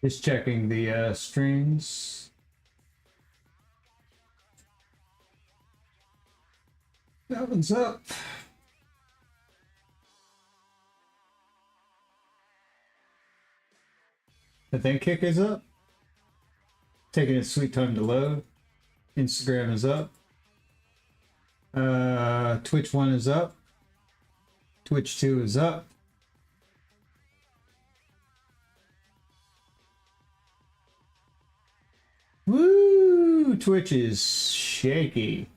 Just checking the strings. That one's up. I think Kick is up. Taking its sweet time to load. Instagram is up. Twitch 1 is up. Twitch 2 is up. Woo! Twitch is shaky.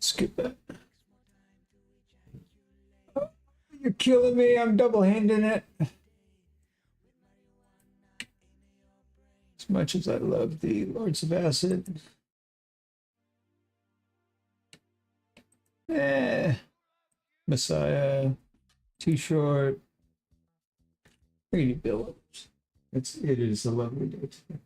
Skip that. Oh, you're killing me. I'm double-handing it. As much as I love the Lords of Acid. Messiah. Too short. Pretty Billups. It is a lovely day today.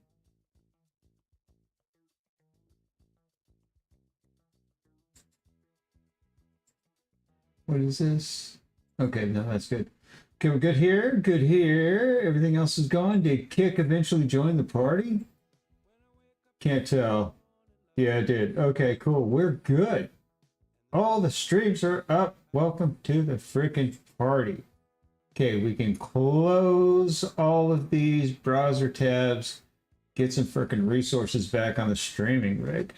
What is this? Okay, no, that's good. Okay, we're good here. Good here. Everything else is gone. Did Kick eventually join the party? Can't tell. Yeah, it did. Okay, cool. We're good. All the streams are up. Welcome to the freaking party. Okay, we can close all of these browser tabs. Get some freaking resources back on the streaming rig.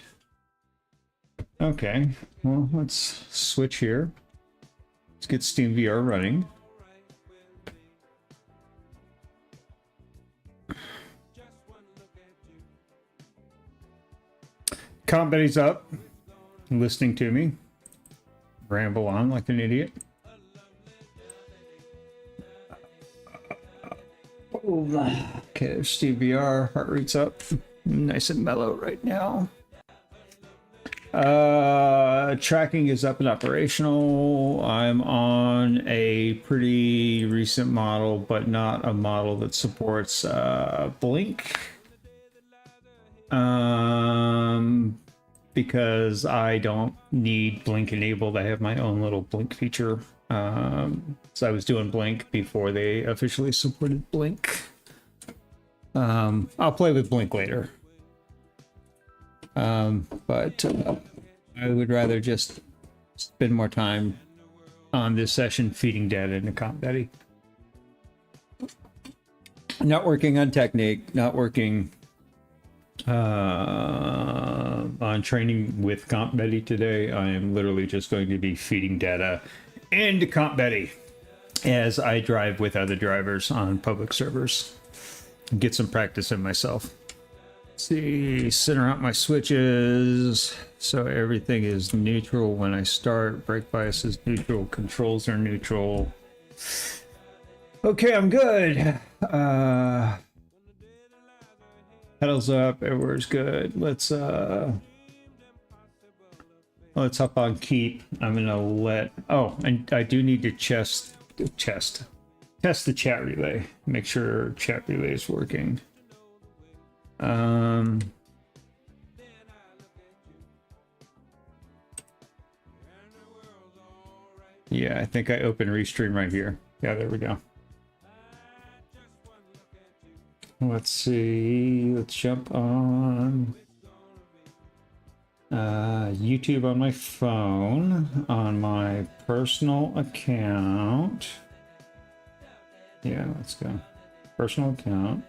Okay, well, let's switch here. Let's get Steam VR running. CompBetty's up, listening to me ramble on like an idiot. Okay, there's Steam VR. Heart rate's up, nice and mellow right now. Tracking is up and operational. I'm on a pretty recent model, but not a model that supports Blink. Because I don't need Blink enabled. I have my own little Blink feature. So I was doing Blink before they officially supported Blink. I'll play with Blink later. But I would rather just spend more time on this session feeding data into CompBetty. Not working on technique, not working on training with CompBetty today. I am literally just going to be feeding data into CompBetty as I drive with other drivers on public servers. Get some practice in myself. See, center out my switches so everything is neutral when I start. Brake bias is neutral, controls are neutral. Okay, I'm good. Pedals up, everywhere's good. Let's hop on keep. I'm gonna let, oh, and I do need to test the chat relay. Make sure chat relay is working. Yeah, I think I opened Restream right here. Yeah, there we go. Let's see. Let's jump on YouTube on my phone, on my personal account. Yeah, let's go. Personal account.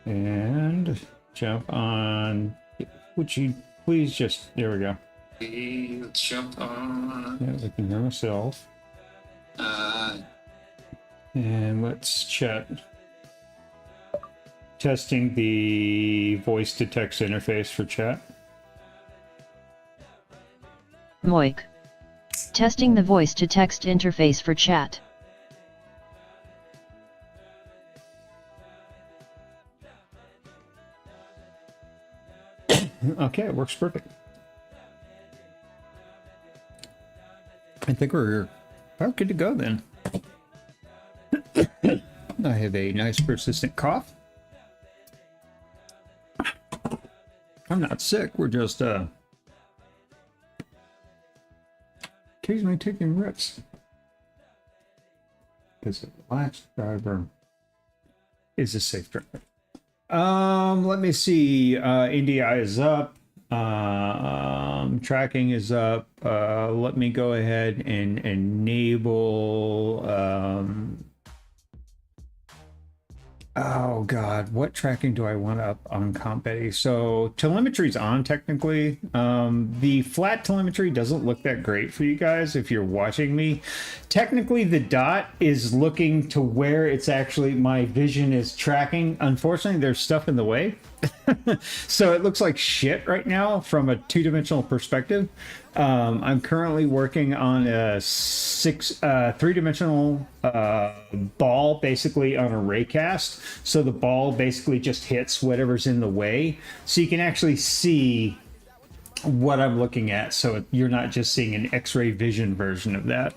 And jump on. Would you please just, there we go. Let's jump on. Yeah, I can hear myself. And let's chat. Testing the voice to text interface for chat. Moik. Testing the voice to text interface for chat. Okay, it works perfect. I think we're about good to go then. I have a nice persistent cough. I'm not sick, we're just occasionally taking risks. Because the last driver is a safe driver. Let me see. NDI is up. Tracking is up. Let me go ahead and enable. Oh God, what tracking do I want up on CompBetty? So telemetry's on technically. The flat telemetry doesn't look that great for you guys if you're watching me. Technically, the dot is looking to where it's actually my vision is tracking. Unfortunately, there's stuff in the way. So it looks like shit right now from a two-dimensional perspective. I'm currently working on a three-dimensional ball, basically on a raycast. So the ball basically just hits whatever's in the way. So you can actually see what I'm looking at, so you're not just seeing an X-ray vision version of that.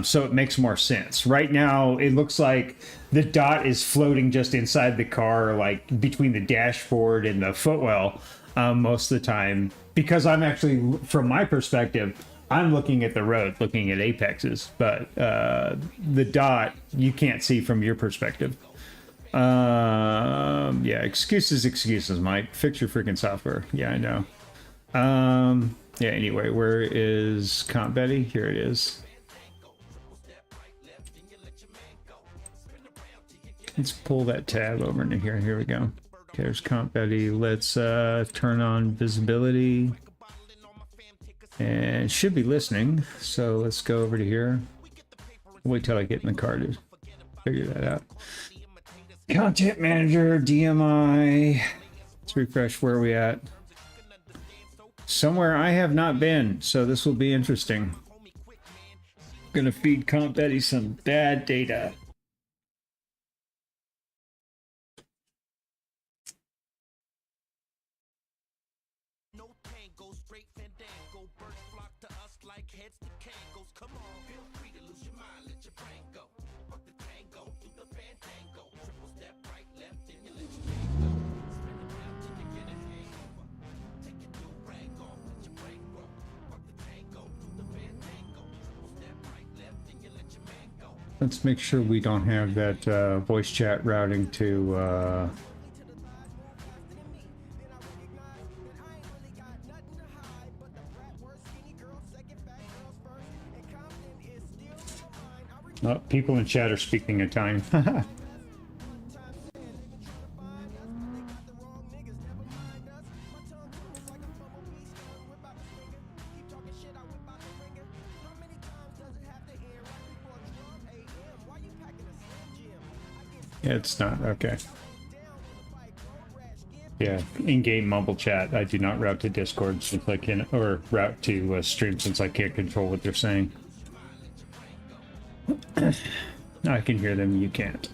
So it makes more sense. Right now, it looks like the dot is floating just inside the car, like between the dashboard and the footwell most of the time, because I'm actually, from my perspective, I'm looking at the road, looking at apexes, but the dot you can't see from your perspective. Yeah, excuses, Mike. Fix your freaking software. Yeah, I know. Yeah, anyway, where is CompBetty? Here it is. Let's pull that tab over into here. Here we go. Okay, there's CompBetty. Let's turn on visibility. And it should be listening. So let's go over to here. Wait till I get in the car to figure that out. Content manager, DMI. Let's refresh where are we at. Somewhere I have not been, so this will be interesting. Gonna feed CompBetty some bad data. Let's make sure we don't have that voice chat routing to people in chat are speaking Italian. It's not okay. Yeah, in-game mumble chat. I do not route to Discord since I can, or route to stream since I can't control what they're saying. I can hear them. You can't.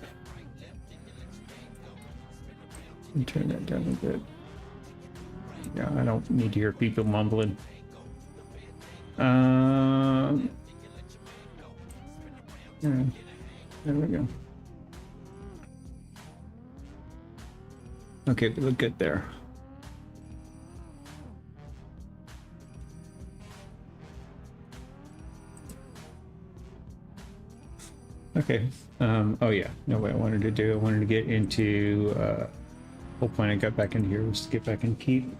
Turn that down a bit. Yeah, I don't need to hear people mumbling. Yeah, there we go. Okay, we look good there. Okay. Oh yeah. No, what I wanted to do, I wanted to get into whole point I got back in here was to get back in keep.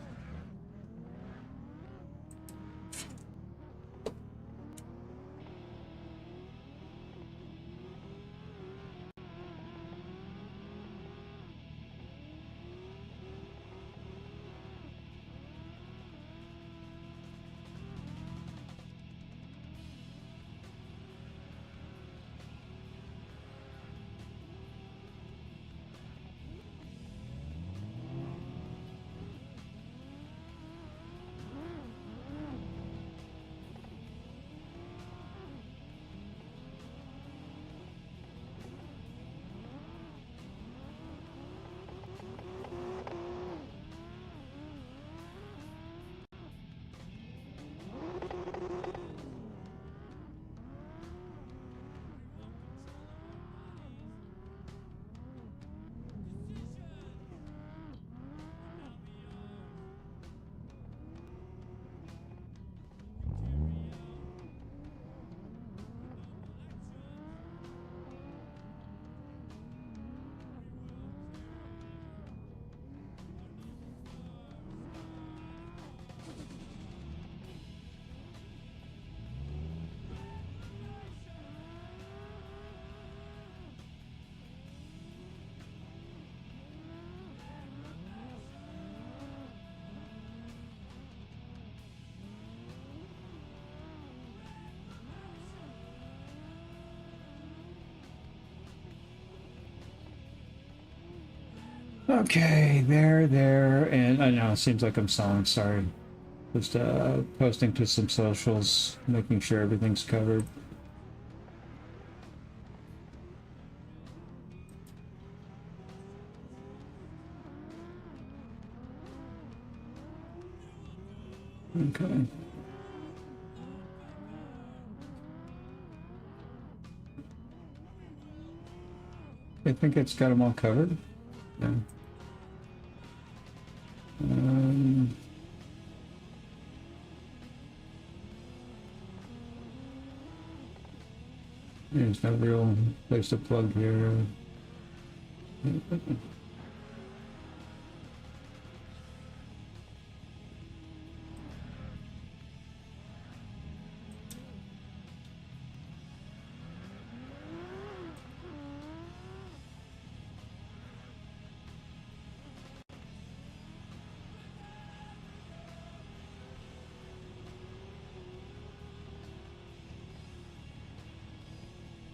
Okay, there, and I know it seems like I'm stalling. Sorry. Just posting to some socials, making sure everything's covered. Okay. I think it's got them all covered. Yeah. There's no real place to plug here.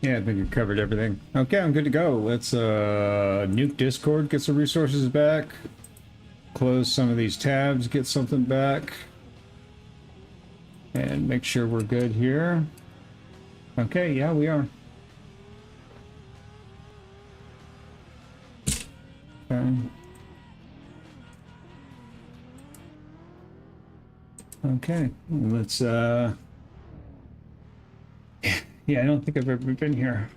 Yeah, I think you covered everything. Okay, I'm good to go. Let's nuke Discord, get some resources back. Close some of these tabs, get something back. And make sure we're good here. Okay, yeah, we are. Okay. Okay, let's yeah, I don't think I've ever been here.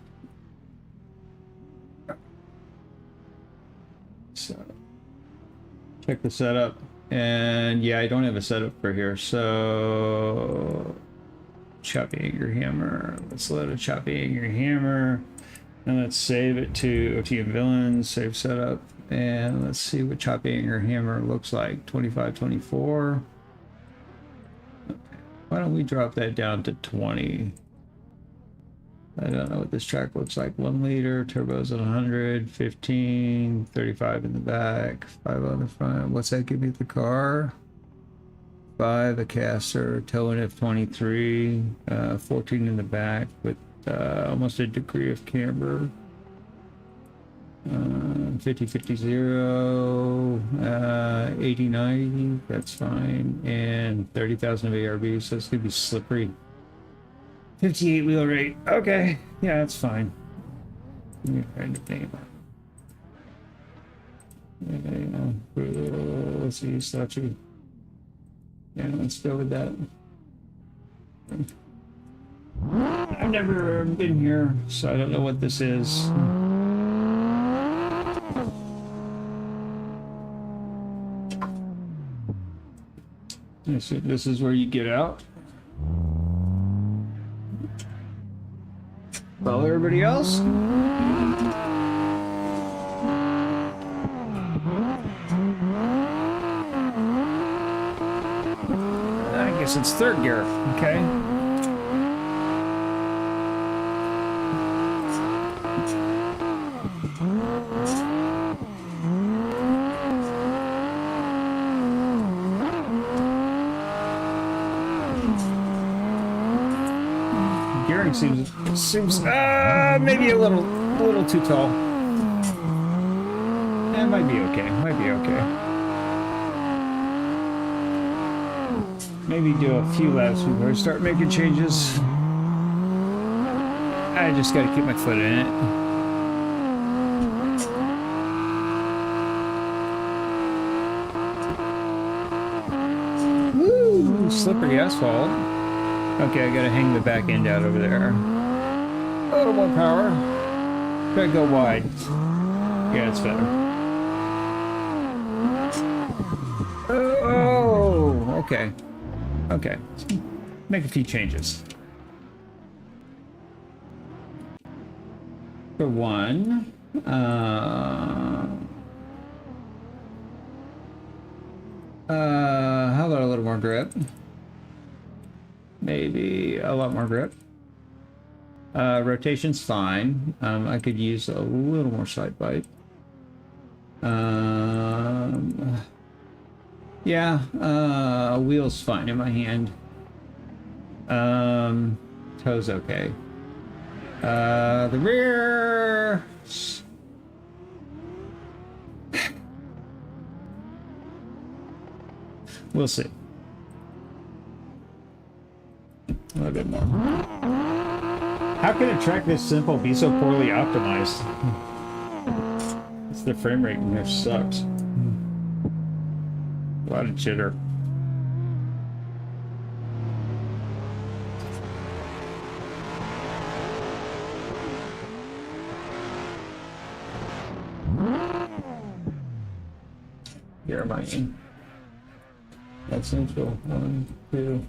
So check the setup. And yeah, I don't have a setup for here. So choppy anchor hammer. Let's load a choppy anchor hammer. And let's save it to OTM villains, save setup. And let's see what choppy anchor hammer looks like. 2524. Okay. Why don't we drop that down to 20? I don't know what this track looks like. 1 liter, turbos at 100, 15, 35 in the back, 5 on the front. What's that give me the car? 5, a caster, towing F23, 14 in the back with almost a degree of camber. 50, 50, 0, 80, 90, that's fine. And 30,000 of ARB, so it's gonna be slippery. 58 wheel rate. Okay. Yeah, that's fine. Kind of name. Let's see, statue. Yeah, let's go with that. I've never been here, so I don't know what this is. This is where you get out. Follow everybody else. I guess it's third gear. Okay. Gearing seems maybe a little too tall. It might be okay. Might be okay. Maybe do a few laps before I start making changes. I just gotta keep my foot in it. Woo! Slippery asphalt. Okay, I gotta hang the back end out over there. A little more power. Gotta go wide. Yeah, it's better. Oh, okay. Okay. Make a few changes. For one, how about a little more grip? Maybe a lot more grip. Rotation's fine. I could use a little more side bite. Yeah, wheel's fine in my hand. Toe's okay. The rear. We'll see. A little bit more. How can a track this simple be so poorly optimized? It's the frame rate in there sucks. A lot of jitter. Here am I in. That's central. 1, 2.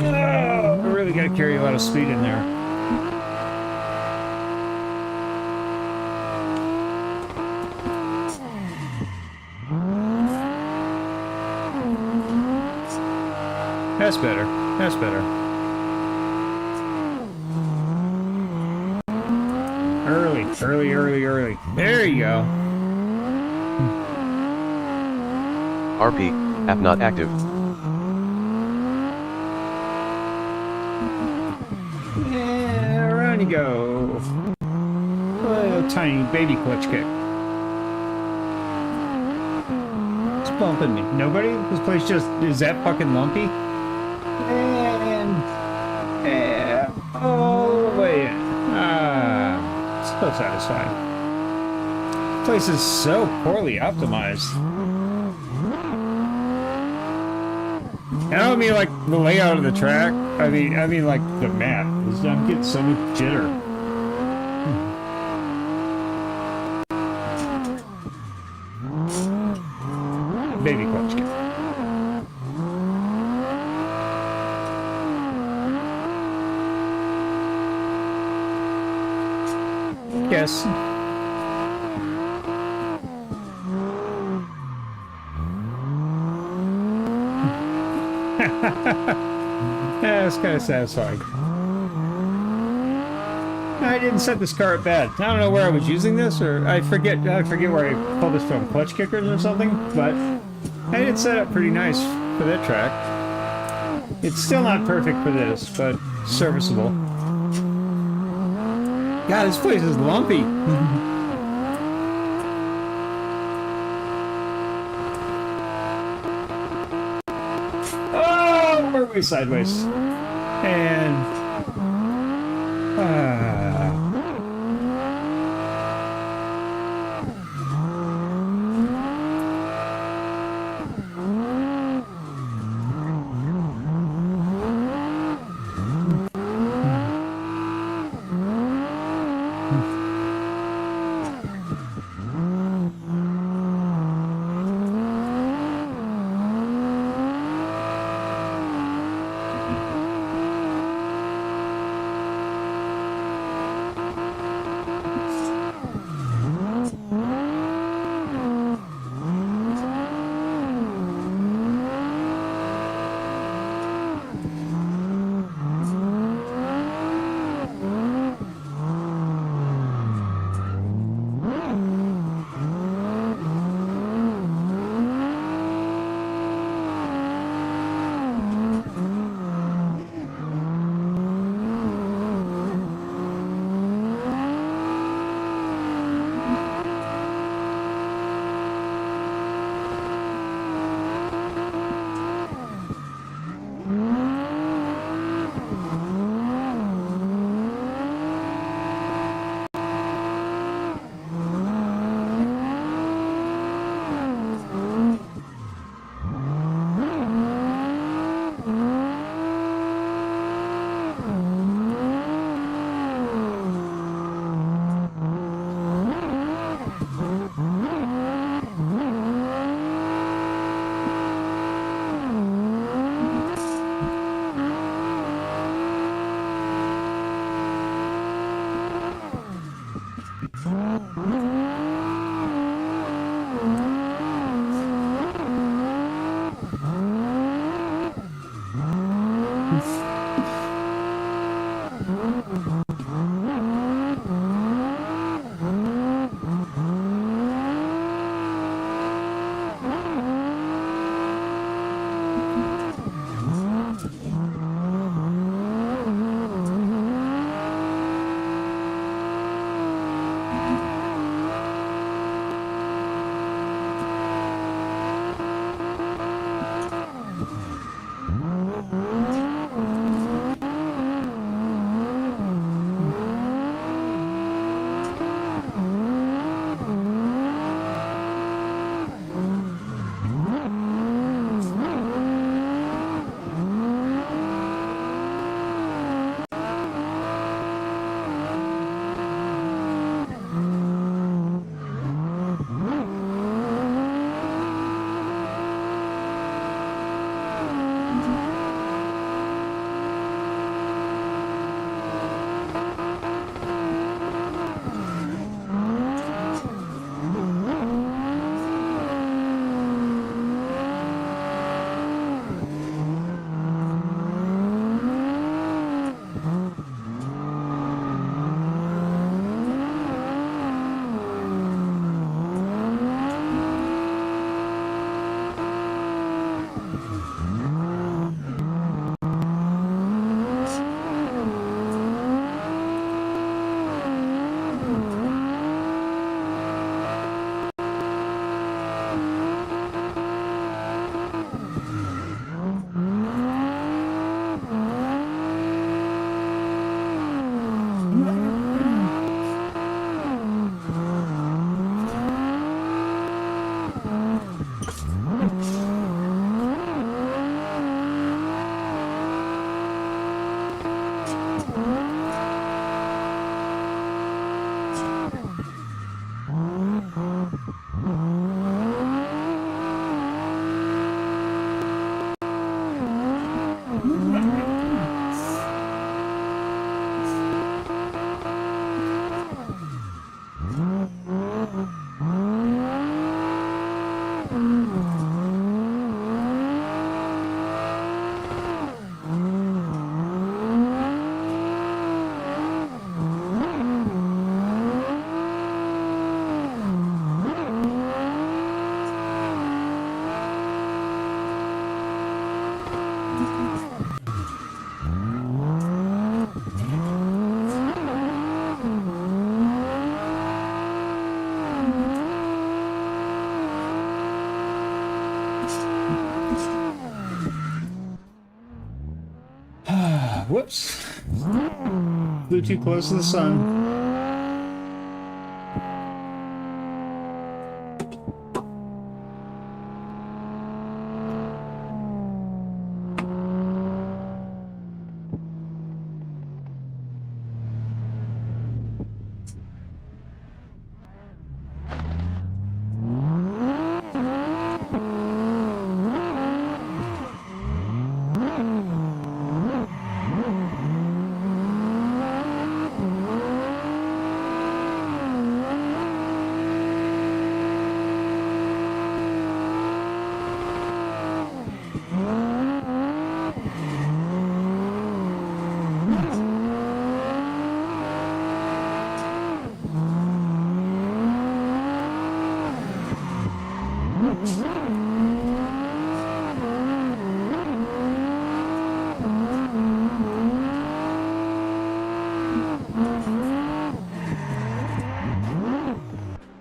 Oh, I really gotta carry a lot of speed in there. That's better. That's better. Early. There you go. RP, app not active. Yeah, around you go. Little tiny baby clutch kick. It's bumping me. Nobody? This place just is that fucking lumpy? And yeah, all the way in. So satisfying. This place is so poorly optimized. And I don't mean like the layout of the track. I mean like the map. I'm getting so much jitter. Baby clutch kick. Yes. Yeah, it's kind of satisfying. I didn't set this car up bad. I don't know where I was using this, or I forget where I pulled this from, clutch kickers or something, but I did set up pretty nice for that track. It's still not perfect for this, but serviceable. God, this place is lumpy. Oh, we're way sideways. And Whoops. Flew too close to the sun.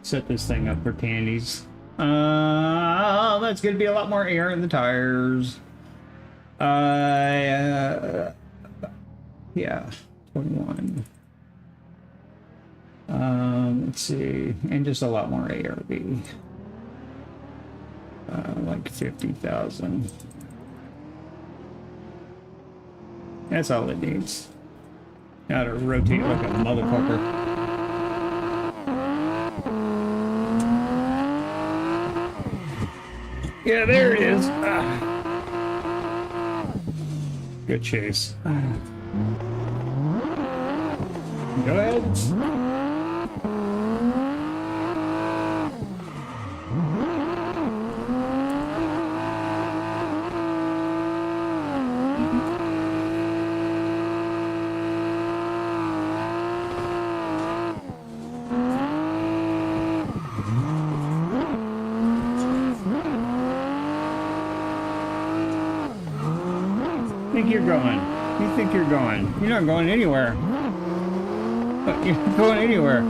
Set this thing up for candies. That's gonna be a lot more air in the tires. Yeah, 21. Let's see, and just a lot more ARB. Like 50,000. That's all it needs. Gotta rotate like a motherfucker. Yeah, there it is. Good chase. Go ahead. Think you're going? You think you're going? You're not going anywhere. You're not going anywhere.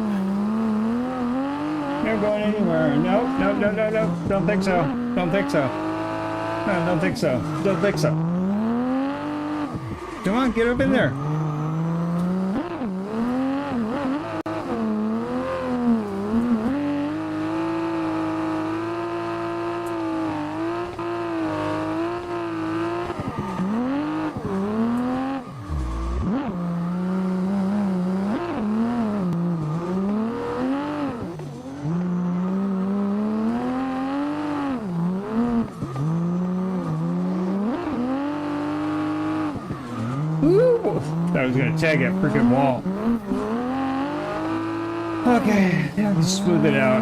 You're going anywhere. No, no, no, no, no. Don't think so. Don't think so. No, don't think so. Don't think so. Come on, get up in there. I was gonna tag that freaking wall. Okay, now let's smooth it out.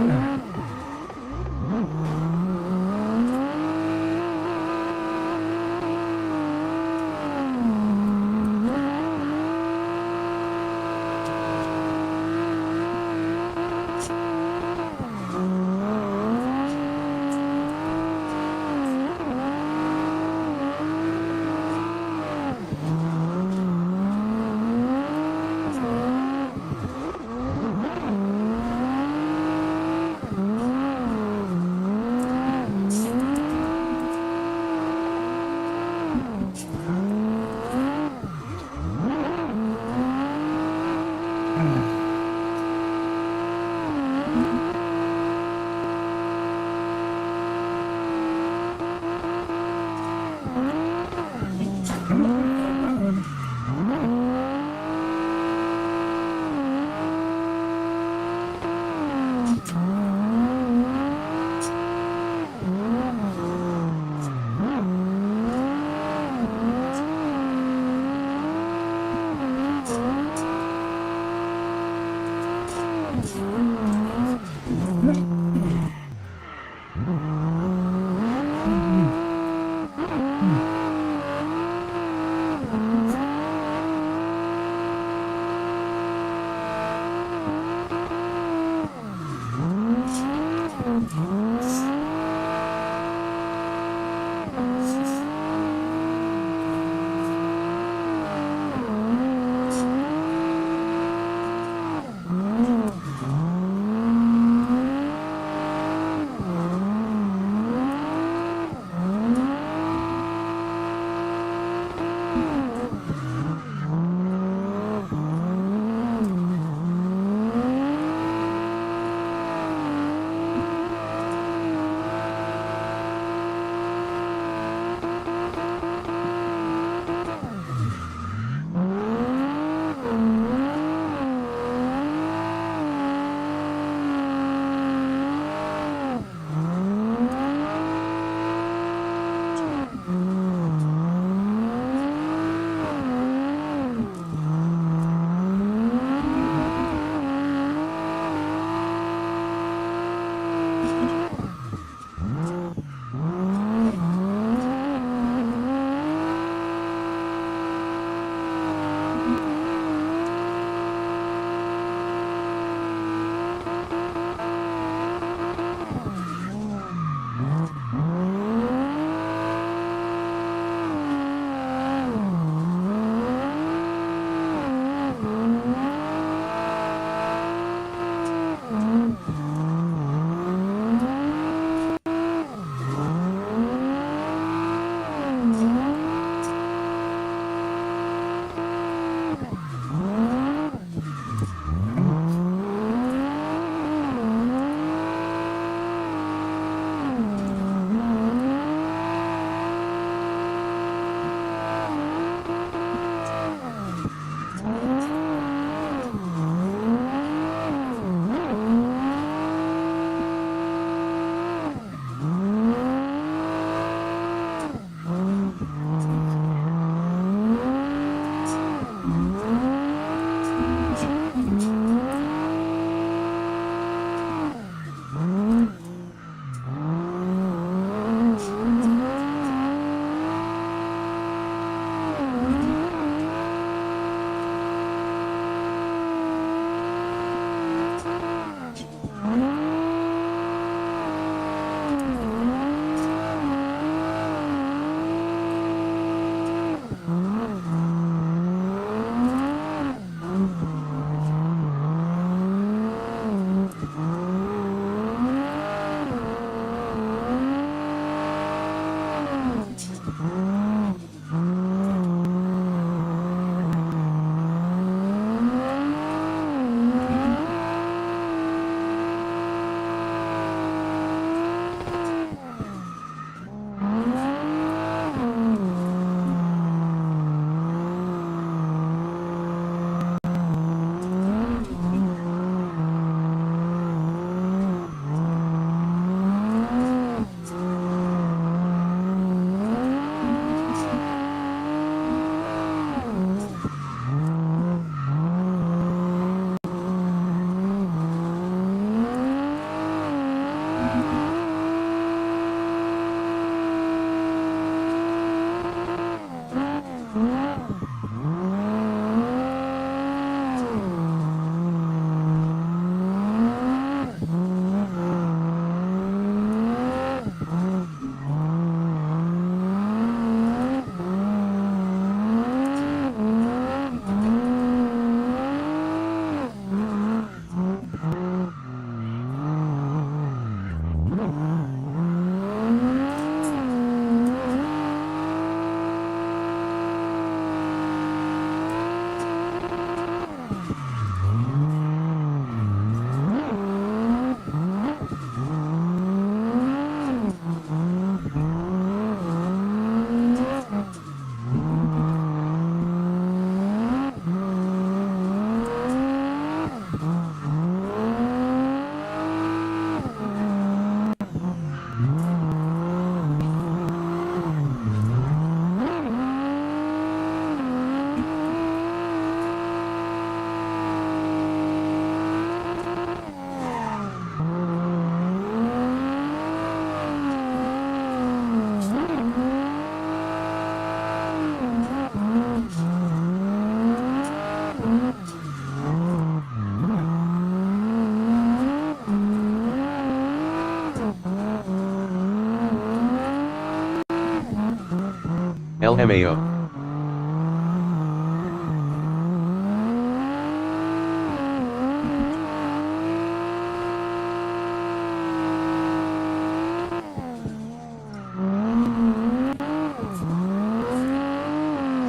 LMAO.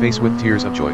Face with tears of joy.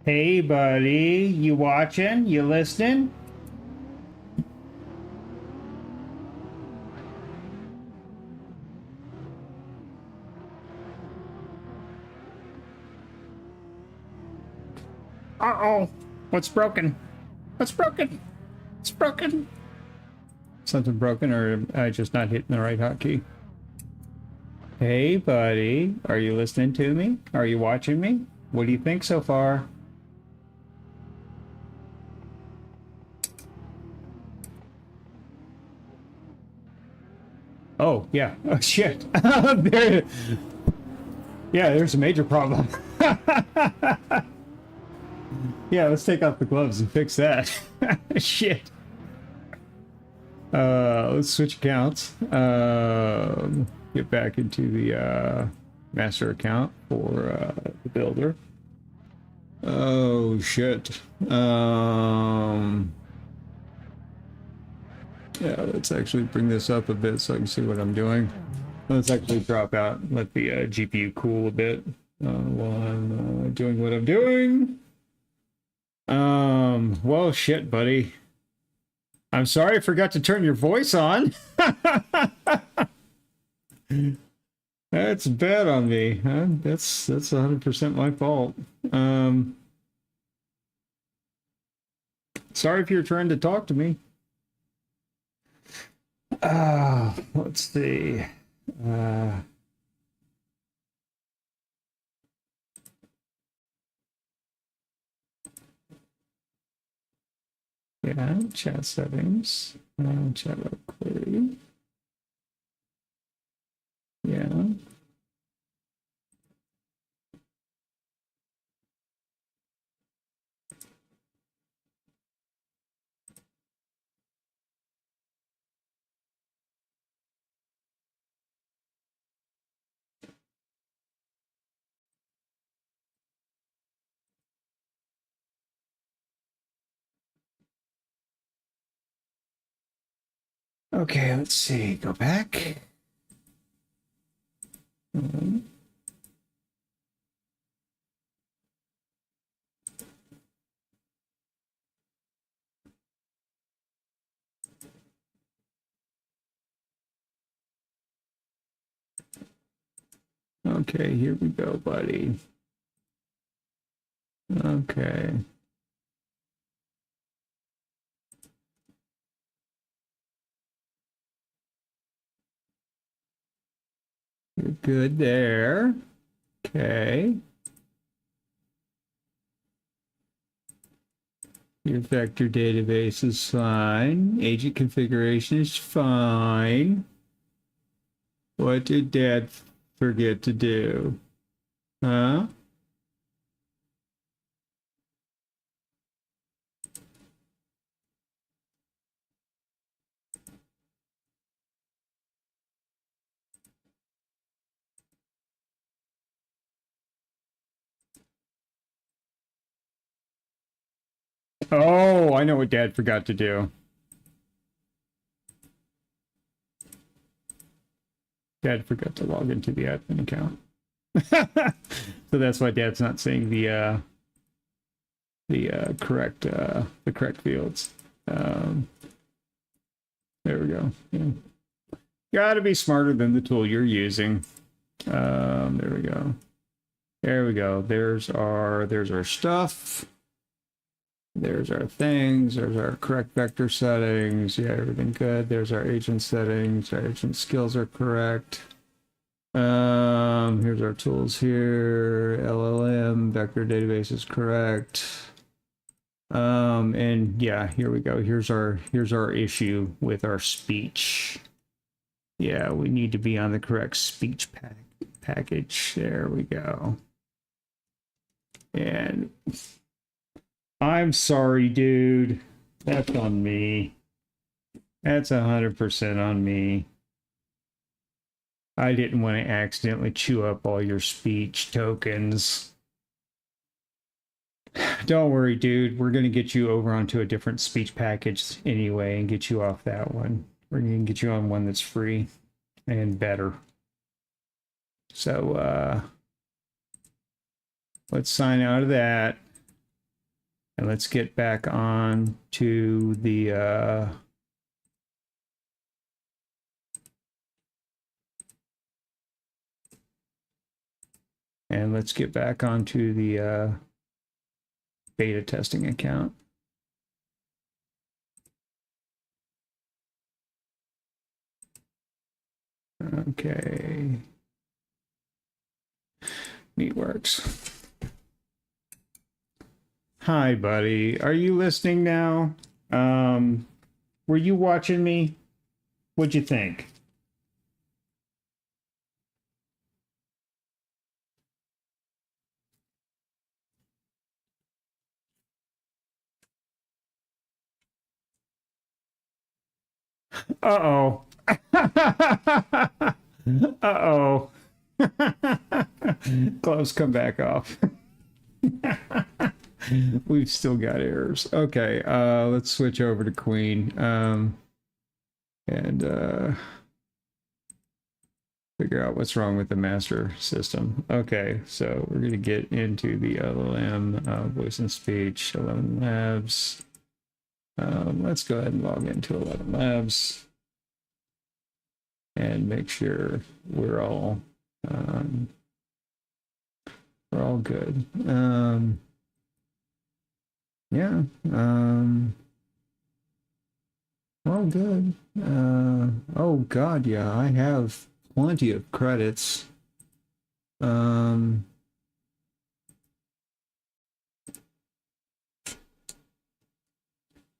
Hey, buddy, you watching? You listening? Uh-oh. What's broken? What's broken? It's broken. Something broken, or am I just not hitting the right hotkey? Hey, buddy, are you listening to me? Are you watching me? What do you think so far? Oh, yeah. Oh, shit. There. Yeah, there's a major problem. Yeah, let's take off the gloves and fix that. Shit. Let's switch accounts. Get back into the master account for the builder. Oh, shit. Yeah, let's actually bring this up a bit so I can see what I'm doing. Let's actually drop out and let the GPU cool a bit while I'm doing what I'm doing. Well, shit, buddy. I'm sorry I forgot to turn your voice on. That's bad on me. Huh? That's 100% my fault. Sorry if you're trying to talk to me. Let's see. Yeah, chat settings. Chat query. Yeah. Okay, let's see. Go back. Okay, here we go, buddy. Okay. You're good there. Okay. Your vector database is fine. Agent configuration is fine. What did Dad forget to do? Huh? Oh, I know what Dad forgot to do. Dad forgot to log into the admin account. So that's why Dad's not seeing the correct fields. There we go. Yeah. Gotta be smarter than the tool you're using. There we go. There we go. There's our stuff. There's our things. There's our correct vector settings. Yeah, everything good. There's our agent settings. Our agent skills are correct. Here's our tools here. LLM vector database is correct. And yeah, here we go. Here's our issue with our speech. Yeah, we need to be on the correct speech package. There we go. And I'm sorry, dude. That's on me. That's 100% on me. I didn't want to accidentally chew up all your speech tokens. Don't worry, dude. We're going to get you over onto a different speech package anyway and get you off that one. We're going to get you on one that's free and better. So, let's sign out of that. And let's get back on to the and let's get back onto the beta testing account. Okay. Neat works. Hi, buddy. Are you listening now? Were you watching me? What'd you think? Uh-oh. Uh-oh. Gloves come back off. We've still got errors. Okay, let's switch over to Queen. and figure out what's wrong with the master system. Okay, so we're going to get into the LLM, voice and speech, 11 Labs. Let's go ahead and log into 11 Labs and make sure we're all good. Yeah, we're all good. Oh God, yeah, I have plenty of credits.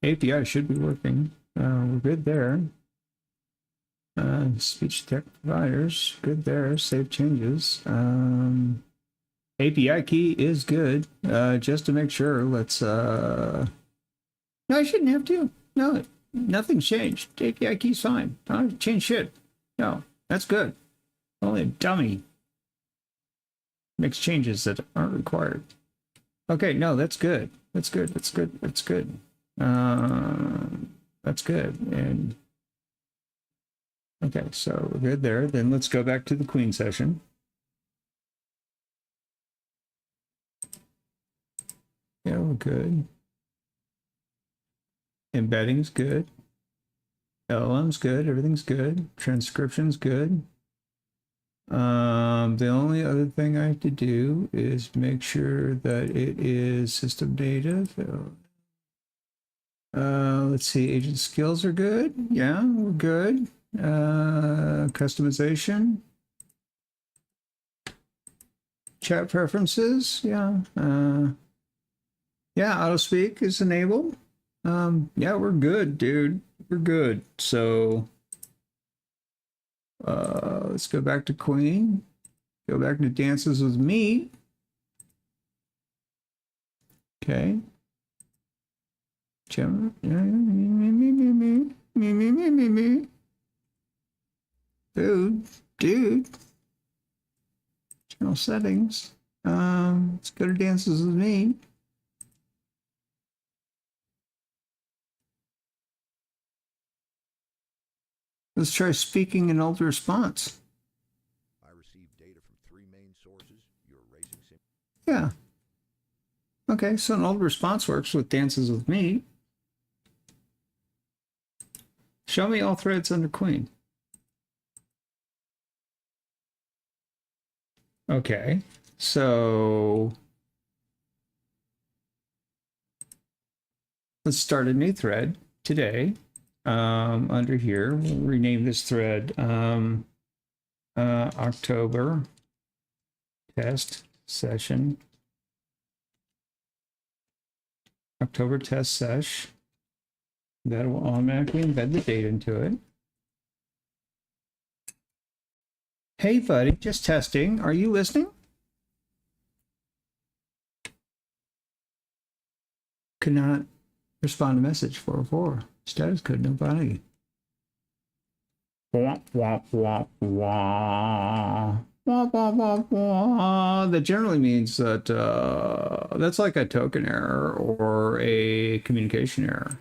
API should be working. We're good there. Speech tech providers, good there. Save changes. API key is good. Just to make sure, let's no, I shouldn't have to. No, nothing's changed. API key's fine. I don't change shit. No, that's good. Only a dummy makes changes that aren't required. Okay, no, that's good. That's good. That's good. That's good. That's good. And okay, so we're good there. Then let's go back to the Queen session. Yeah, we're good. Embedding's good. LLM's good. Everything's good. Transcription's good. The only other thing I have to do is make sure that it is system native. Let's see, agent skills are good. Yeah, we're good. Customization. Chat preferences. Yeah. Yeah, auto speak is enabled. Yeah, we're good, dude. We're good. So let's go back to Queen. Go back to Dances with Me. Okay. Dude. Channel settings. Let's go to Dances with Me. Let's try speaking in older response. I received data from 3 main sources. Your racing sim. Yeah. Okay, so an old response works with Dances with Me. Show me all threads under Queen. Okay, so let's start a new thread today. Under here, we'll rename this thread October test session. October test sesh. That will automatically embed the data into it. Hey, buddy, just testing. Are you listening? Could not respond to message 404. Status code nobody. Wah, wah, wah, wah. Wah, wah, wah, wah. That generally means that that's like a token error or a communication error.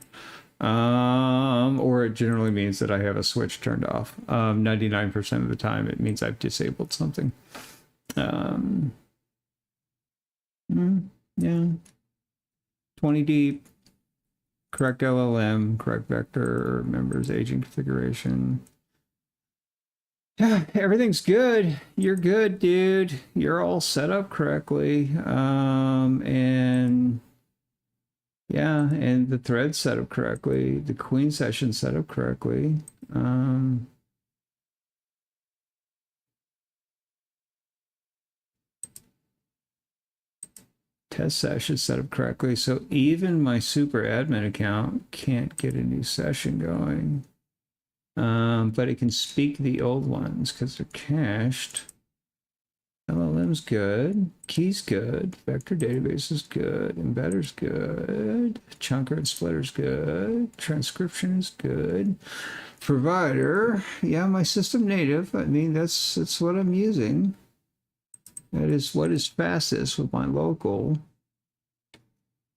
Or it generally means that I have a switch turned off. 99% of the time, it means I've disabled something. Yeah. 20 deep. Correct LLM, correct vector, members, agent configuration. Yeah, everything's good. You're good, dude. You're all set up correctly. And yeah, and the thread set up correctly. The Queen session set up correctly. Test session set up correctly. So even my super admin account can't get a new session going. But it can speak the old ones because they're cached. LLM's good. Key's good. Vector database is good. Embedder's good. Chunker and splitter's good. Transcription is good. Provider, yeah, my system native. I mean, that's what I'm using. That is what is fastest with my local.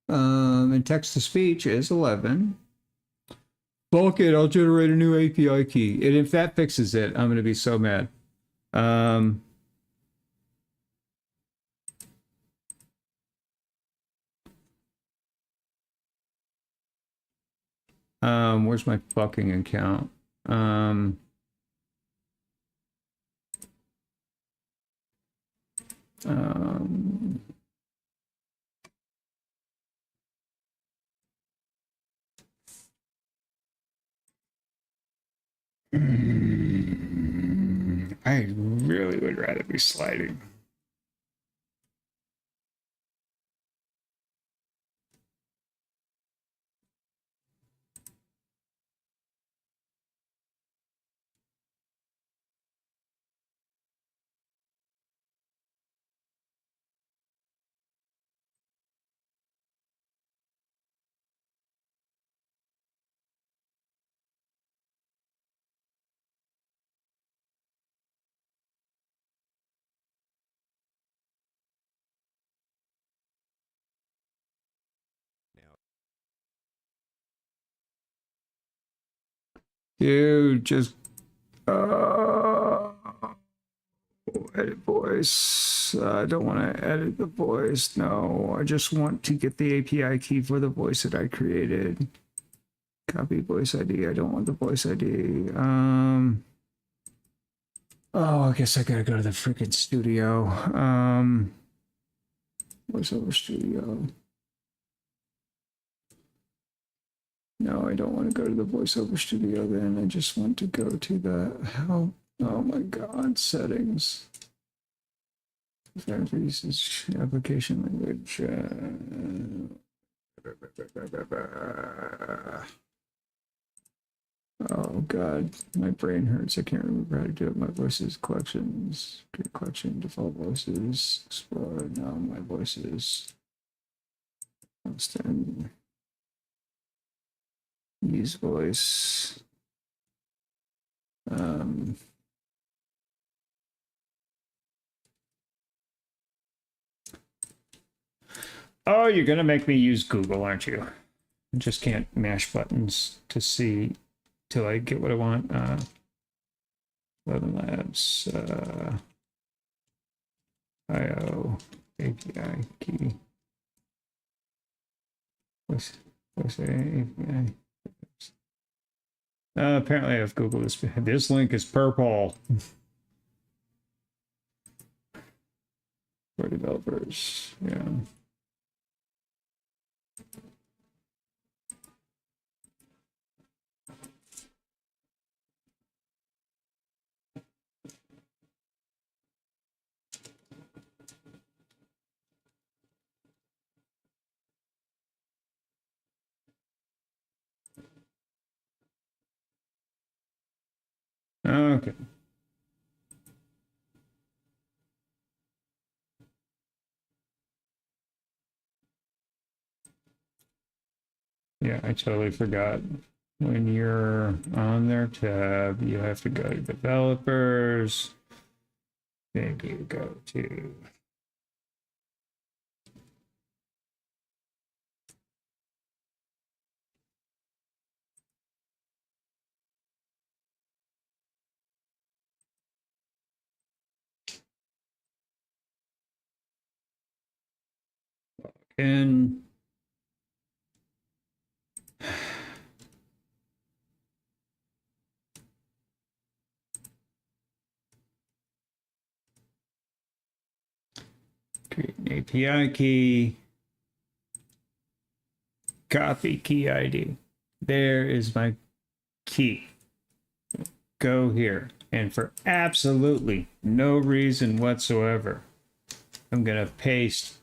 And text to speech is 11. Fuck it, I'll generate a new API key. And if that fixes it, I'm going to be so mad. Where's my fucking account? I really would rather be sliding. Dude, just edit voice. I don't want to edit the voice. No, I just want to get the API key for the voice that I created. Copy voice ID. I don't want the voice ID. Oh, I guess I gotta go to the freaking studio. VoiceOver Studio. No, I don't want to go to the VoiceOver Studio then. I just want to go to the how. Oh my God, settings. Usage application language. Oh God, my brain hurts. I can't remember how to do it. My voices collections, create collection, default voices, explore. Now my voices. Extend. Use voice. Oh, you're gonna make me use Google, aren't you? I just can't mash buttons to see till I get what I want. 11 Labs, IO, API key. What's API? Apparently I have Google this. This link is purple. For developers, yeah. Okay. Yeah, I totally forgot. When you're on their tab, you have to go to developers. Then you go to in. Create an API key. Copy key ID. There is my key. Go here. And for absolutely no reason whatsoever, I'm going to paste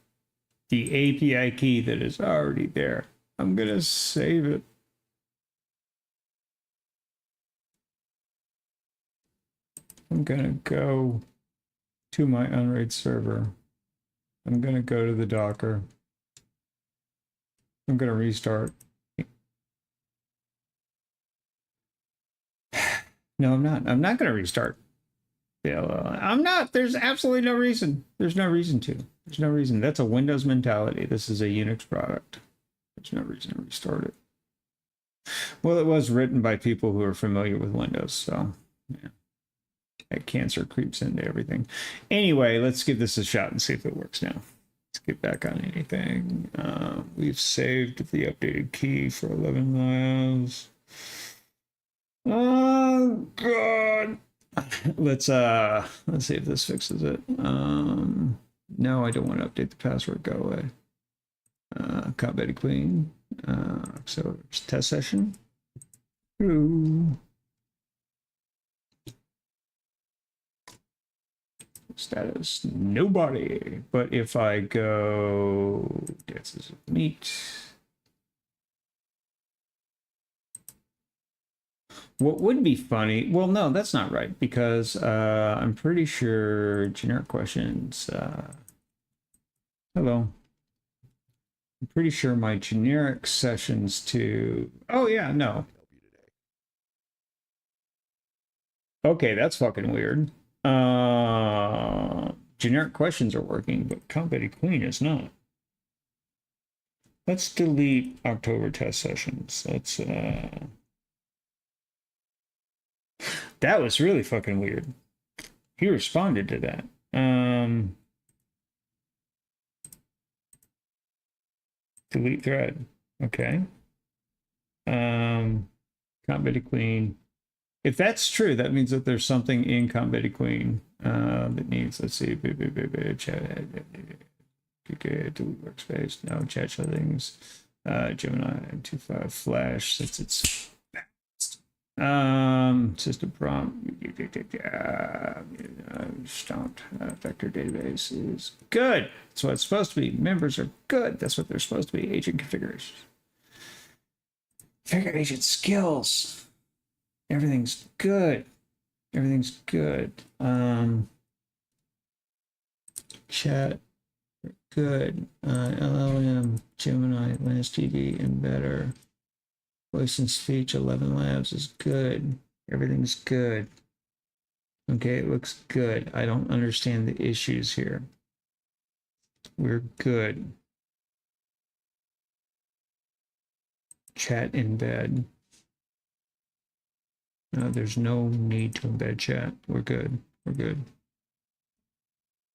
the API key that is already there. I'm going to save it. I'm going to go to my Unraid server. I'm going to go to the Docker. I'm going to restart. No, I'm not. I'm not going to restart. Yeah, I'm not. There's absolutely no reason. There's no reason to. There's no reason. That's a Windows mentality. This is a Unix product. There's no reason to restart it. Well, it was written by people who are familiar with Windows, so yeah. That cancer creeps into everything. Anyway, let's give this a shot and see if it works now. Let's get back on anything. We've saved the updated key for 11 miles. Oh God. Let's see if this fixes it. No, I don't want to update the password. Go away. CompBetty Queen. So it's test session. Ooh. Status nobody. But if I go dances with meat. What would be funny? Well, no, that's not right because I'm pretty sure generic questions. Hello. I'm pretty sure my generic sessions to. Oh yeah, no. Okay, that's fucking weird. Generic questions are working, but CompBetty Queen is not. Let's delete October test sessions. Let's that was really fucking weird. He responded to that. Delete thread. Okay. CompBetty Queen. If that's true, that means that there's something in CompBetty Queen that needs, let's see, chat, delete workspace, no, chat settings, Gemini 2.5 Flash, since it's system prompt, stomped, vector database is good. That's what it's supposed to be. Members are good. That's what they're supposed to be. Agent configuration. Figure agent skills. Everything's good. Everything's good. Chat, good. LLM, Gemini, LansTD, Embedder, voice and speech, 11 labs is good. Everything's good. Okay, it looks good. I don't understand the issues here. We're good. Chat embed. No, there's no need to embed chat. We're good. We're good.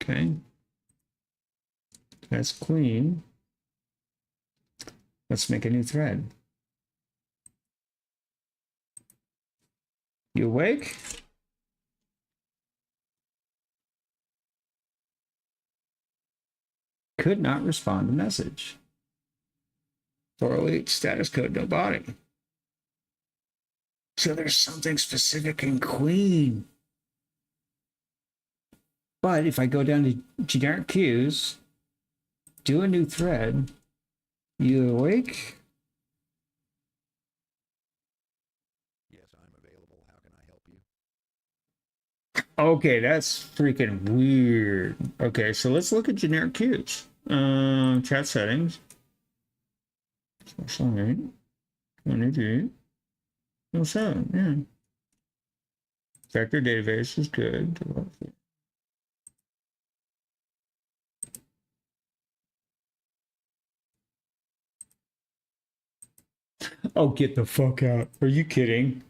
Okay. That's clean. Let's make a new thread. You awake? Could not respond to message. 408 status code, no body. So there's something specific in Queen. But if I go down to generic queues, do a new thread, you awake? Yes, I'm available. How can I help you? Okay, that's freaking weird. Okay, so let's look at generic queues. Chat settings. Special rate. 22. 07, yeah. Vector database is good. Oh, get the fuck out. Are you kidding?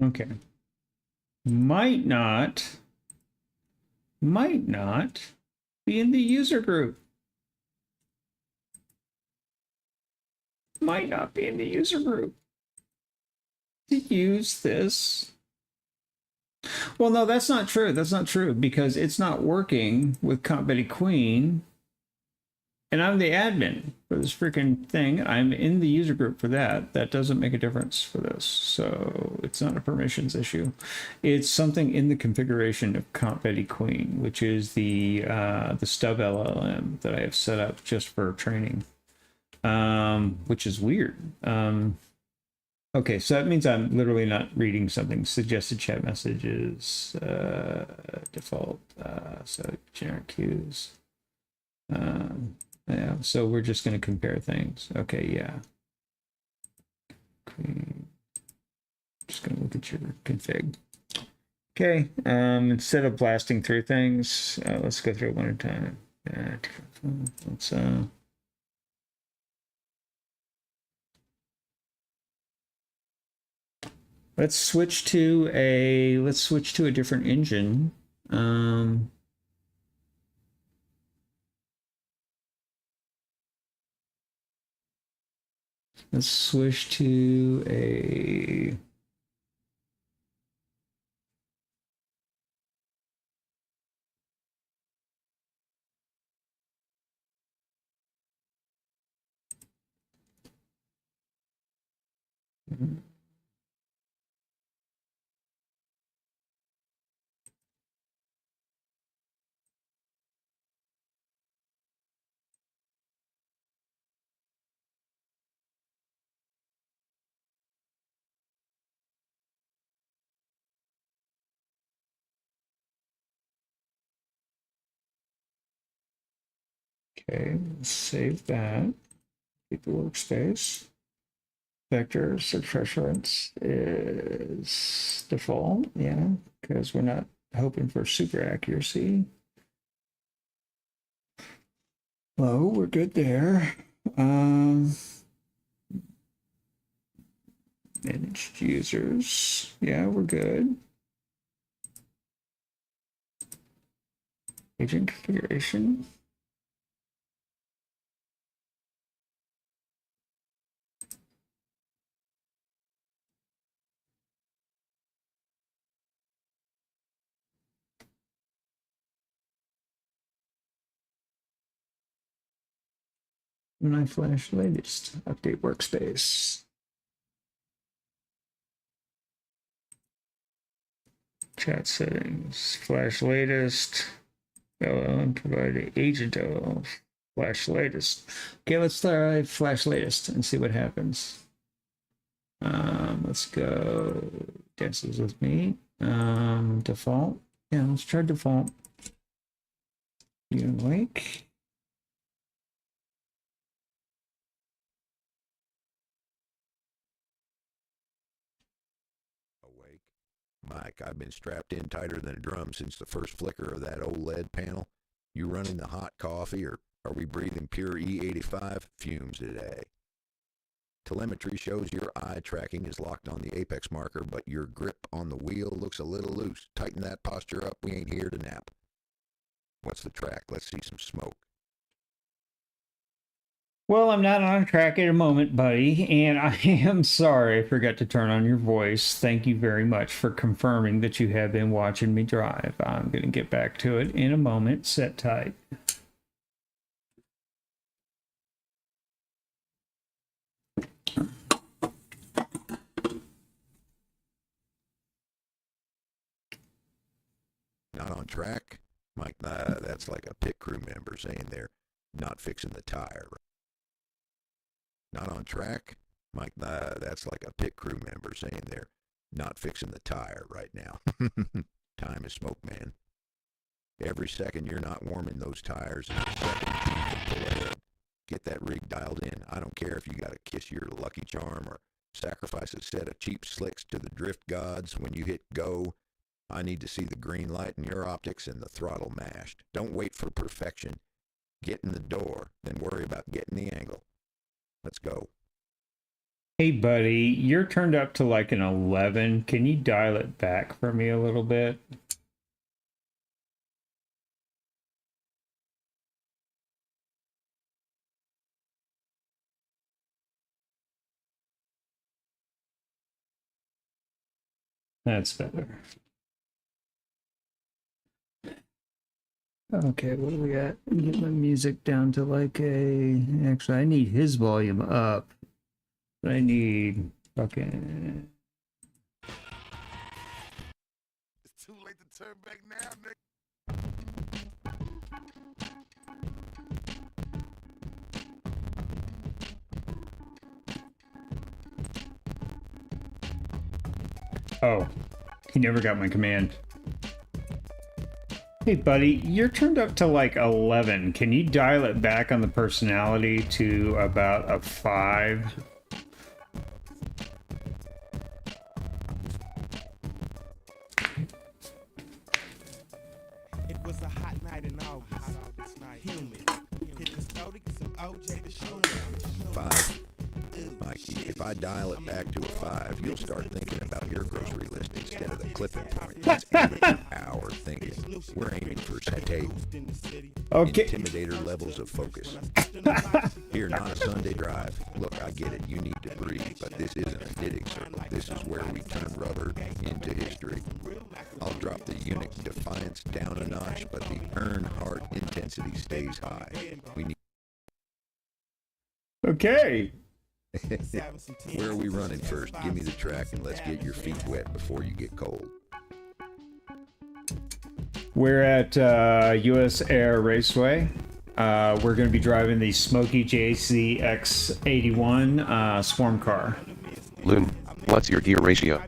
Okay. might not be in the user group. Might not be in the user group to use this. Well, no, that's not true. That's not true because it's not working with CompBetty Queen. And I'm the admin for this freaking thing. I'm in the user group for that. That doesn't make a difference for this. So it's not a permissions issue. It's something in the configuration of CompBetty Queen, which is the stub LLM that I have set up just for training, which is weird. Okay, so that means I'm literally not reading something. Suggested chat messages, default, so generic cues. Yeah, so we're just going to compare things. Okay, yeah. Queen. Just going to look at your config. Okay, instead of blasting through things, let's go through it one at a time. Let's switch to a different engine. Let's switch to a okay, let's save that. Keep the workspace. Vector search reference is default, yeah, because we're not hoping for super accuracy. Well, we're good there. Managed users, yeah, we're good. Agent configuration. When I flash latest, update workspace. Chat settings, flash latest, LLM provide agent LLM, flash latest. Okay, let's try flash latest and see what happens. Let's go dances with me. Default. Yeah, let's try default. You awake? Awake. Mike, I've been strapped in tighter than a drum since the first flicker of that OLED panel. You running the hot coffee, or are we breathing pure E85 fumes today? Telemetry shows your eye tracking is locked on the apex marker, but your grip on the wheel looks a little loose. Tighten that posture up. We ain't here to nap. What's the track? Let's see some smoke. Well, I'm not on track at a moment, buddy, and I am sorry I forgot to turn on your voice. Thank you very much for confirming that you have been watching me drive. I'm going to get back to it in a moment. Set tight. Not on track? Mike, that's like a pit crew member saying they're not fixing the tire. Not on track? Mike, that's like a pit crew member saying they're not fixing the tire right now. Time is smoke, man. Every second you're not warming those tires is a second you can pull ahead. Get that rig dialed in. I don't care if you got to kiss your lucky charm or sacrifice a set of cheap slicks to the drift gods when you hit go. I need to see the green light in your optics and the throttle mashed. Don't wait for perfection. Get in the door, then worry about getting the angle. Let's go. Hey, buddy, you're turned up to like an 11. Can you dial it back for me a little bit? That's better. Okay, what do we got? Get my music down to like a... Actually, I need his volume up. I need fucking... It's too late to turn back now, nigga. Oh, he never got my command. Hey, buddy, you're turned up to like 11. Can you dial it back on the personality to about a 5? It was a hot night in August. Humid. Hit the stove to get some OJ to show me. 5. Mikey, if I dial it back to a 5, you'll start thinking about your grocery list instead of the clipping point. That's our thinking. We're aiming for stable, Okay. intimidator levels of focus. Here, not a Sunday drive. Look, I get it. You need to breathe, but this isn't a knitting circle. This is where we turn rubber into history. I'll drop the unit defiance down a notch, but the Earnhardt intensity stays high. We need. Okay. Where are we running first? Give me the track and let's get your feet wet before you get cold. We're at US Air Raceway. We're going to be driving the Smoky JC X81 Swarm car. Loon, what's your gear ratio?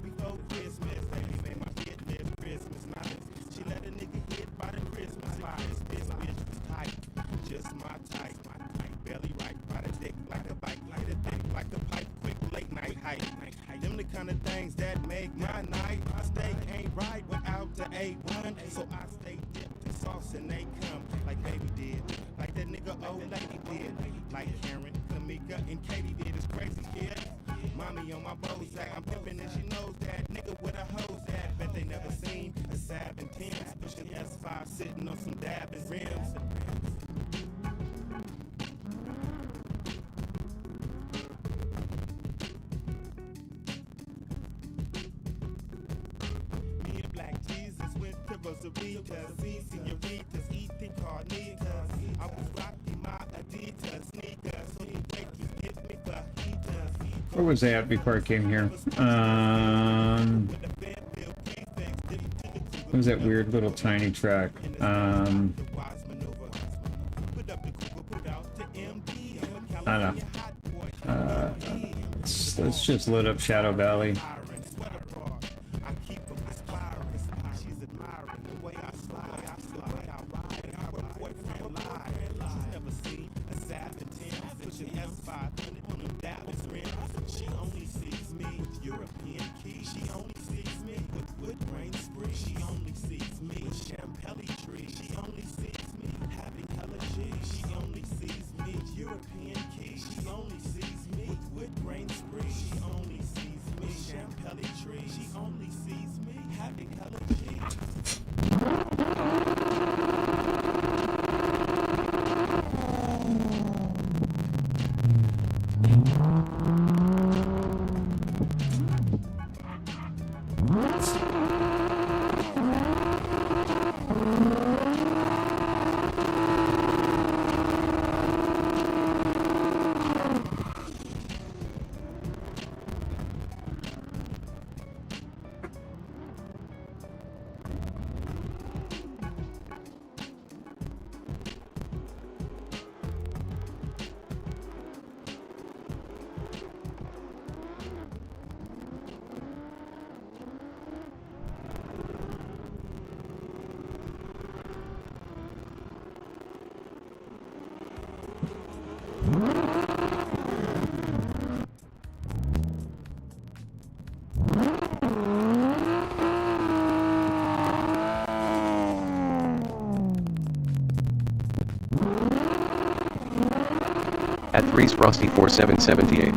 Them the kind of things that make my night. My steak ain't right without the A1. So I stay dipped in sauce and they come like baby did. Like that nigga old lady did. Like Karen, Kamika, and Katie did. It's crazy, yeah. Mommy on my Bozak, I'm pimping and she knows that. Nigga with a hose that. Bet they never seen a Sav and Tim's. Pushing S5, sitting on some dabbing rims. Me and Black Jesus went to Rosarita's, senoritas, eating carnitas. I was rocking my Adidas sneakers, so the breakers give me fajitas. Where was I at before I came here? What was that weird little tiny track? I don't know. Let's just load up Shadow Valley. She only sees me with European keys. She only sees me with wood grain spring. She only sees me with Champelli tree. She only sees me having hella G. She only sees me with European keys. She only sees me with wood grain spring. She only sees me with Champelli tree. She only sees me having hella G. At 3's Frosty 4778.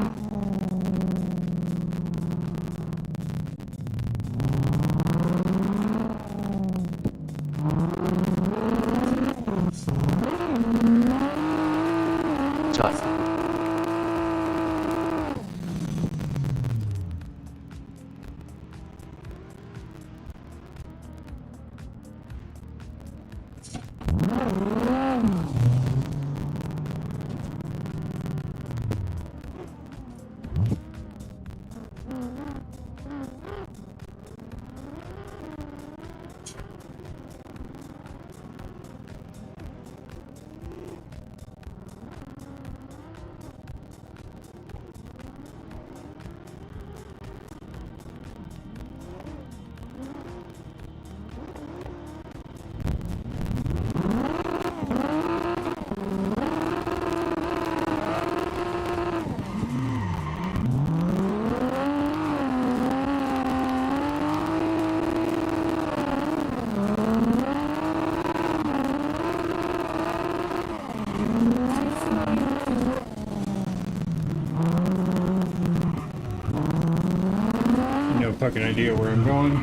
No fucking idea where I'm going.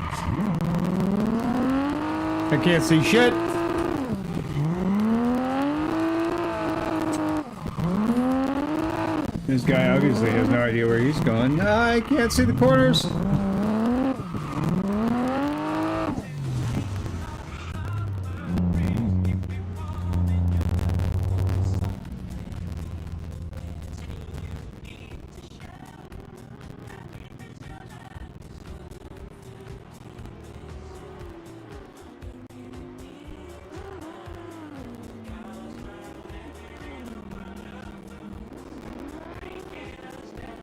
I can't see shit. This guy obviously has no idea where he's going. I can't see the corners.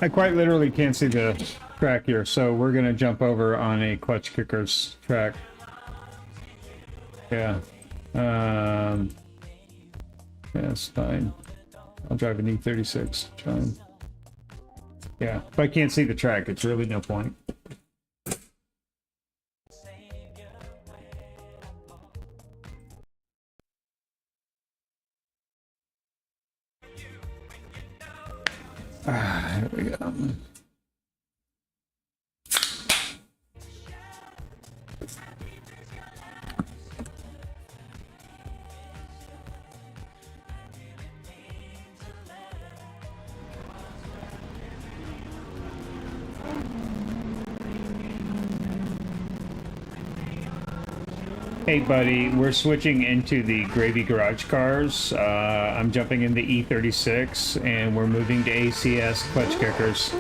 I quite literally can't see the track here, so we're gonna jump over on a clutch kicker's track. Yeah. Yeah, it's fine. I'll drive an E36. Fine. Yeah, if I can't see the track, it's really no point. Here we go. Hey buddy, we're switching into the Gravy Garage cars. I'm jumping in the E36 and we're moving to ACS clutch kickers.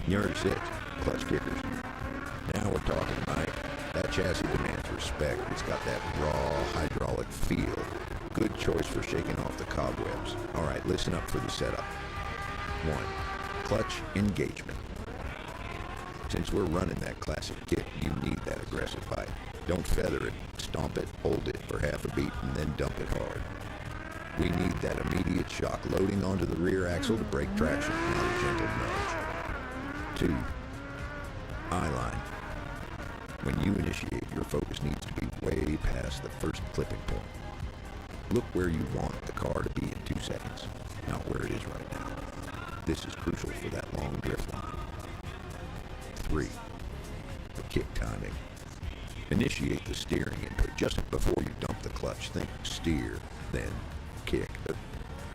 You're 6, clutch kickers. Now we're talking, Mike. That chassis demands respect. It's got that raw hydraulic feel. Good choice for shaking off the cobwebs. All right, listen up for the setup. 1, clutch engagement. Since we're running that classic kick, you need that aggressive bite. Don't feather it, stomp it, hold it for half a beat, and then dump it hard. We need that immediate shock loading onto the rear axle to break traction, not a gentle nudge. 2, eye line. When you initiate, your focus needs to be way past the first clipping point. Look where you want the car to be in 2 seconds, not where it is right now. This is crucial for that long drift line. 3, the kick timing. Initiate the steering input just before you dump the clutch. Think steer, then kick.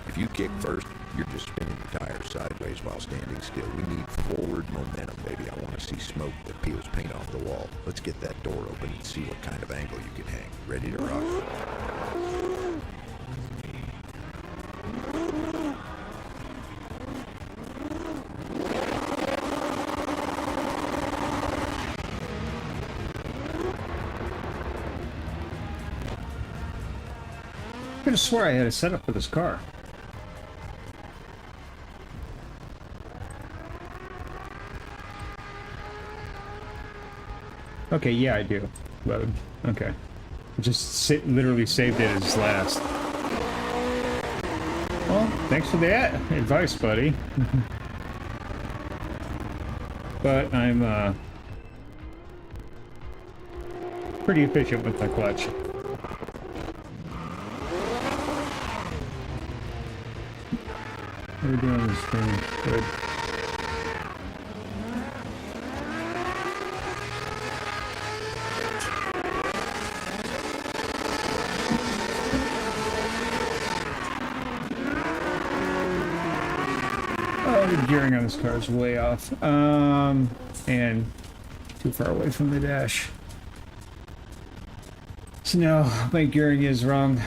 If you kick first, you're just spinning the tires sideways while standing still. We need forward momentum, baby. I want to see smoke that peels paint off the wall. Let's get that door open and see what kind of angle you can hang. Ready to rock? I could have swore I had a setup for this car. Okay, yeah, I do. Load. Okay. Just literally saved it as last. Well, thanks for that advice, buddy. But I'm pretty efficient with my clutch. What are we doing on this thing? Good. gearing on this car is way off. And too far away from the dash. So no, my gearing is wrong.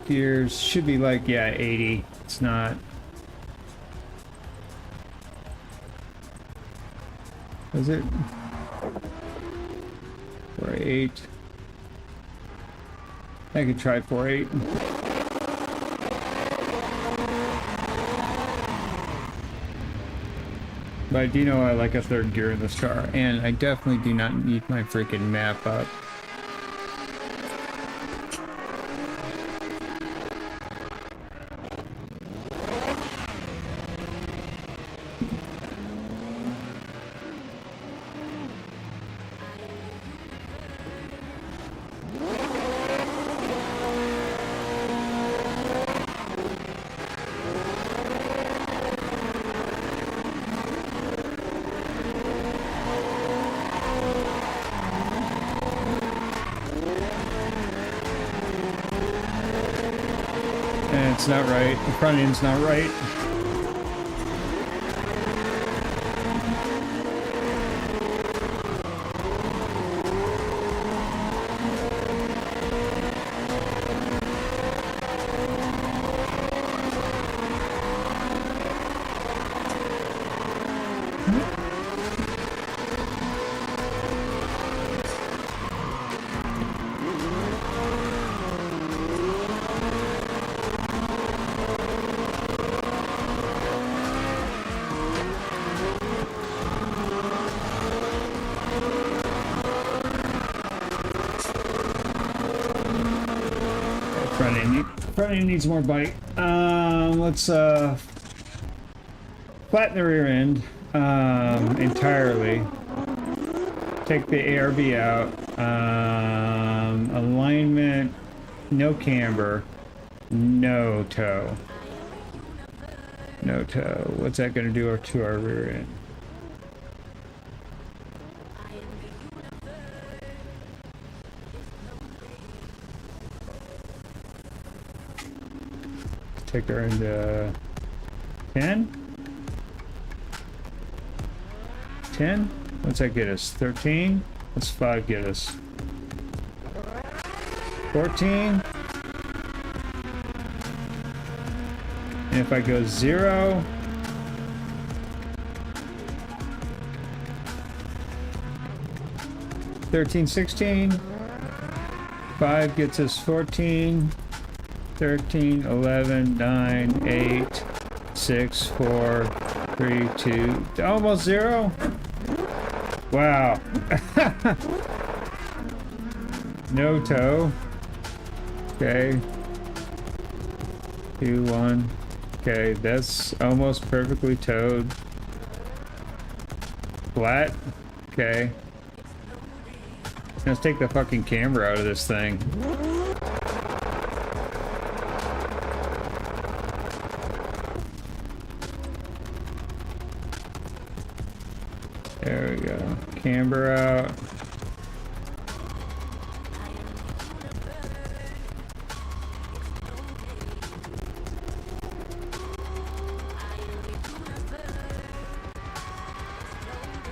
Gears should be like, yeah, 80. It's not. Is it? 4.8. I could try 4.8. But I do know I like a third gear in this car, and I definitely do not need my freaking map up. And it's not right. The front end's not right. Front end needs more bite. Let's flatten the rear end entirely. Take the ARB out. Alignment, no camber, no toe. No toe. What's that going to do to our rear end? Take her into 10? 10? What's that get us? 13? What's 5 get us? 14? And if I go 0, $13, $16, 5 gets us 14, 13, 11, 9, 8, 6, 4, 3, 2, almost 0. Wow. No toe. Okay. 2, 1. Okay, that's almost perfectly towed. Flat. Okay. Let's take the fucking camera out of this thing. There we go. Camber out.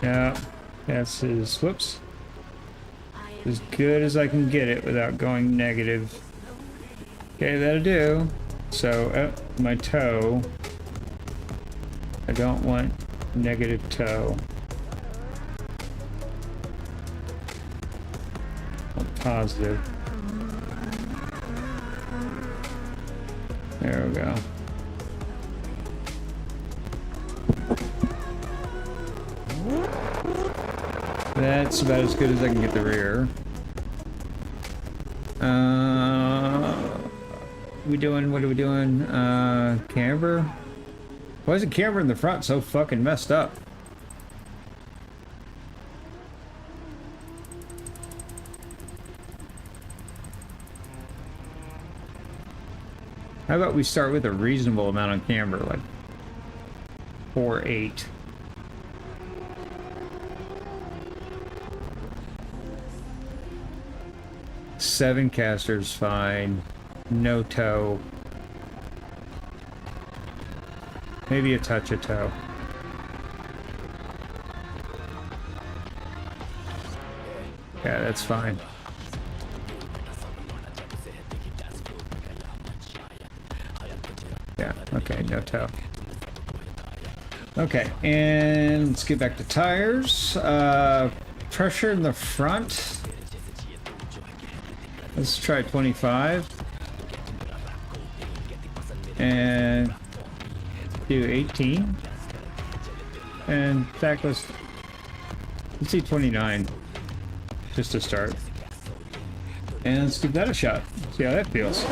Yeah, that's his, whoops. As good as I can get it without going negative. Okay, that'll do. So, my toe. I don't want negative toe. Positive. There we go. That's about as good as I can get the rear. What are we doing? Camber? Why is the camber in the front so fucking messed up? How about we start with a reasonable amount of camber, like 4.8. Seven casters, fine. No toe. Maybe a touch of toe. Yeah, that's fine. Yeah, okay, no toe. Okay, and let's get back to tires. Pressure in the front. Let's try 25. And do 18. And back, let's see 29. Just to start. And let's give that a shot. See how that feels.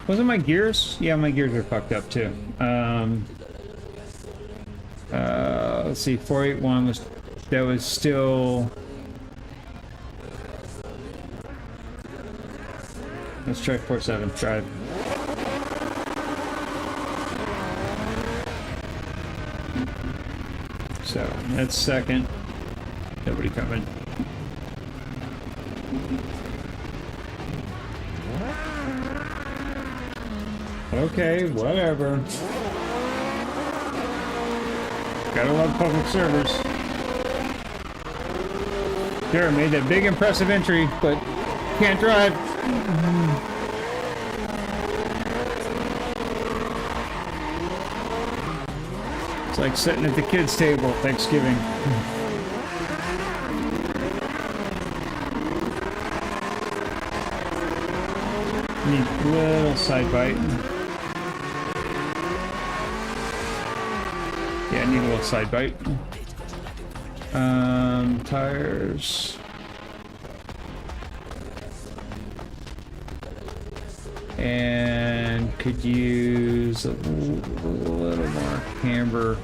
Wasn't my gears? Yeah, my gears are fucked up too. Let's see, 481 was, that was still. Let's try 47 drive. So that's second. Nobody coming. Okay, whatever. Gotta love public servers. Sure, made that big impressive entry, but can't drive. It's like sitting at the kids' table at Thanksgiving. Need a little side bite. Yeah, I need a little side bite. Tires. And could use a little more camber.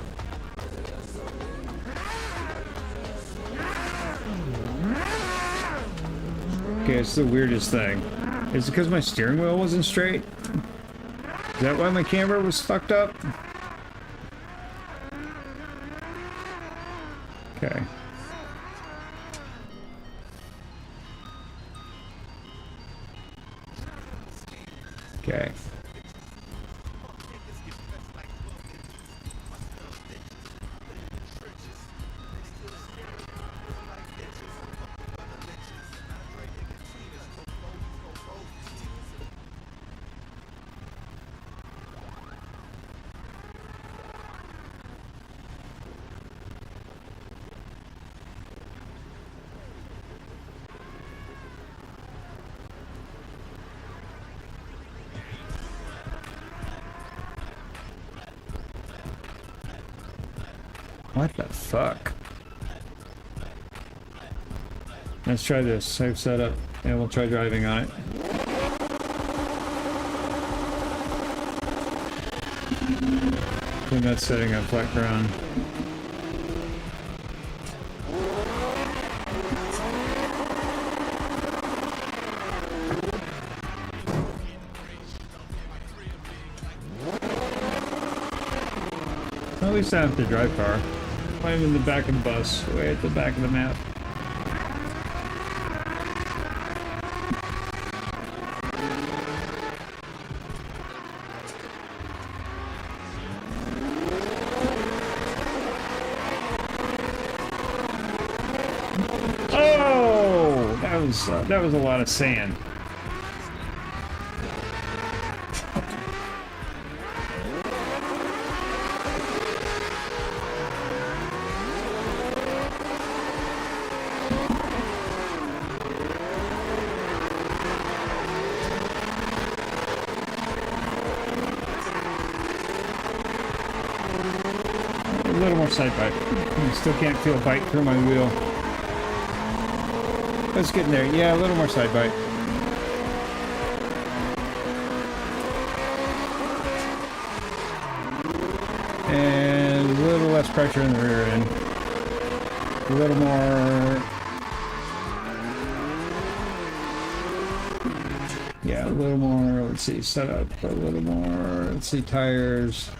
Okay, it's the weirdest thing. Is it because my steering wheel wasn't straight? Is that why my camber was fucked up? Okay. Okay. What the fuck? Let's try this. Save setup, and we'll try driving on it. We're not setting on flat ground. At least I don't have to drive far. I'm in the back of the bus, way at the back of the map. Oh, that was a lot of sand. A little more side bite. I still can't feel a bite through my wheel. Let's get in there. Yeah, a little more side bite. And a little less pressure in the rear end. A little more. Yeah, a little more. Let's see, set up a little more. Let's see, tires.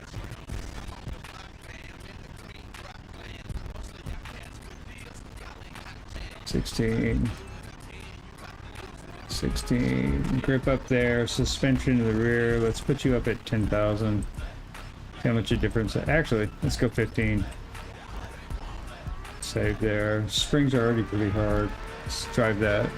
$16. Grip up there, suspension to the rear. Let's put you up at 10,000. See how much a difference. Actually, let's go 15. Save there. Springs are already pretty hard. Let's drive that.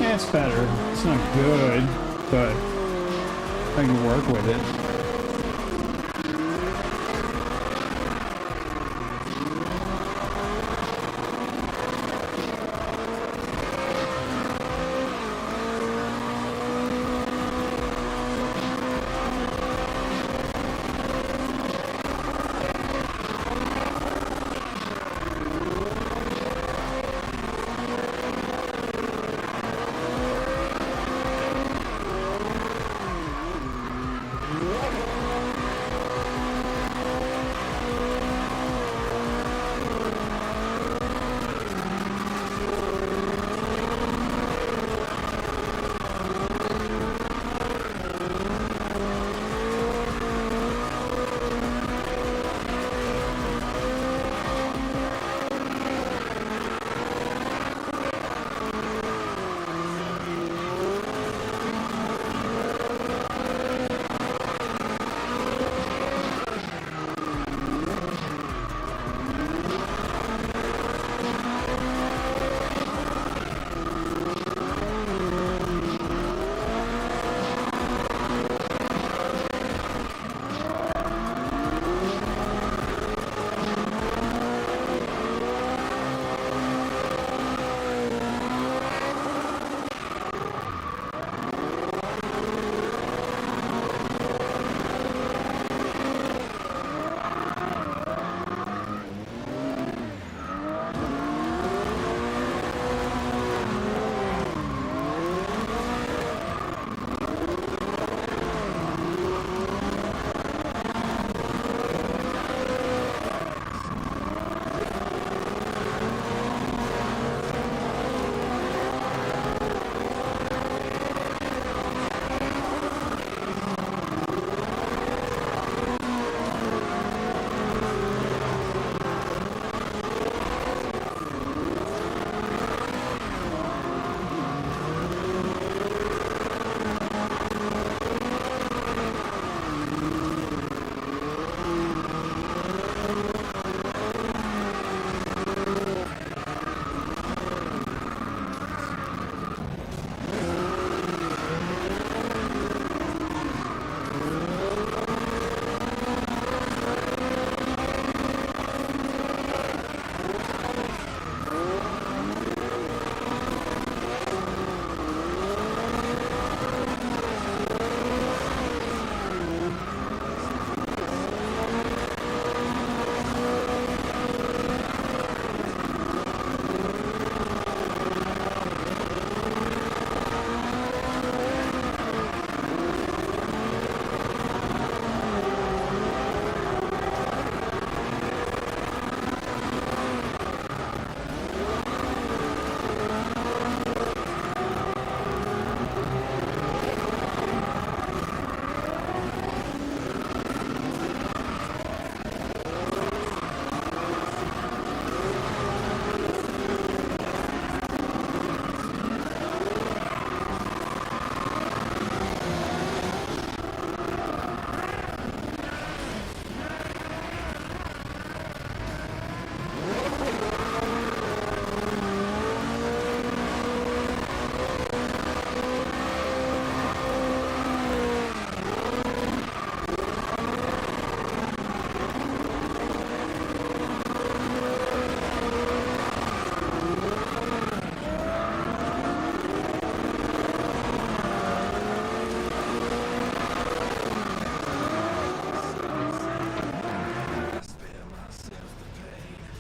Yeah, it's better. It's not good, but I can work with it.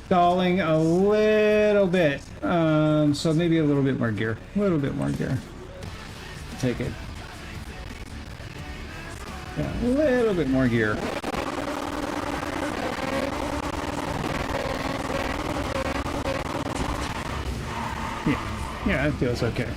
stalling a little bit. So maybe a little bit more gear. A little bit more gear. Take it. Yeah, a little bit more gear. Yeah, that feels okay.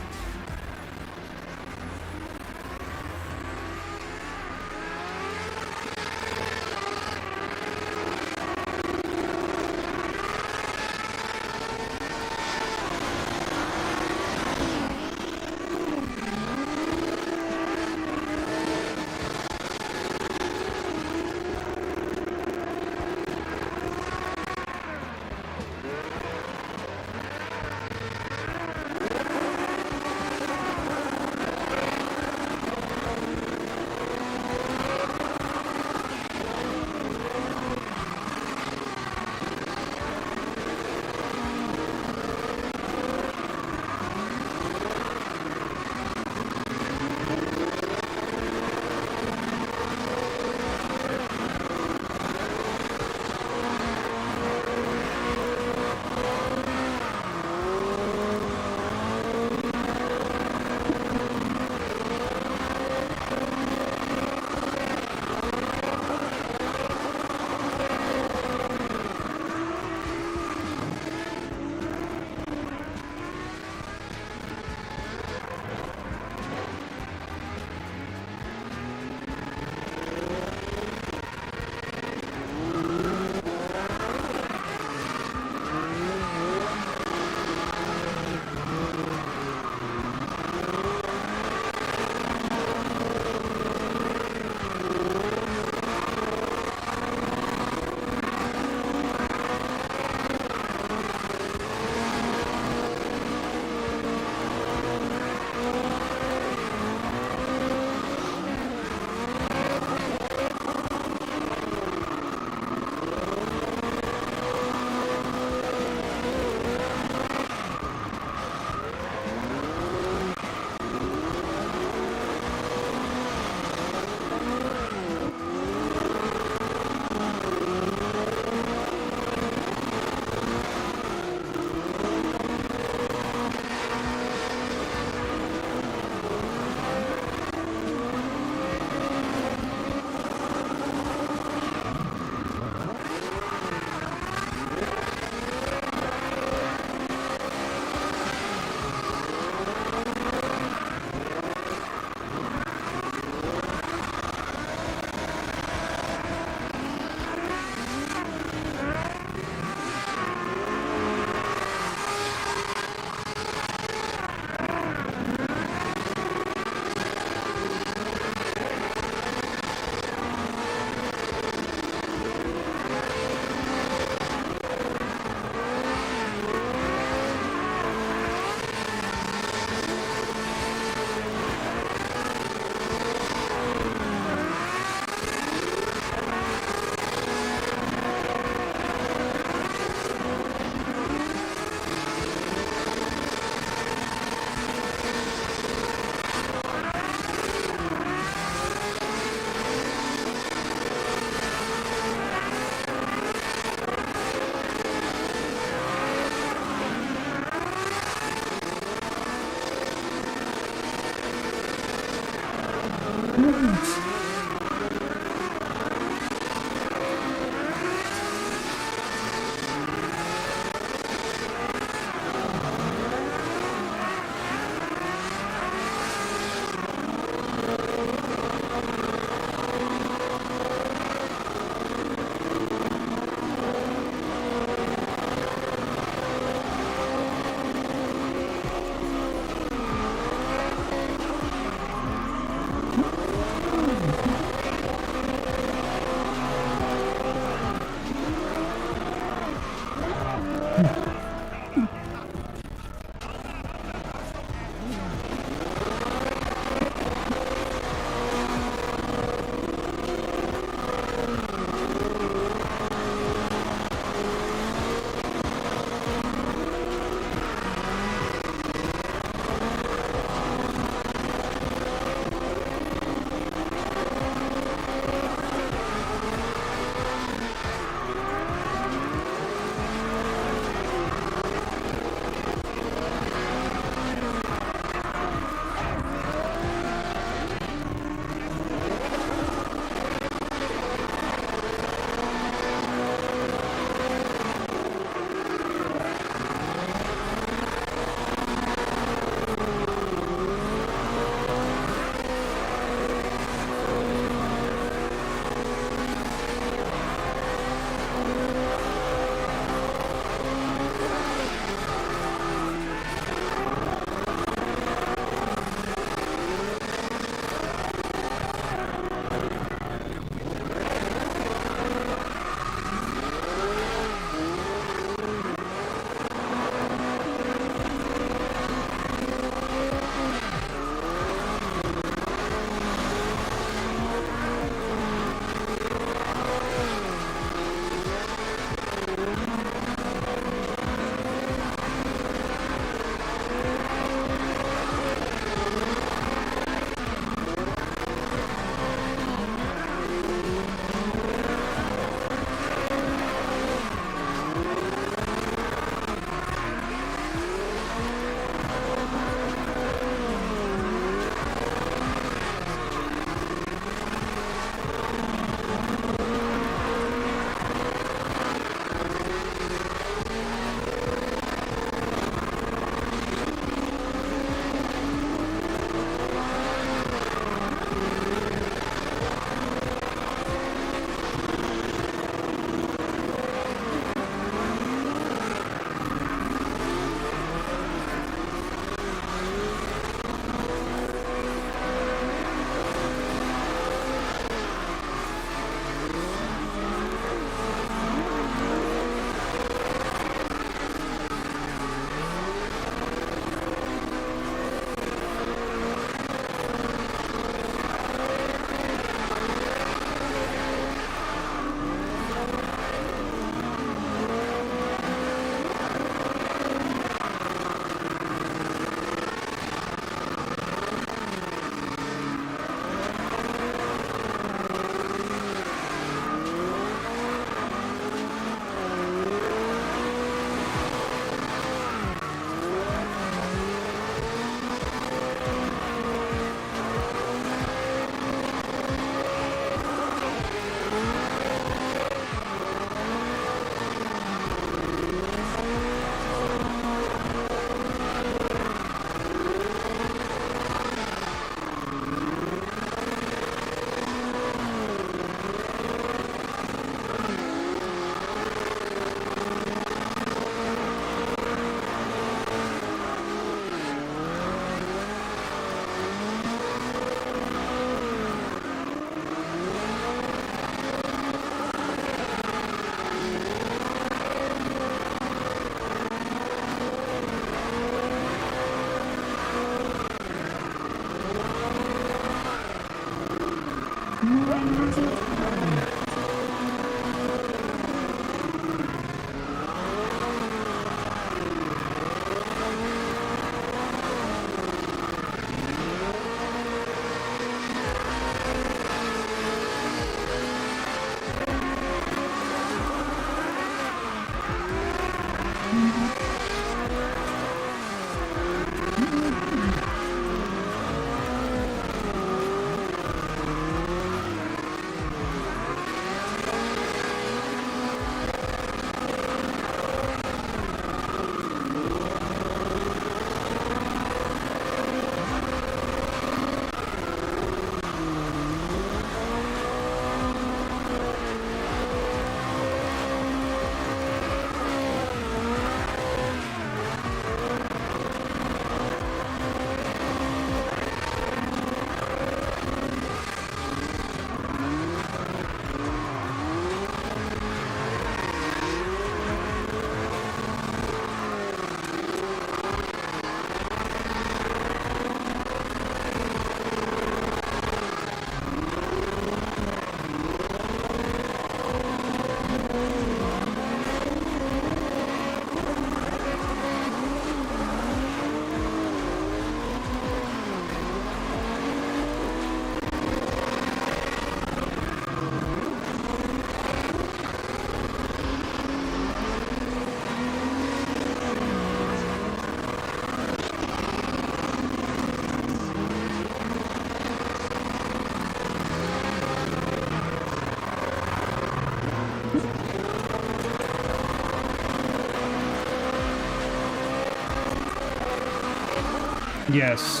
Yes,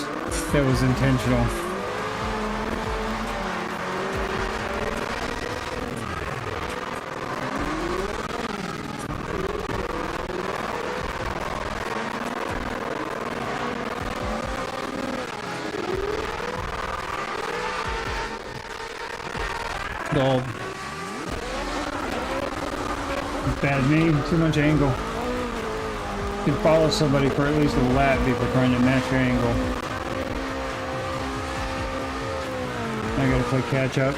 that was intentional. Gold. Bad me, too much angle. You can follow somebody for at least a lap before trying to match your angle. I gotta play catch up.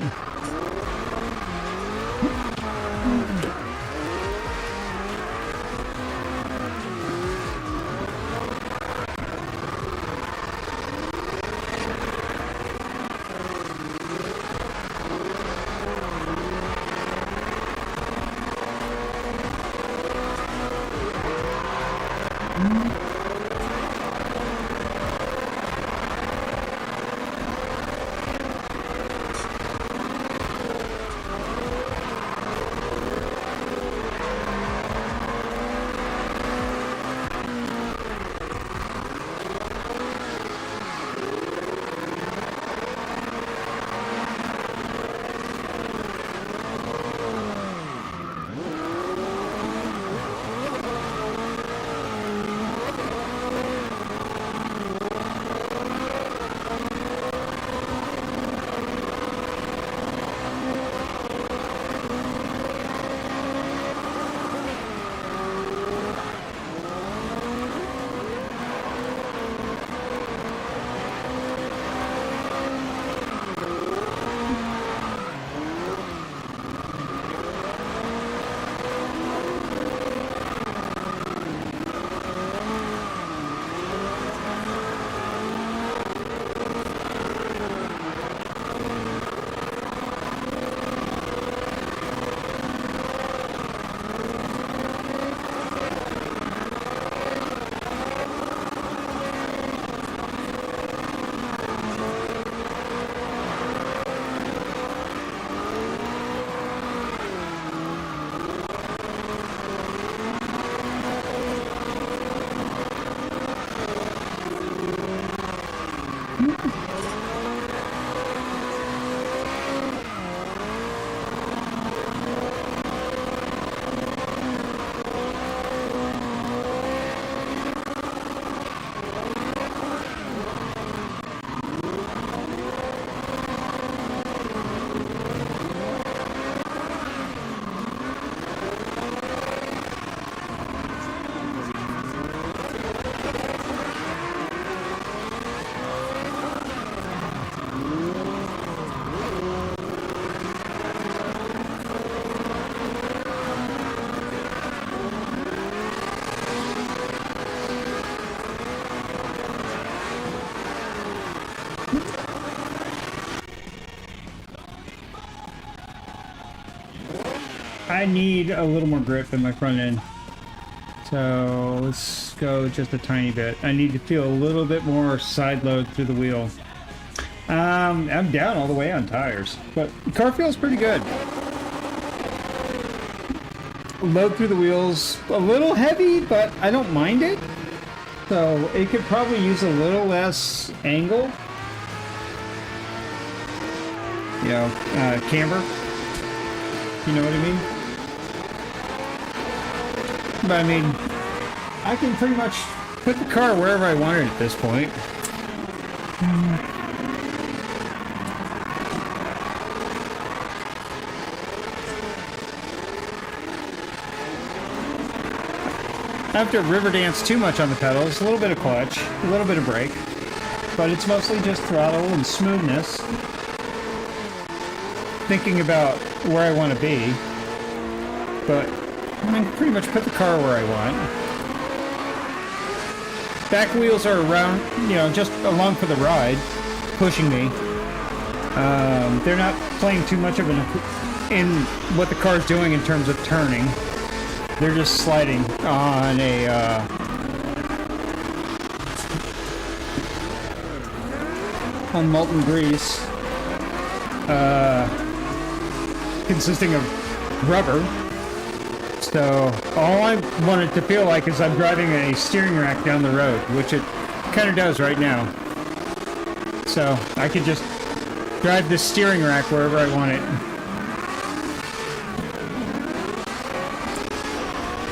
I need a little more grip in my front end. So let's go just a tiny bit. I need to feel a little bit more side load through the wheel. I'm down all the way on tires, but the car feels pretty good. Load through the wheels, a little heavy, but I don't mind it. So it could probably use a little less angle. You know, camber. You know what I mean? But I mean, I can pretty much put the car wherever I want it at this point. I have to river dance too much on the pedals. A little bit of clutch, a little bit of brake, but it's mostly just throttle and smoothness. Thinking about where I want to be, but I can pretty much put the car where I want. Back wheels are around, you know, just along for the ride, pushing me. They're not playing too much of in what the car's doing in terms of turning. They're just sliding on a on molten grease, consisting of rubber. So all I want it to feel like is I'm driving a steering rack down the road, which it kind of does right now. So I could just drive this steering rack wherever I want it.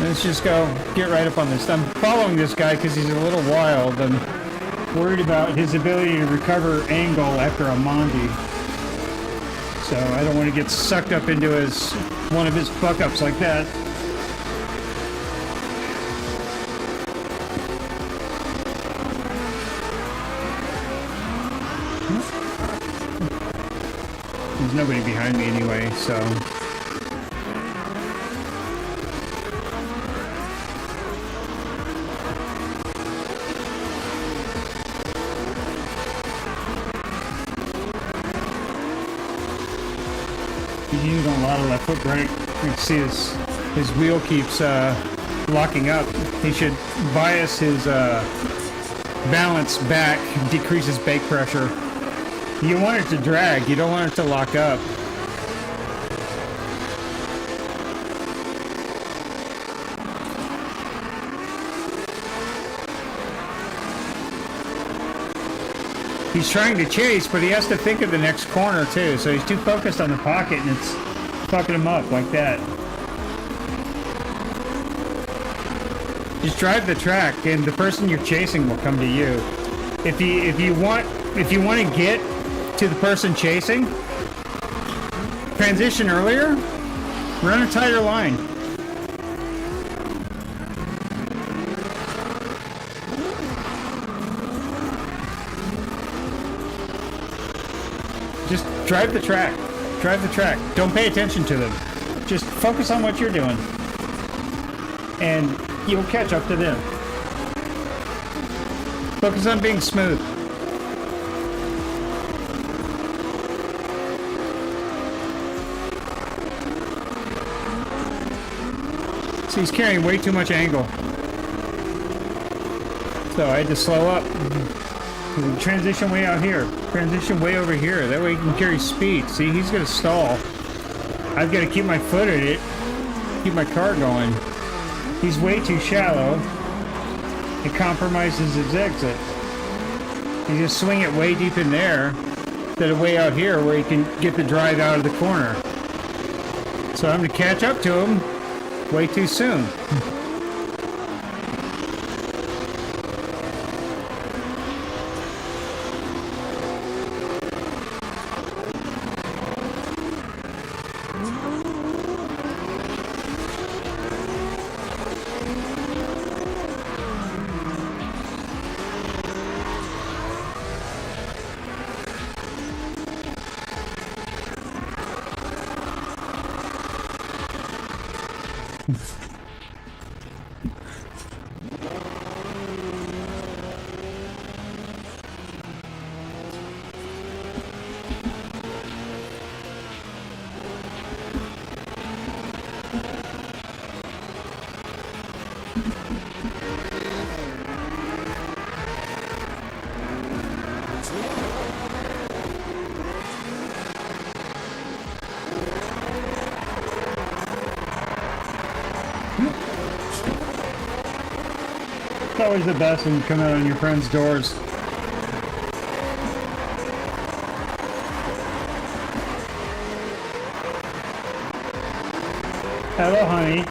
Let's just go get right up on this. I'm following this guy because he's a little wild. I'm worried about his ability to recover angle after a Mondi. So I don't want to get sucked up into one of his fuck-ups like that. There's nobody behind me anyway, so... He's using a lot of left foot brake. You can see his wheel keeps locking up. He should bias his balance back, decrease his brake pressure. You want it to drag, you don't want it to lock up. He's trying to chase, but he has to think of the next corner too, so he's too focused on the pocket and it's fucking him up like that. Just drive the track and the person you're chasing will come to you. If you want to get to the person chasing, transition earlier, run a tighter line. Just drive the track. Drive the track. Don't pay attention to them. Just focus on what you're doing. And you'll catch up to them. Focus on being smooth. See, he's carrying way too much angle. So I had to slow up. Transition way out here. Transition way over here. That way he can carry speed. See, he's going to stall. I've got to keep my foot in it. Keep my car going. He's way too shallow. It compromises his exit. You just swing it way deep in there instead of way out here where he can get the drive out of the corner. So I'm going to catch up to him way too soon. It's always the best when you come out on your friends' doors. Hello, honey.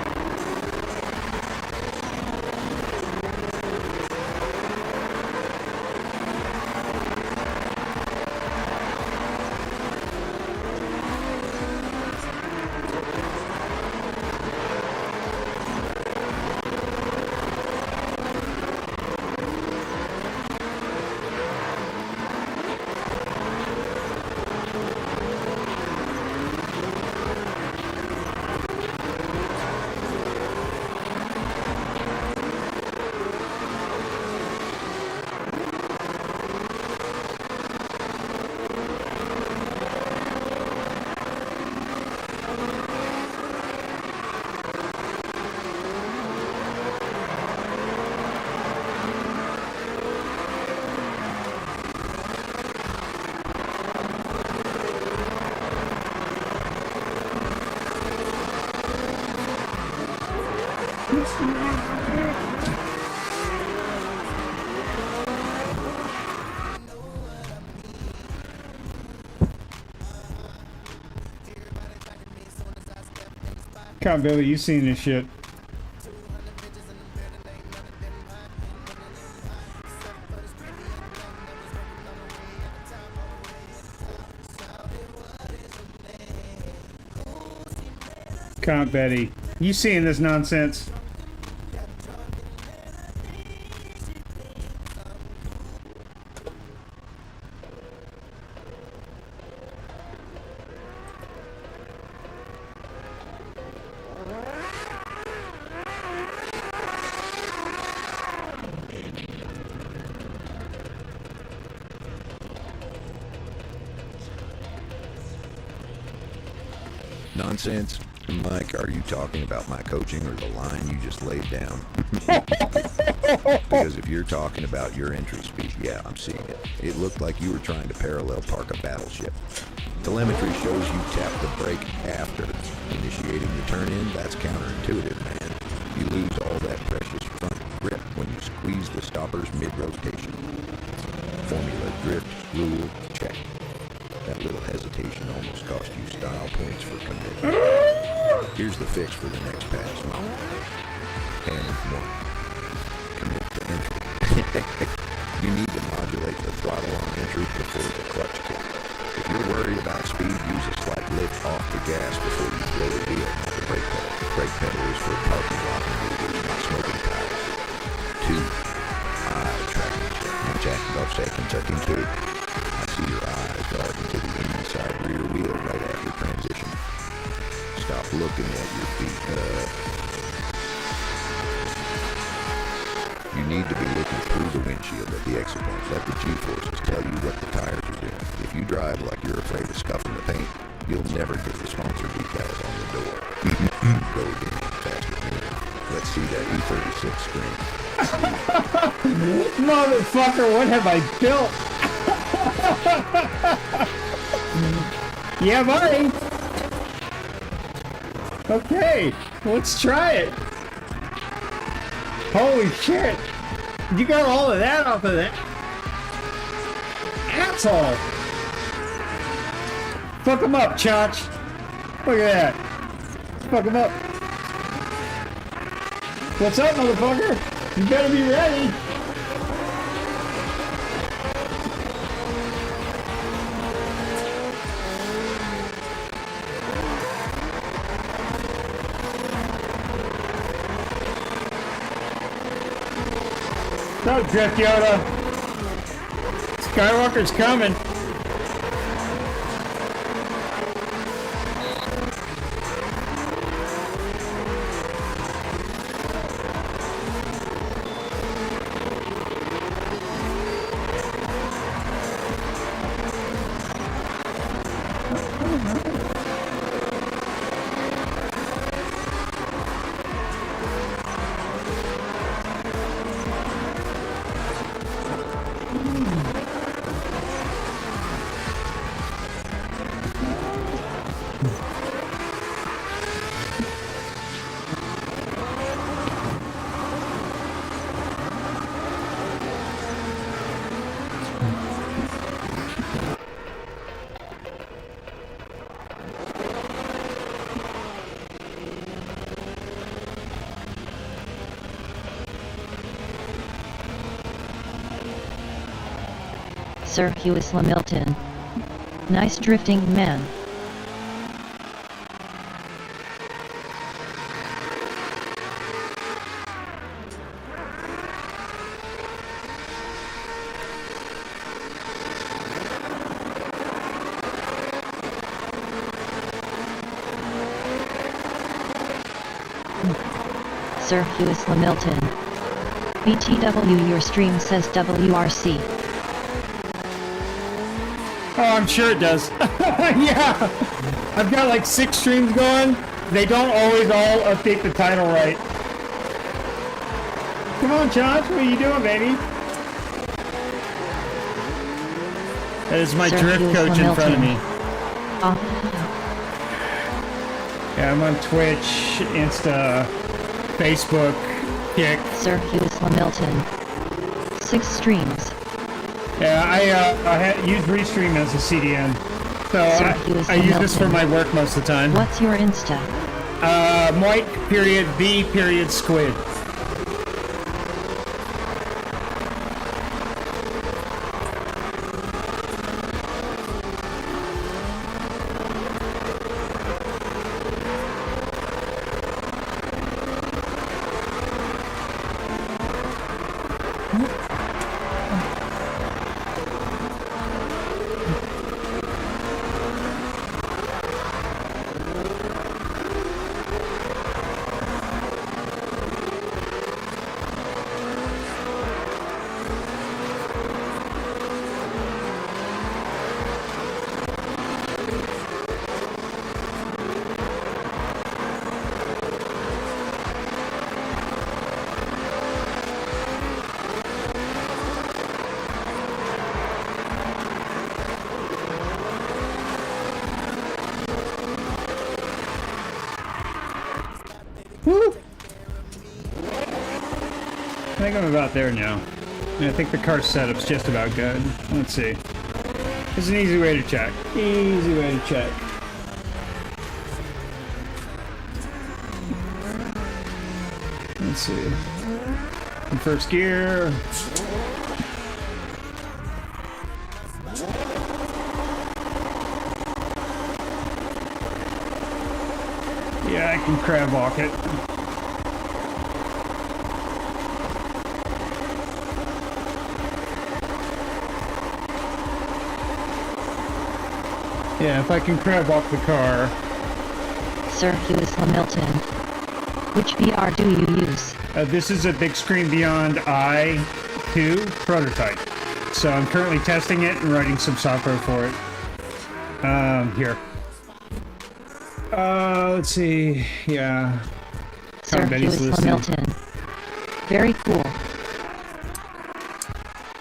CompBetty, you seen this shit. CompBetty, you seeing this nonsense? Nonsense? Mike, are you talking about my coaching or the line you just laid down? Because if you're talking about your entry speed, yeah, I'm seeing it. It looked like you were trying to parallel park a battleship. Telemetry shows you tap the brake after initiating the turn-in. That's counterintuitive, man. You lose all that precious front grip when you squeeze the stoppers mid-rotation. Formula drift rule check. That little hesitation almost cost you style points for commitment. Here's the fix for the next pass. And one. Commit to entry. You need to modulate the throttle on entry before the clutch kick. If you're worried about speed, use a slight lift off the gas before you blow the wheel, not the brake pedal. Brake pedal is for parking lot maneuvers, not smoking tires. 2. Eye tracking check. Now jack off second, tucking kick. I see your eyes darting to the inside rear wheel right after transition. Stop looking at your feet. You need to be looking through the windshield at the exit points. Let the G-forces tell you what the tires are doing. If you drive like you're afraid of scuffing the paint, you'll never get the sponsor decals on the door. Go again, faster than me. Let's see that E36 screen. Motherfucker, what have I built? Yeah, buddy. Okay, let's try it. Holy shit. You got all of that off of that? Asshole. Fuck him up, Chotch. Look at that. Fuck him up. What's up, motherfucker? You better be ready. No, Drift Yoda. Skywalker's coming. Sir Hugh Milton. Nice drifting, man. Sir Hugh Milton. BTW, your stream says WRC. Oh, I'm sure it does. Yeah. I've got like 6 streams going. They don't always all update the title right. Come on, Josh. What are you doing, baby? That is my Sir drift coach in front of me. Yeah, I'm on Twitch, Insta, Facebook, Kick. Sir Hugh Milton. 6 streams. Yeah, I use Restream as a CDN, so I use this for my work most of the time. What's your Insta? Moit period V period squid. Woo! I think I'm about there now. And I think the car setup's just about good. Let's see. It's an easy way to check. Easy way to check. Let's see. In first gear. Yeah, I can crab walk it. Yeah, if I can crab walk the car. Sir Hughes Hamilton. Which VR do you use? This is a Big Screen Beyond i2 prototype. So I'm currently testing it and writing some software for it. Here. Let's see. Yeah. Sir CompBetty's Hughes listening. Hamilton. Very cool.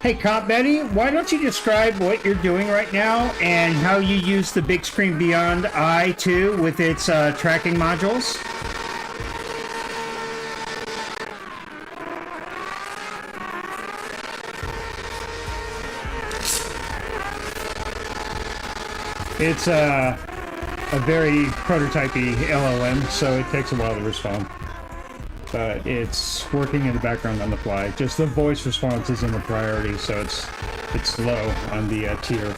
Hey, CompBetty, why don't you describe what you're doing right now and how you use the Big Screen Beyond i2 with its tracking modules? It's a very prototypey LLM, so it takes a while to respond. But it's working in the background on the fly. Just the voice response isn't a priority, so it's low on the tier.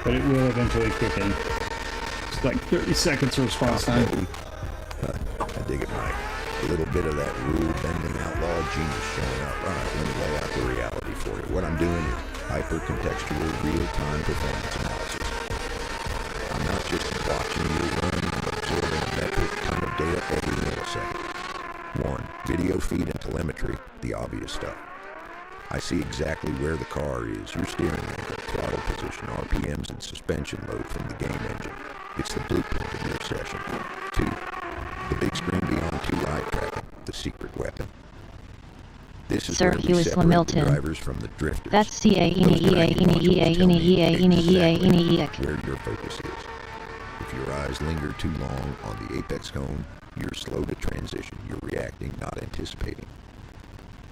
But it will eventually kick in. It's like 30 seconds response time. I dig it, Mike. A little bit of that rule-bending outlaw genius showing up. All right, let me lay out the reality for you. What I'm doing is hyper-contextual, real-time performance analysis. I'm not just watching you run, I'm absorbing a metric ton of data every millisecond. 1. Video feed and telemetry, the obvious stuff. I see exactly where the car is, your steering angle, throttle position, RPMs, and suspension load from the game engine. It's the blueprint of your session. 2. The Big Screen Beyond 2 eye tracking, the secret weapon. This is Sir where we Hughes separate the Hamilton. drivers from the drifters. That's Those tracking modules tell me exactly where your focus is. If your eyes linger too long on the apex cone, you're slow to transition. You're reacting, not anticipating.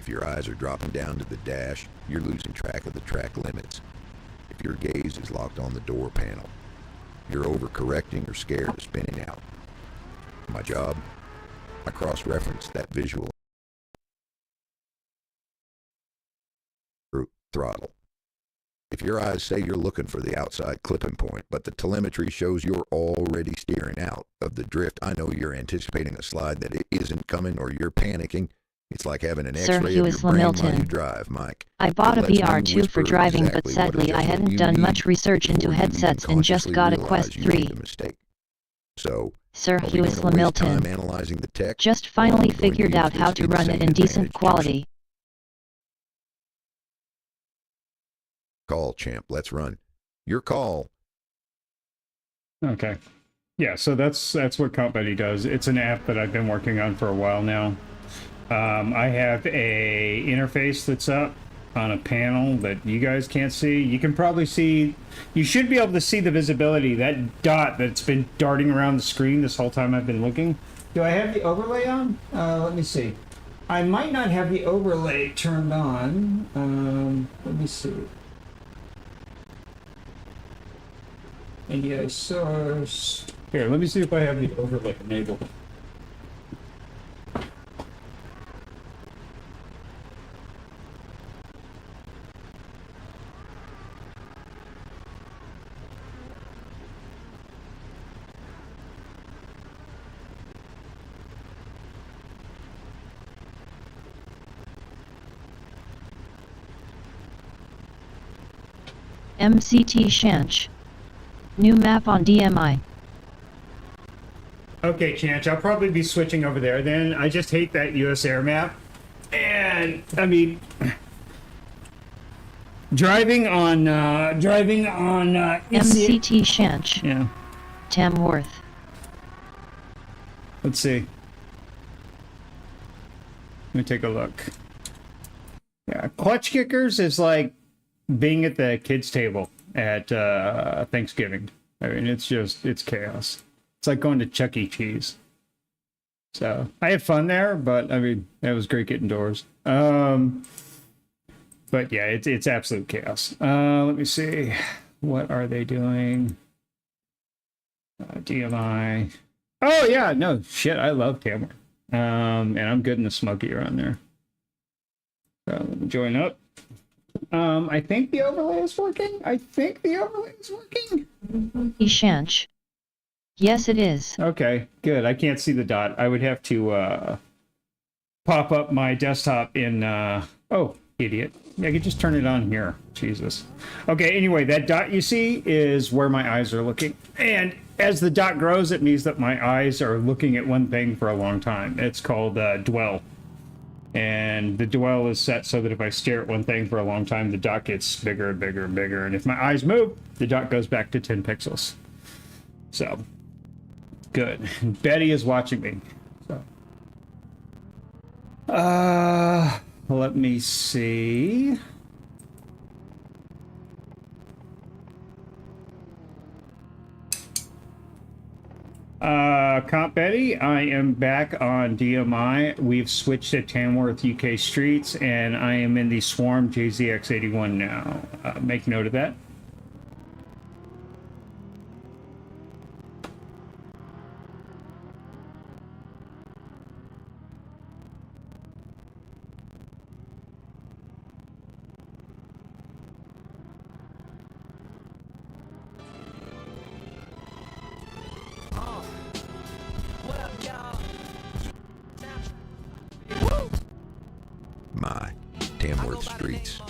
If your eyes are dropping down to the dash, you're losing track of the track limits. If your gaze is locked on the door panel, you're overcorrecting or scared of spinning out. My job? I cross-reference that visual throttle. If your eyes say you're looking for the outside clipping point, but the telemetry shows you're already steering out of the drift, I know you're anticipating a slide that it isn't coming or you're panicking. It's like having an Sir X-ray of Hughes your brain while Hamilton. you drive, Mike. I bought a It lets me VR2 for whisper driving, but exactly what sadly I adjustment hadn't you done need much research into before you even headsets and just consciously got a realize Quest you made 3. a mistake. So, Sir are we Hughes gonna waste time Hamilton. analyzing the tech? Just Or are finally we going to figured use out how this to run it insane in decent advantage to quality. Call, champ. Let's run. Your call. Okay. Yeah, so that's what CompBetty does. It's an app that I've been working on for a while now. I have a interface that's up on a panel that you guys can't see. You can probably see, you should be able to see the visibility, that dot that's been darting around the screen this whole time I've been looking. Do I have the overlay on? Let me see. I might not have the overlay turned on. Let me see. NDI source. Here, let me see if I have the overlay enabled. MCT Shanch. New map on DMI. Okay, Chance, I'll probably be switching over there then. I just hate that US Air map. And, I mean, driving on MCT Shanch. Yeah, Tamworth. let's see. Let me take a look. Yeah, clutch kickers is like being at the kids' table at Thanksgiving. I mean, it's chaos. It's like going to Chuck E. Cheese. So I had fun there, but I mean, it was great getting doors. But yeah, it's absolute chaos. Let me see. What are they doing? DMI. Oh yeah, no shit. I love Tamworth. And I'm good in the smoky around there. So let me join up. I think the overlay is working. Shanch. Yes, it is. Okay, good. I can't see the dot. I would have to pop up my desktop in oh, idiot. I could just turn it on here. Jesus. Okay, anyway, that dot you see is where my eyes are looking. And as the dot grows, it means that my eyes are looking at one thing for a long time. It's called dwell. And the dwell is set so that if I stare at one thing for a long time, the dot gets bigger and bigger and bigger. And if my eyes move, the dot goes back to 10 pixels. So, good. Betty is watching me. So, let me see. CompBetty, I am back on DMI. We've switched to Tamworth UK streets, and I am in the Swarm JZX81 now. Make note of that. My Tamworth streets.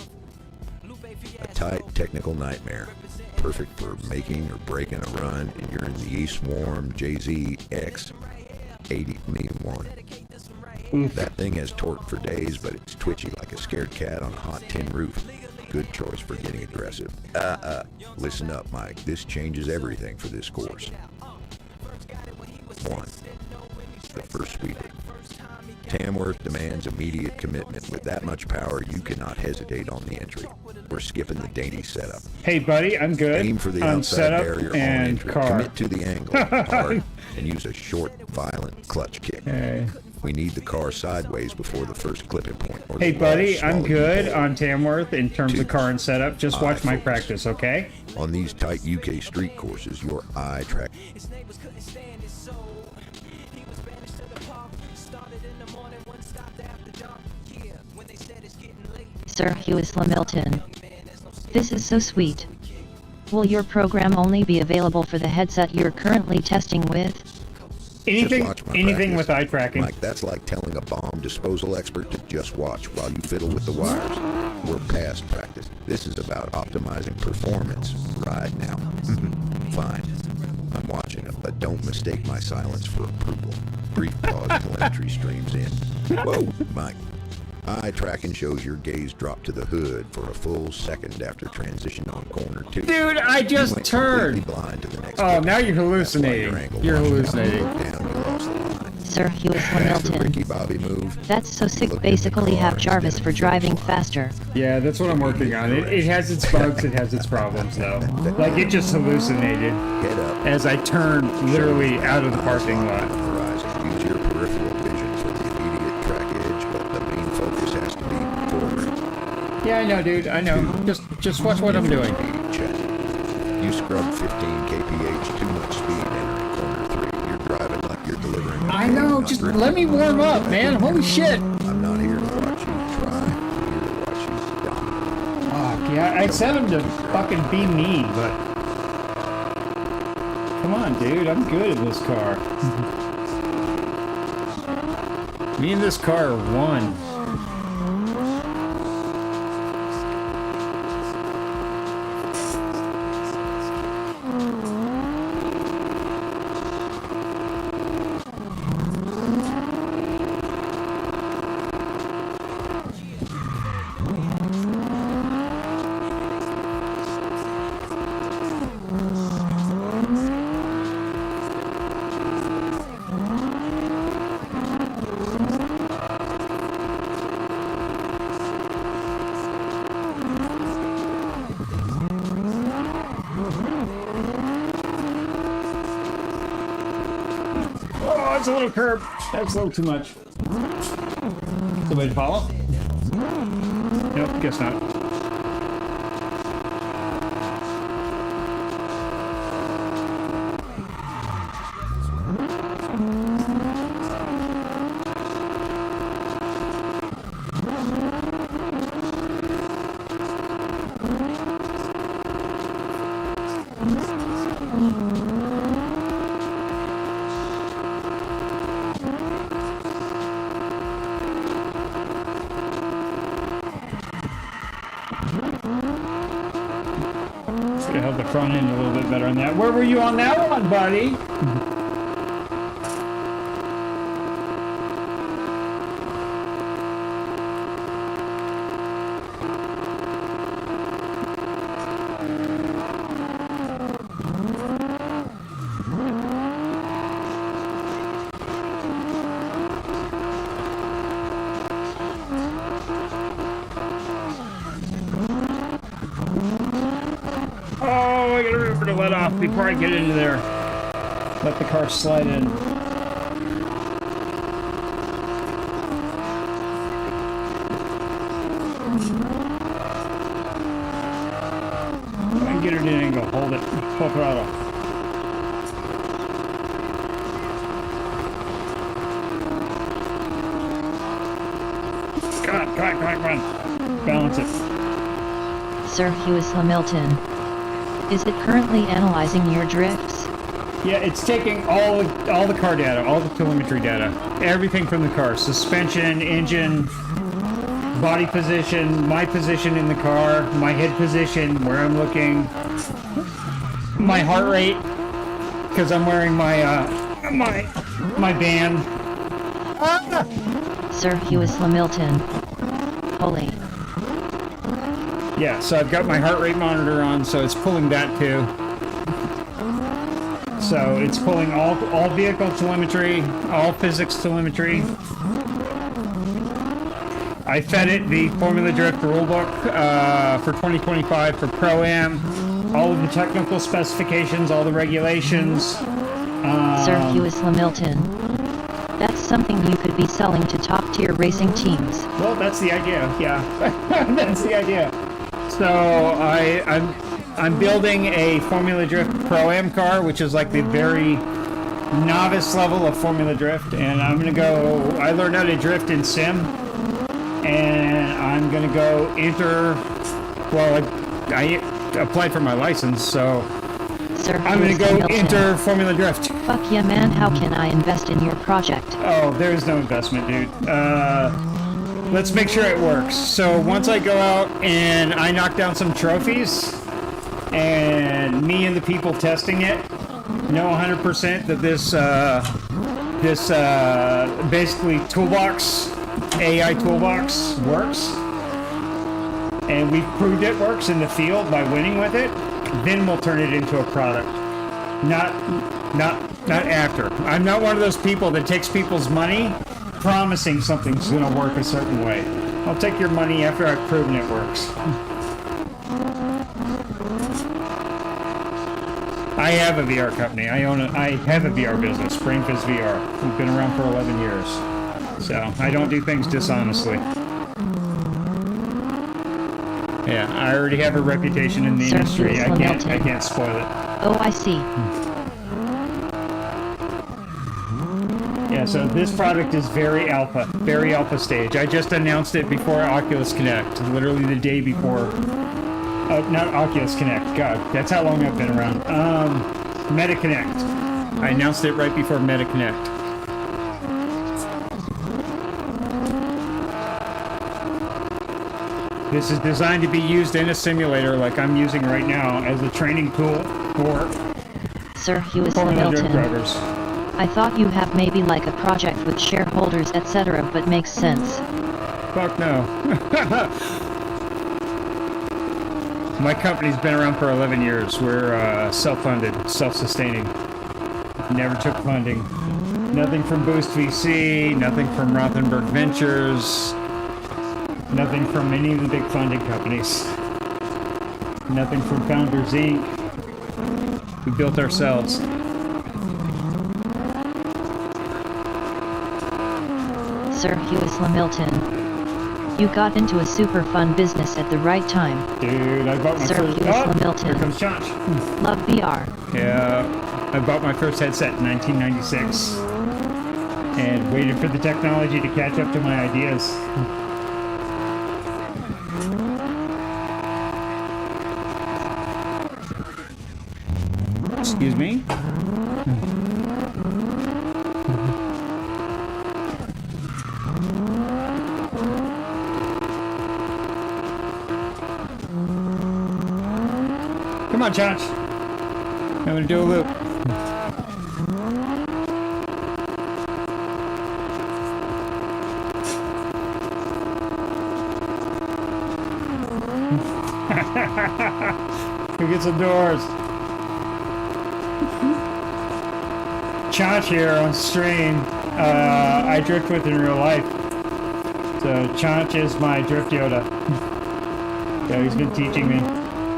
A tight technical nightmare. Perfect for making or breaking a run, and you're in the E-Swarm JZX81. That thing has torque for days, but it's twitchy like a scared cat on a hot tin roof. Good choice for getting aggressive. Listen up, Mike. This changes everything for this course. 1. The first sweeper. Tamworth demands immediate commitment. With that much power, you cannot hesitate on the entry. We're skipping the dainty setup. Hey, buddy, I'm good. Aim for the on outside setup barrier on and entry. car. Commit to the angle hard and use a short, violent clutch kick. Okay. We need the car sideways before the first clipping point. Or Hey, the walls buddy, I'm swallow you good whole. on Tamworth in terms 2. of car and setup. Just watch my focus. practice, okay? On these tight UK street courses, your eye track. Sir Hughes Lamilton. This is so sweet. Will your program only be available for the headset you're currently testing with? Anything, watch my anything practice. with eye tracking. Mike, that's like telling a bomb disposal expert to just watch while you fiddle with the wires. We're past practice. This is about optimizing performance right now. Fine. I'm watching it, but don't mistake my silence for approval. Brief pause till entry streams in. Whoa, Mike. Eye tracking shows your gaze drop to the hood for a full second after transition on corner 2. Dude, I You just went turned. completely blind to the next Oh, clip. now you're That's why hallucinating. your angle You're washed out. hallucinating. Down, you lost the line. Sir Hughes That's the Ricky Lamilton. Bobby move. That's so sick. Look at the Basically car have Jarvis instead for of driving the line. faster. Yeah, that's what I'm working on. It has its bugs, it has its problems, though. Like, it just hallucinated Get up. as I turned literally out of the parking lot. Horizon. Use your peripheral vision for the immediate track edge, but the main focus has to be forward. Yeah, I know, dude. I know. Just watch what I'm doing. Check. You scrubbed 15 kph, too much speed entering corner delivering. I know, just let me warm up, man. Holy shit. I'm not here to watch you try. I'm here to watch you dominate. Fuck, yeah, I sent him to fucking be me, but... Come on, dude, I'm good at this car. Me and this car are one. Oh, it's a little curb. That's a little too much. Somebody to follow? Nope, guess not. Should have held the front end a little bit better on that. Where were you on that one, buddy? Oh, I gotta remember to let off before I get into there. Let the car slide in. Try and get it in angle. Hold it. Full throttle. Come on. Balance it. Sir Hughes Hamilton. Is it currently analyzing your drifts? Yeah, it's taking all the car data, all the telemetry data, everything from the car, suspension, engine, body position, my position in the car, my head position, where I'm looking, my heart rate, because I'm wearing my my band. Sir Hughes Hamilton. Holy. Yeah, so I've got my heart rate monitor on, so it's pulling that too. So it's pulling all vehicle telemetry, all physics telemetry. I fed it the Formula Drift rulebook for 2025 for Pro-Am, all of the technical specifications, all the regulations. Sir Hughes Hamilton. That's something you could be selling to top-tier racing teams. Well, that's the idea, yeah. That's the idea. So I'm building a Formula Drift Pro-Am car, which is like the very novice level of Formula Drift, and I'm gonna go. I learned how to drift in sim, and I'm gonna go enter. Well, I applied for my license, so Sir I'm gonna Hughes go Hamilton. enter Formula Drift. Fuck yeah, man. How can I invest in your project? Oh, there's no investment, dude. Let's make sure it works. So once I go out and I knock down some trophies, and me and the people testing it know 100% that this basically toolbox, AI toolbox works, and we've proved it works in the field by winning with it, then we'll turn it into a product. Not after. I'm not one of those people that takes people's money promising something's going to work a certain way. I'll take your money after I've proven it works. I have a VR company. I have a VR business, BrainFizz VR. We've been around for 11 years. So I don't do things dishonestly. Yeah, I already have a reputation in the Sir industry. Hughes I Hamilton. can't spoil it. Oh, I see. Yeah, so this product is very alpha stage. I just announced it before Oculus Connect, literally the day before. Not Oculus Connect, God, that's how long I've been around. Meta Connect. I announced it right before Meta Connect. This is designed to be used in a simulator like I'm using right now as a training tool for Sir Hughes Formula Drift Hamilton. drivers. I thought you have maybe like a project with shareholders etc. but makes sense. Fuck no. My company's been around for 11 years. We're self-funded, self-sustaining. Never took funding. Nothing from Boost VC, nothing from Rothenberg Ventures, nothing from any of the big funding companies. Nothing from Founders Inc. We built ourselves. Sir Hughes Hamilton. You got into a super fun business at the right time. Dude, I bought my Sir first... Hughes Hamilton. Here comes Josh. Love VR. Yeah, I bought my first headset in 1996 and waited for the technology to catch up to my ideas. Excuse me? Come on, Josh. I'm gonna do a loop. Who gets some doors? Chach here on stream. I drift with in real life. So Chach is my drift Yoda. Yeah, he's been teaching me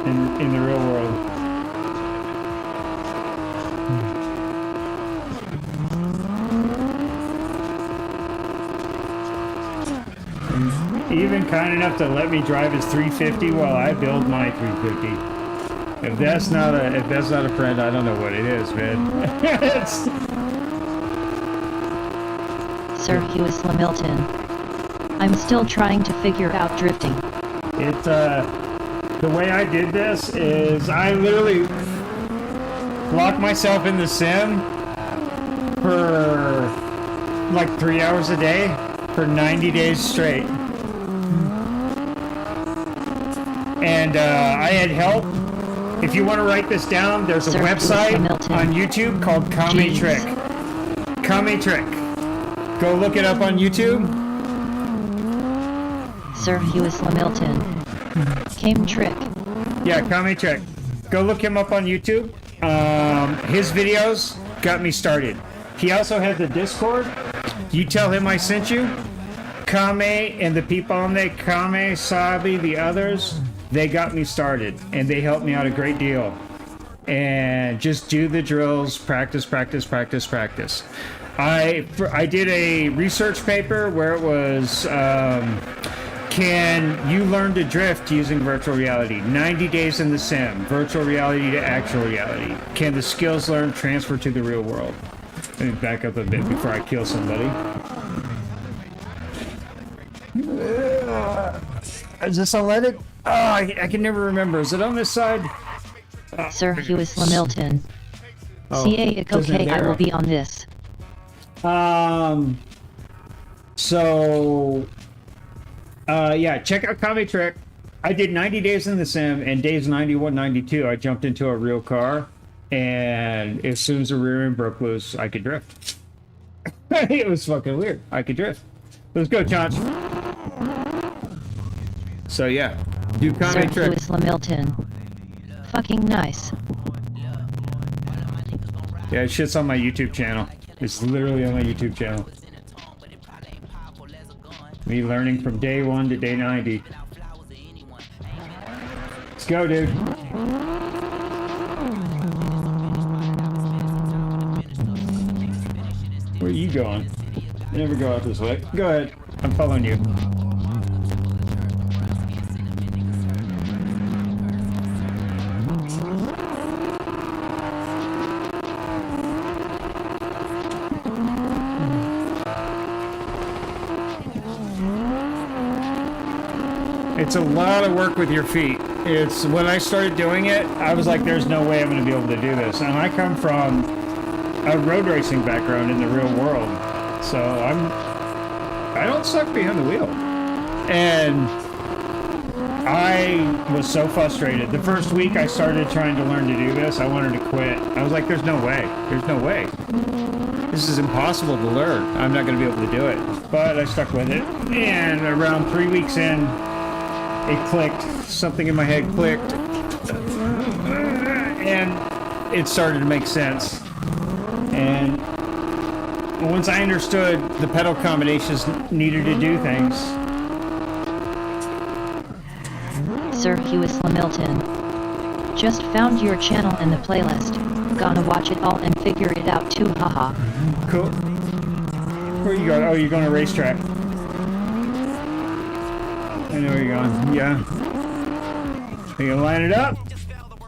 in the real world. Even kind enough to let me drive his 350 while I build my 350. If that's not a friend, I don't know what it is, man. Sir Hughes Hamilton. I'm still trying to figure out drifting. It's the way I did this is I literally locked myself in the sim for like 3 hours a day for 90 days straight. And I had help. If you want to write this down, there's a Sir website Hamilton. on YouTube called Jeez. Kame Trick. Go look it up on YouTube. Sir Hughes Hamilton. Came trick. Yeah, Kame Trick. Go look him up on YouTube. His videos got me started. He also has the Discord. You tell him I sent you. Kame and the people on there, Kame, Sabi, the others, they got me started and they helped me out a great deal. And just do the drills, practice. I did a research paper where it was, can you learn to drift using virtual reality? 90 days in the sim, virtual reality to actual reality. Can the skills learned transfer to the real world? Let me back up a bit before I kill somebody. Is this unleaded? Oh, I can never remember. Is it on this side? Sir Hughes Hamilton. Oh, CA doesn't okay, I narrow. will be on this. Yeah, check out Kame Trick. I did 90 days in the sim, and days 91, 92, I jumped into a real car, and as soon as the rear end broke loose, I could drift. It was fucking weird. I could drift. Let's go, Chance. So yeah, do Sir Kame Trick. Hughes Hamilton. Fucking nice. Yeah, shit's on my YouTube channel. It's literally on my YouTube channel. Me learning from day 1 to day 90. Let's go, dude. Where are you going? You never go out this way. Go ahead. I'm following you. It's a lot of work with your feet. It's when I started doing it, I was like, there's no way I'm going to be able to do this. And I come from a road racing background in the real world. So I don't suck behind the wheel. And I was so frustrated. The first week I started trying to learn to do this, I wanted to quit. I was like, there's no way. There's no way. This is impossible to learn. I'm not going to be able to do it. But I stuck with it. And around 3 weeks in, it clicked. Something in my head clicked. And it started to make sense. And once I understood the pedal combinations needed to do things. Sir Hughes Lamilton. Just found your channel in the playlist. Gonna watch it all and figure it out too, haha. Cool. Where are you going? Oh, you're going to racetrack. I know where you're going. Yeah. Are you gonna line it up?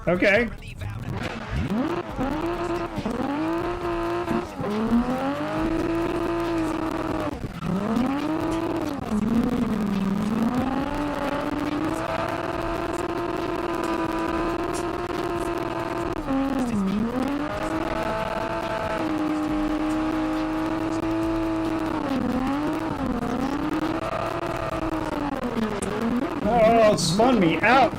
Okay. Oh, spun me out.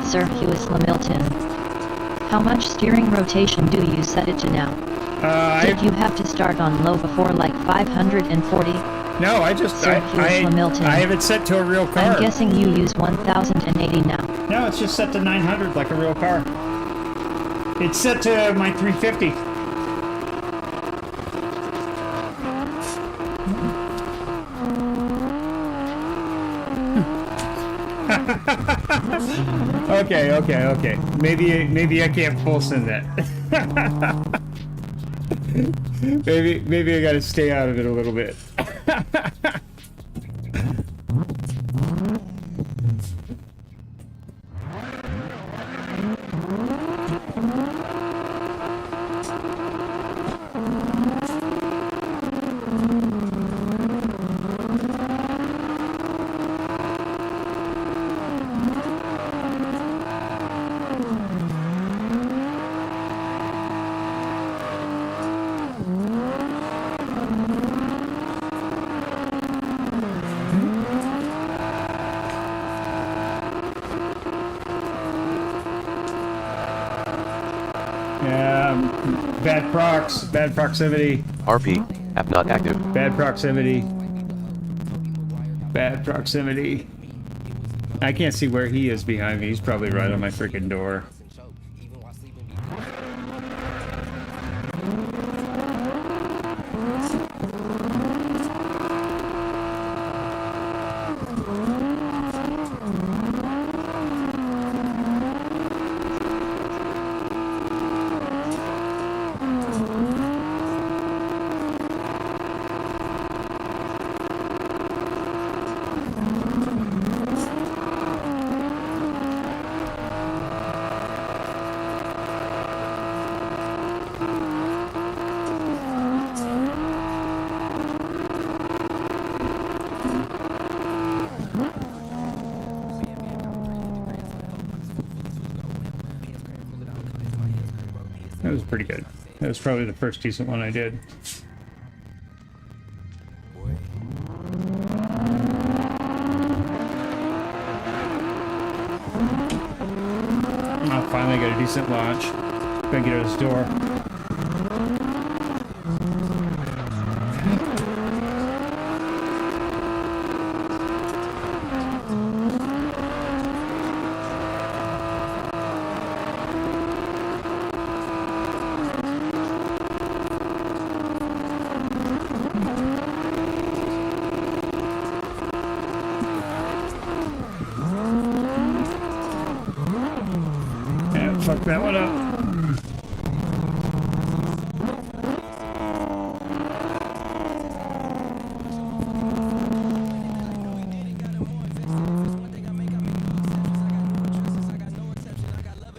Sir Hughes Lamilton. How much steering rotation do you set it to now? Did you have to start on low before like 540? No, I just Sir Hughes Lamilton. I have it set to a real car. I'm guessing you use 1080 now. No, it's just set to 900 like a real car. It's set to my 350. Okay. Maybe I can't full send that. maybe I gotta stay out of it a little bit. Bad proximity. RP, app not active. Bad proximity. I can't see where he is behind me. He's probably right on my freaking door. That was pretty good. That was probably the first decent one I did. I finally got a decent launch. Gonna get out of this door. fuck that one up.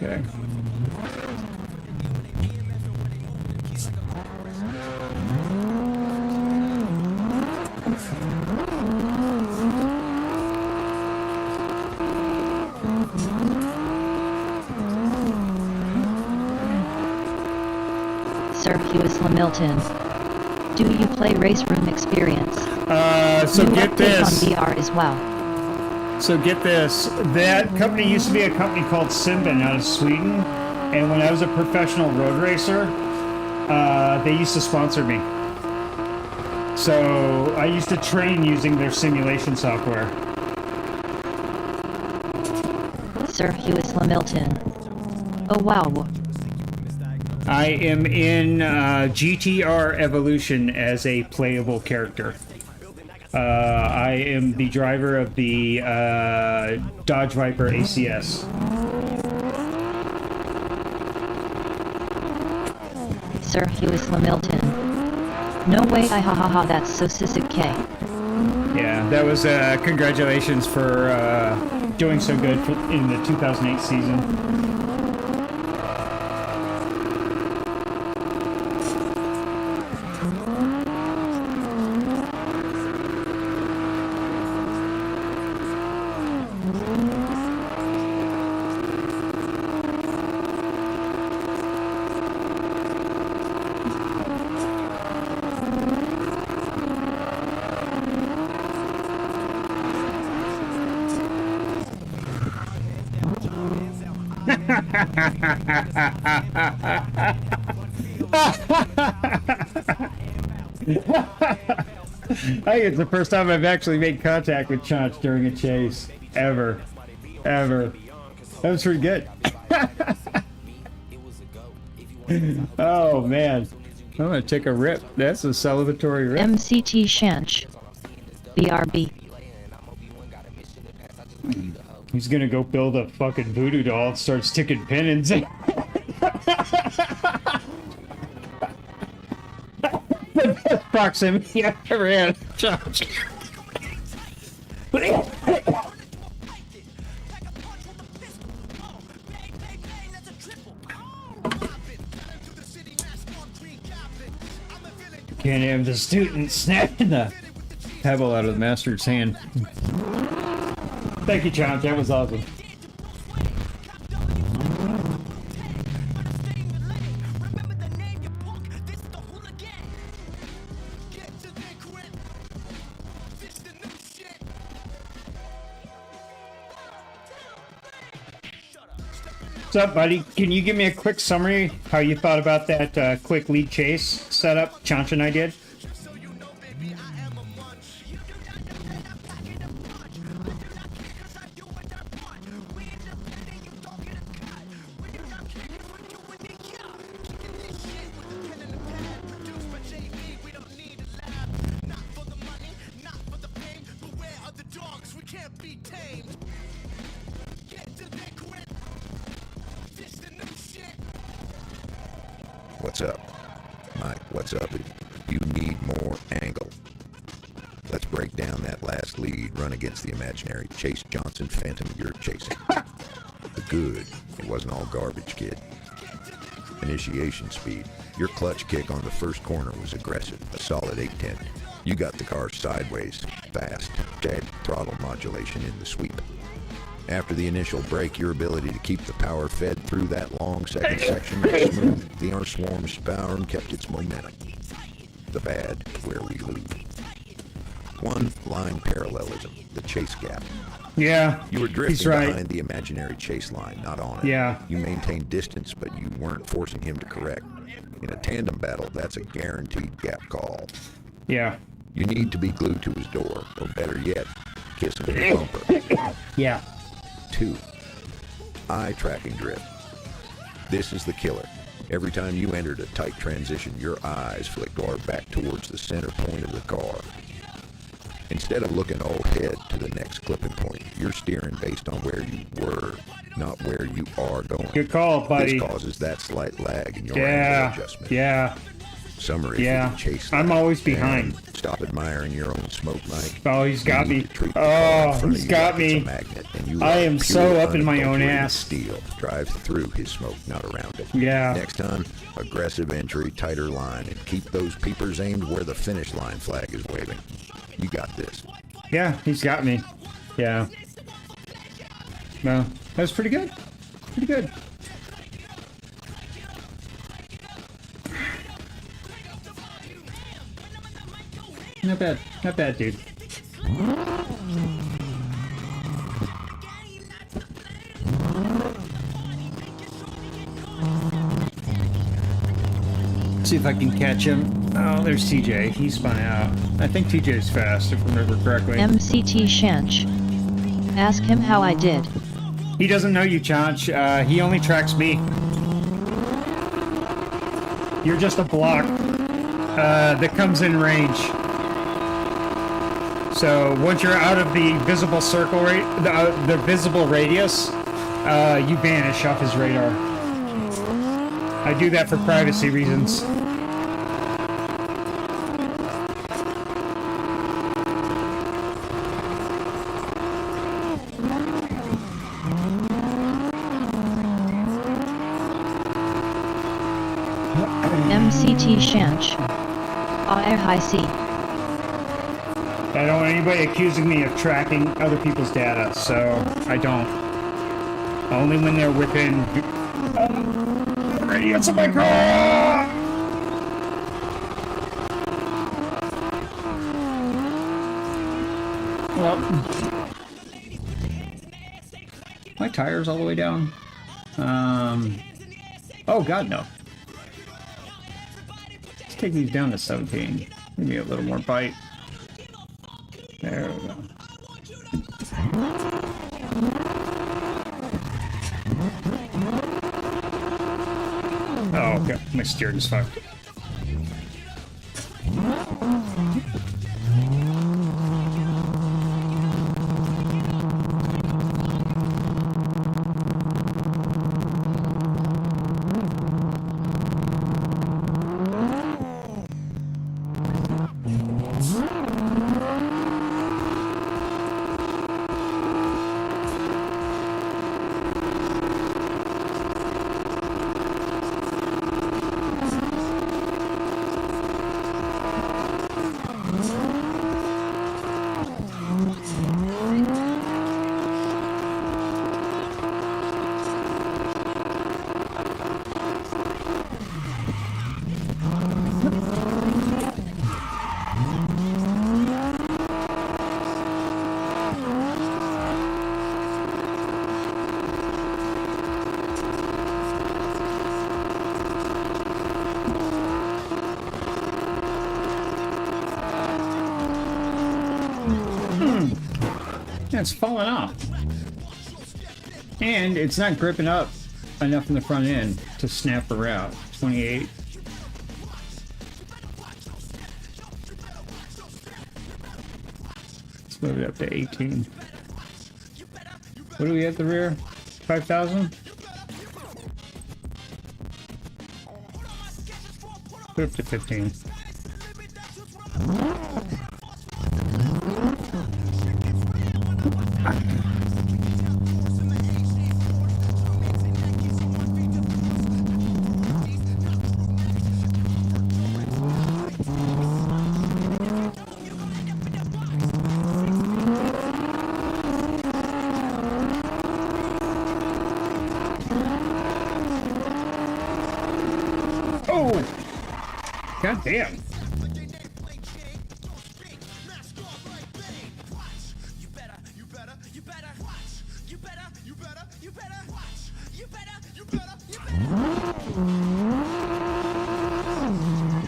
Okay. Sir Hughes Lamilton. Do you play Race Room Experience? So New get update this. on VR as well. So get this. That company used to be a company called Simbin out of Sweden. And when I was a professional road racer, they used to sponsor me. So I used to train using their simulation software. Sir Hughes Lamilton. Oh wow. I am in GTR Evolution as a playable character. I am the driver of the Dodge Viper ACS. Sir Hughes Lamilton. No way, I ha ha ha, that's so sick K. Yeah, that was congratulations for doing so good in the 2008 season. I think it's the first time I've actually made contact with Chaunch during a chase. Ever. That was pretty good. Oh, man. I'm going to take a rip. That's a celebratory rip. MCT Shanch. BRB. He's going to go build a fucking voodoo doll and start sticking pin-ins in. The best proximity I've ever had. Chaunch. Can't have the student snapping the pebble out of the master's hand. Thank you, Chaunch. That was awesome. What's up, buddy? Can you give me a quick summary how you thought about that quick lead chase setup Chaunch and I did? What's up? Mike, what's up? You need more angle. Let's break down that last lead run against the imaginary Chase Johnson Phantom you're chasing. The good. It wasn't all garbage, kid. Initiation speed. Your clutch kick on the first corner was aggressive, a solid 810. You got the car sideways, fast, dead throttle modulation in the sweep. After the initial break, your ability to keep the power fed through that long second section was smooth. The swarm's power and kept its momentum. The bad, where we lose. One line parallelism, the chase gap. Yeah, You were drifting he's right. behind the imaginary chase line, not on it. Yeah. You maintained distance, but you weren't forcing him to correct. In a tandem battle, that's a guaranteed gap call. Yeah. You need to be glued to his door, or better yet, kiss him in the bumper. Yeah. 2. Eye tracking drift. This is the killer. Every time you entered a tight transition, your eyes flicked or back towards the center point of the car. Instead of looking all head to the next clipping point, you're steering based on where you were, not where you are going. Good call, buddy. This causes that slight lag in your Yeah. angle adjustment. Yeah. Summary, Yeah. if you can chase I'm that, always behind. and stop admiring your own smoke, Mike. Oh, he's got You need me. to treat the car in Oh, front of he's you got like it's a me. magnet, and you I are am pure, so up in my own unadulterated ass. Steel drives through his smoke, not around it. Yeah. Next time, aggressive entry, tighter line, and keep those peepers aimed where the finish line flag is waving. You got this. Yeah, he's got me. Yeah. No, that was pretty good. Pretty good. Not bad. Not bad, dude. See if I can catch him. Oh, there's TJ. He spun out. I think TJ's fast, if I remember correctly. MCT Shanch. Ask him how I did. He doesn't know you, Chanch. He only tracks me. You're just a block that comes in range. So once you're out of the visible circle the visible radius, you vanish off his radar. I do that for privacy reasons. MCT Shanch. High C. I don't want anybody accusing me of tracking other people's data, so I don't. Only when they're within the radius of my car! Well, my tire's all the way down. Oh god, no. Let's take these down to 17. Maybe a little more bite. There we go. Oh, okay. My steering's fucked. It's falling off. And it's not gripping up enough in the front end to snap her out. 28. Let's move it up to 18. What do we have at the rear? 5,000? Put it up to 15. God damn.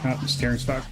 Oh, the steering's fucked.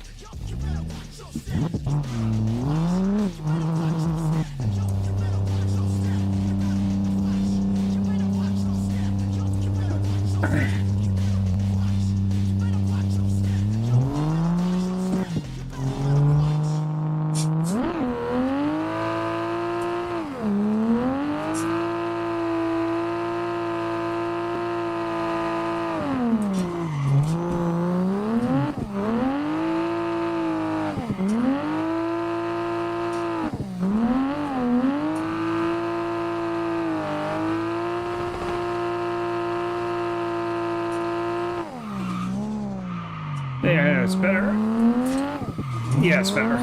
Yeah, it's better. Yeah, it's better.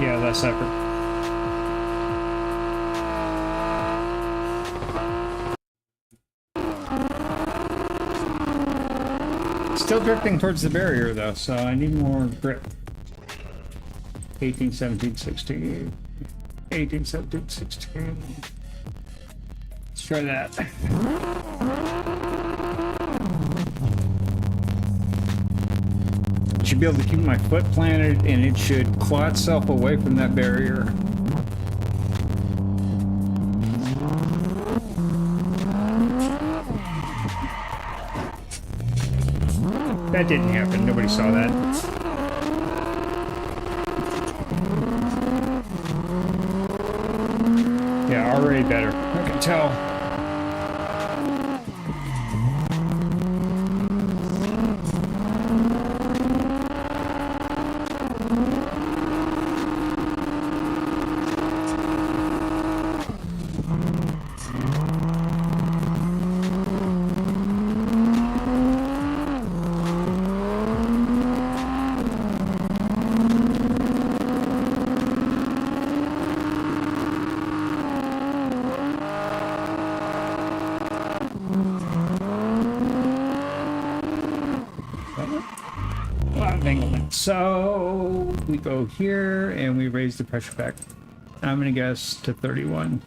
Yeah, less effort. Still drifting towards the barrier though, so I need more grip. 18, 17, 16. 18, 17, 16. Let's try that. Should be able to keep my foot planted and it should claw itself away from that barrier. That didn't happen. Nobody saw that. Yeah, already better. I can tell. So we go here and we raise the pressure back. I'm gonna guess to 31.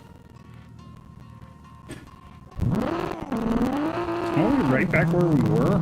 Are we right back where we were?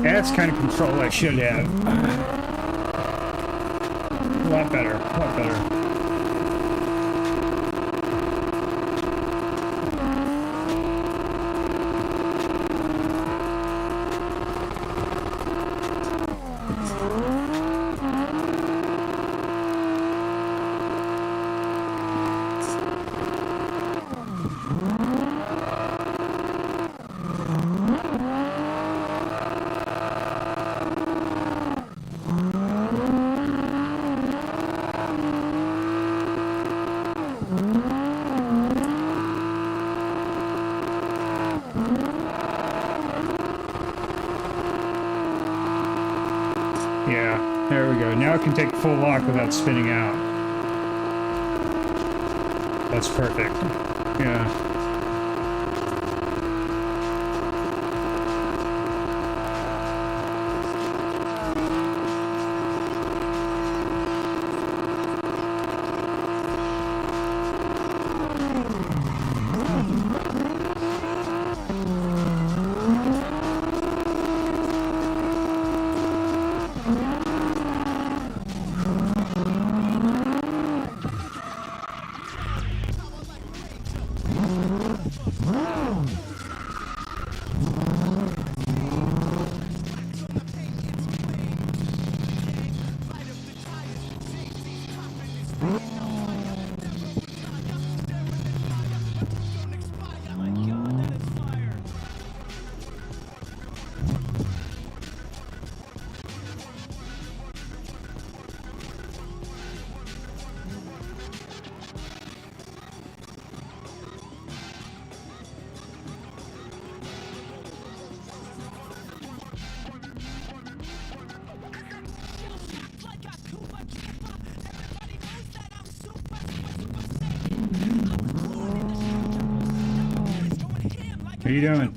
That's kind of control I should have. A lot better, a lot better. Yeah, there we go. Now I can take full lock without spinning out. That's perfect. Yeah. What are you doing?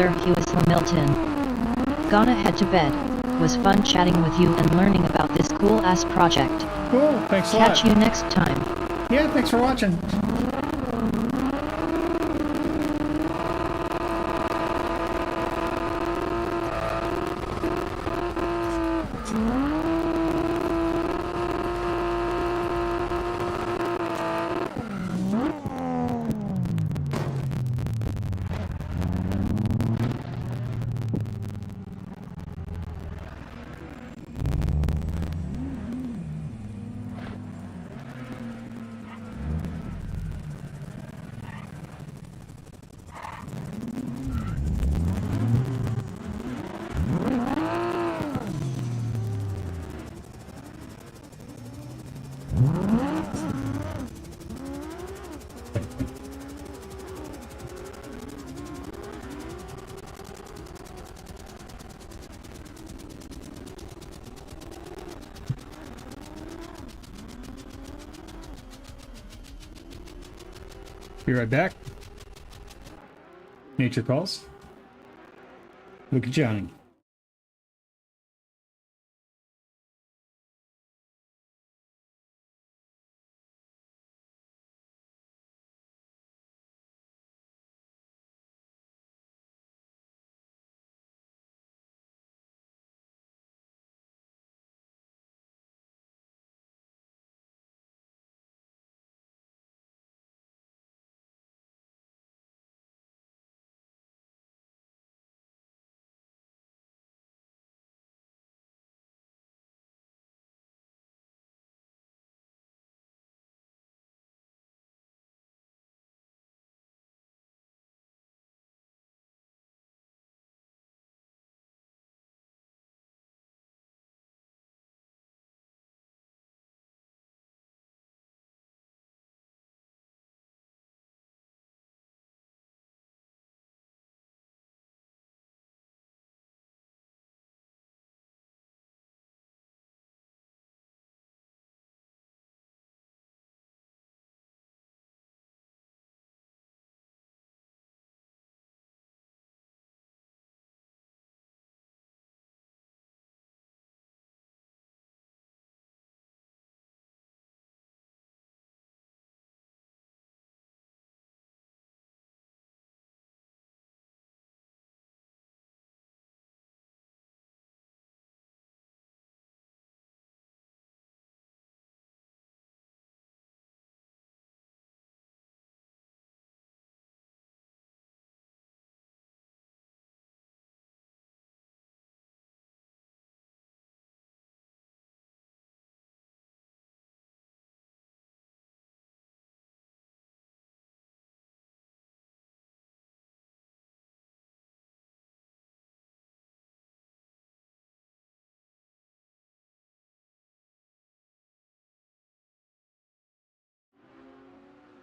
Sir Hughes Hamilton. Gonna head to bed. Was fun chatting with you and learning about this cool-ass project. Cool, thanks a lot. Catch you next time. Yeah, thanks for watching. Be right back. Nature calls. Look at Johnny.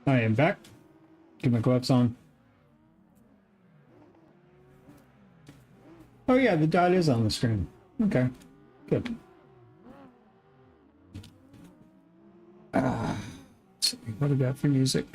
I am back. Get my gloves on. Oh yeah, the dot is on the screen. Okay, good. Let's see, what do we got for music?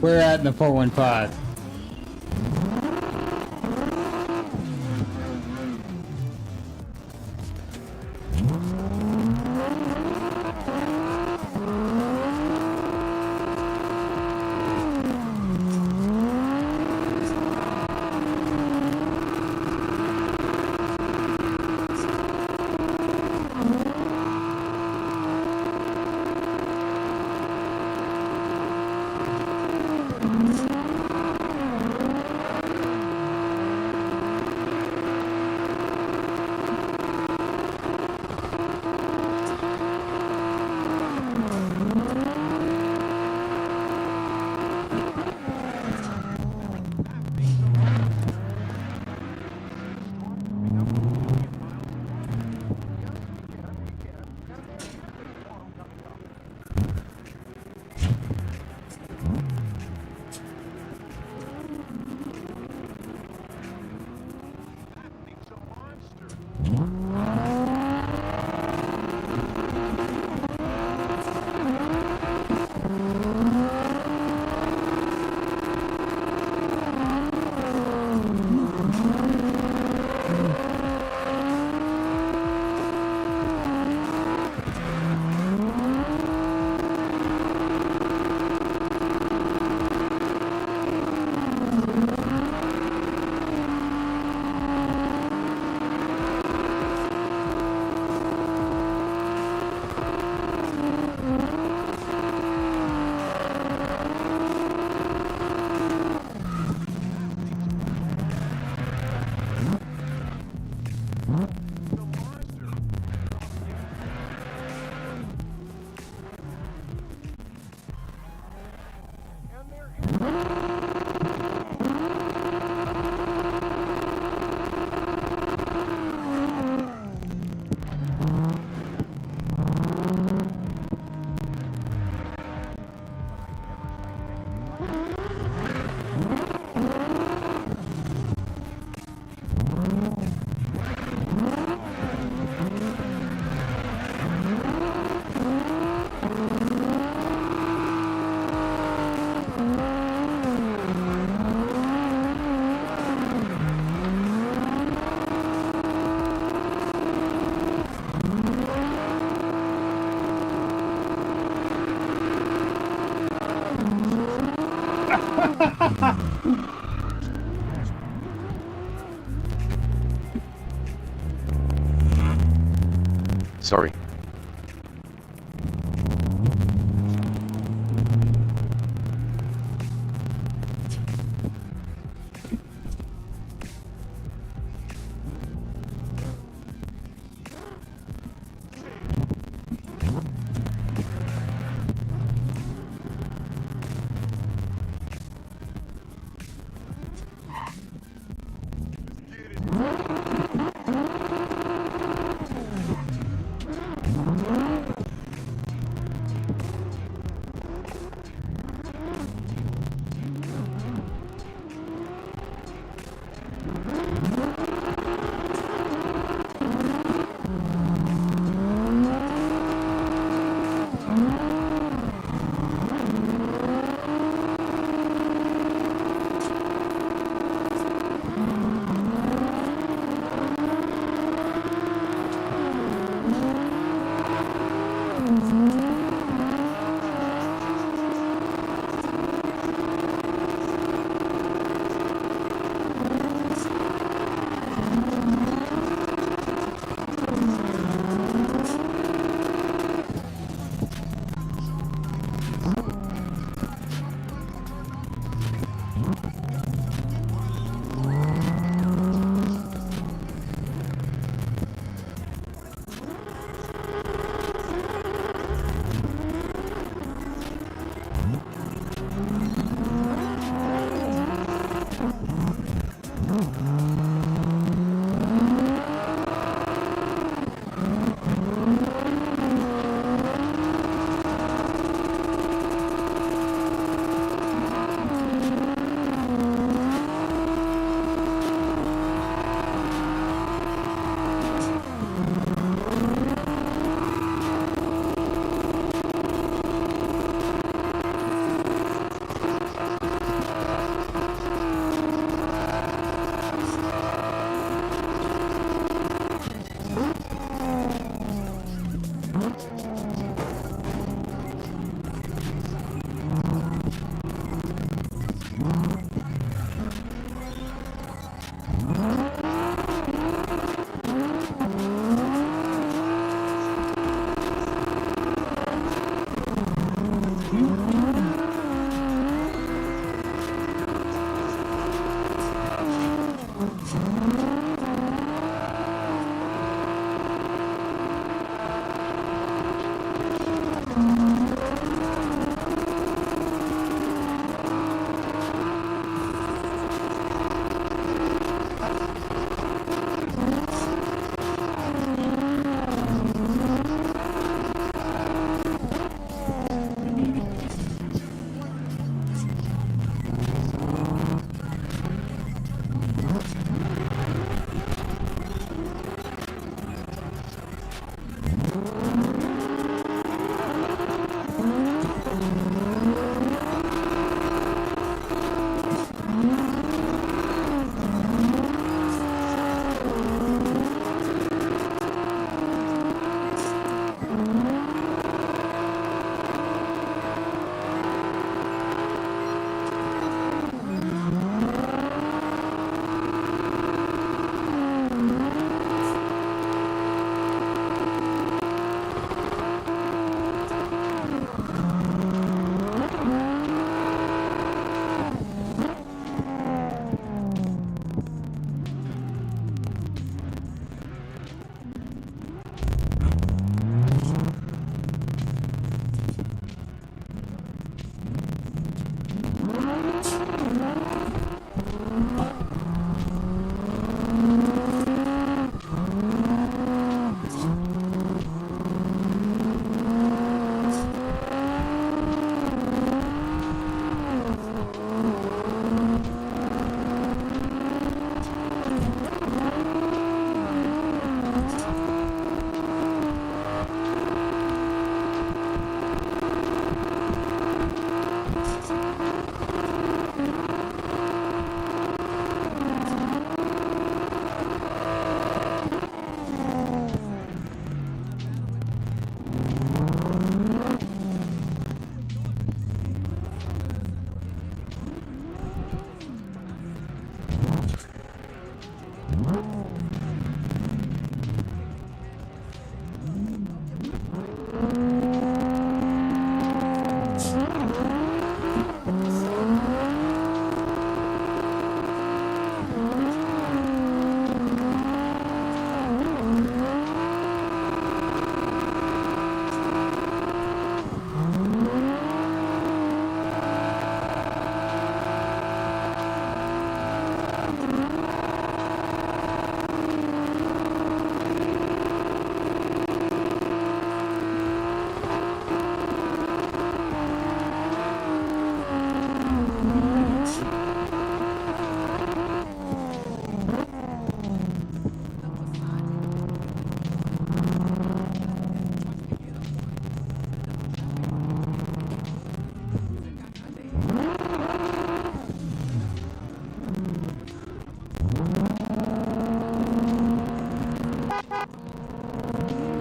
We're at in the 415. Sorry.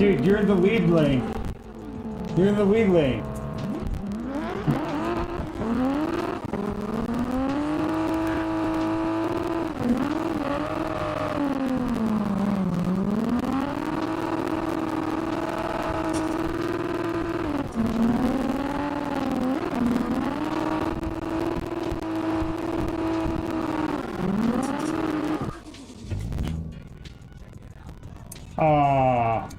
Dude, you're in the lead lane. You're in the lead lane. Aw.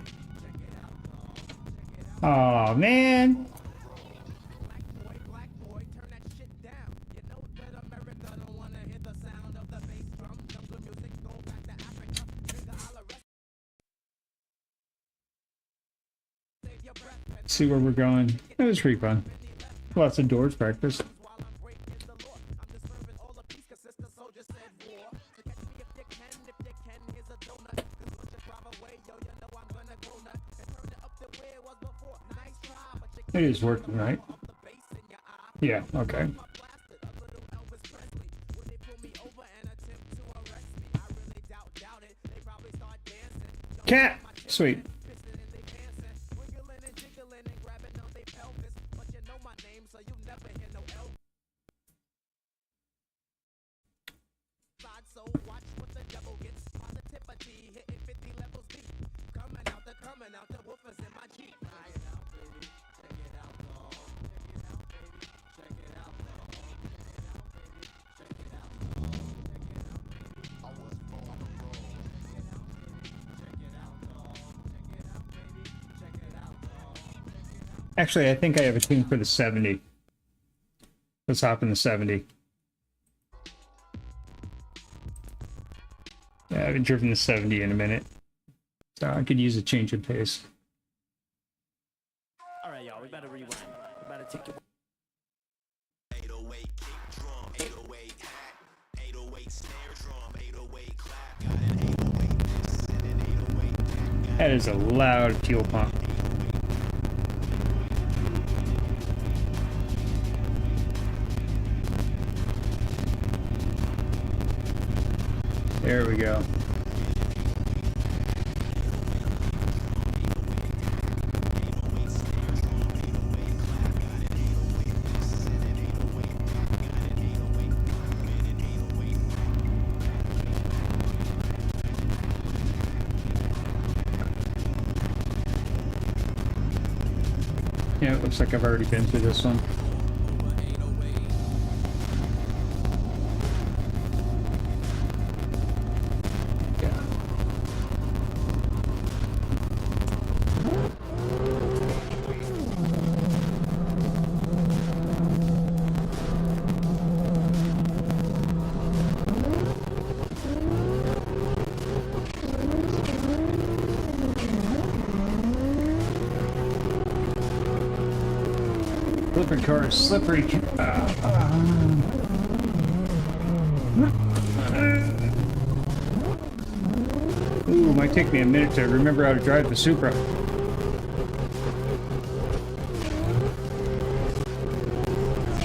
Aw, man. See where we're going. It was pretty fun. Lots of doors practice. It is working, right? Yeah, okay. Cat! Sweet. Actually, I think I have a tune for the 70. Let's hop in the 70. Yeah, I haven't driven the 70 in a minute. So I could use a change of pace. All right, y'all, we better rewind. We better take it. That is a loud fuel pump. There we go. Yeah, it looks like I've already been through this one. Slippery cars, slippery. Ooh, might take me a minute to remember how to drive the Supra.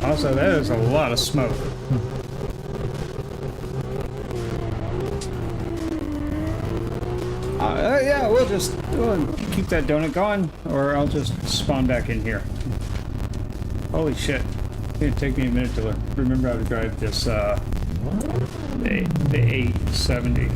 Also, that is a lot of smoke. Yeah, we'll keep that donut going, or I'll just spawn back in here. Holy shit. It's gonna take me a minute to remember how to drive this, the 870.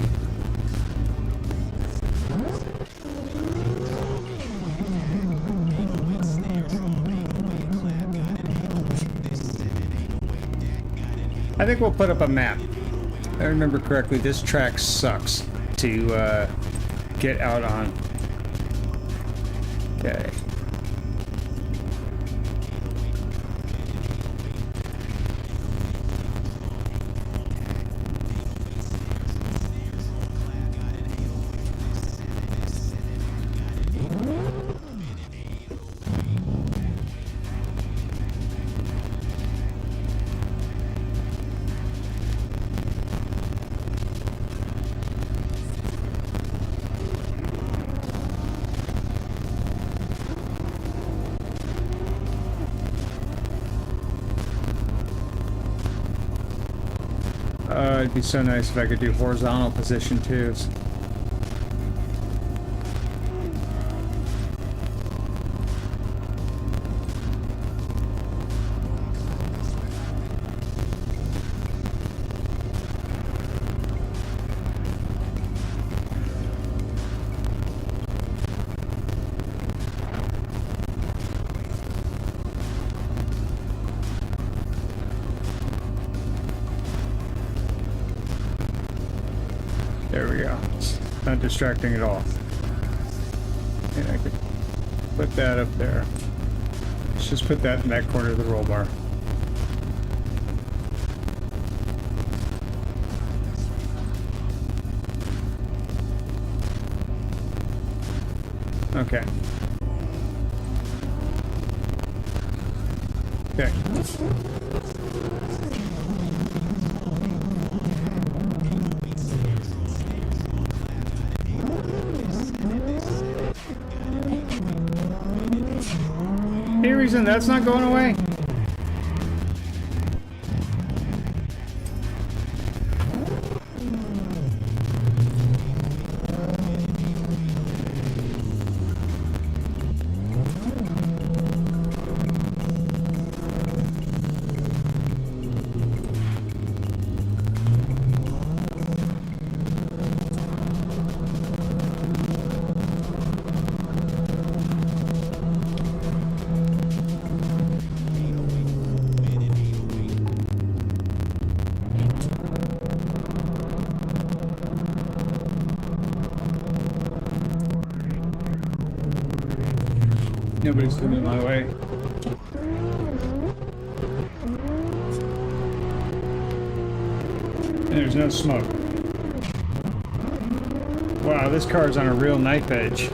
I think we'll put up a map. If I remember correctly, this track sucks to get out on. Okay. It'd be so nice if I could do horizontal position too. There we go. Not distracting at all. And I could put that up there. Let's just put that in that corner of the roll bar. Okay. Okay. Any reason that's not going away? Nobody's coming my way. And there's no smoke. Wow, this car's on a real knife edge.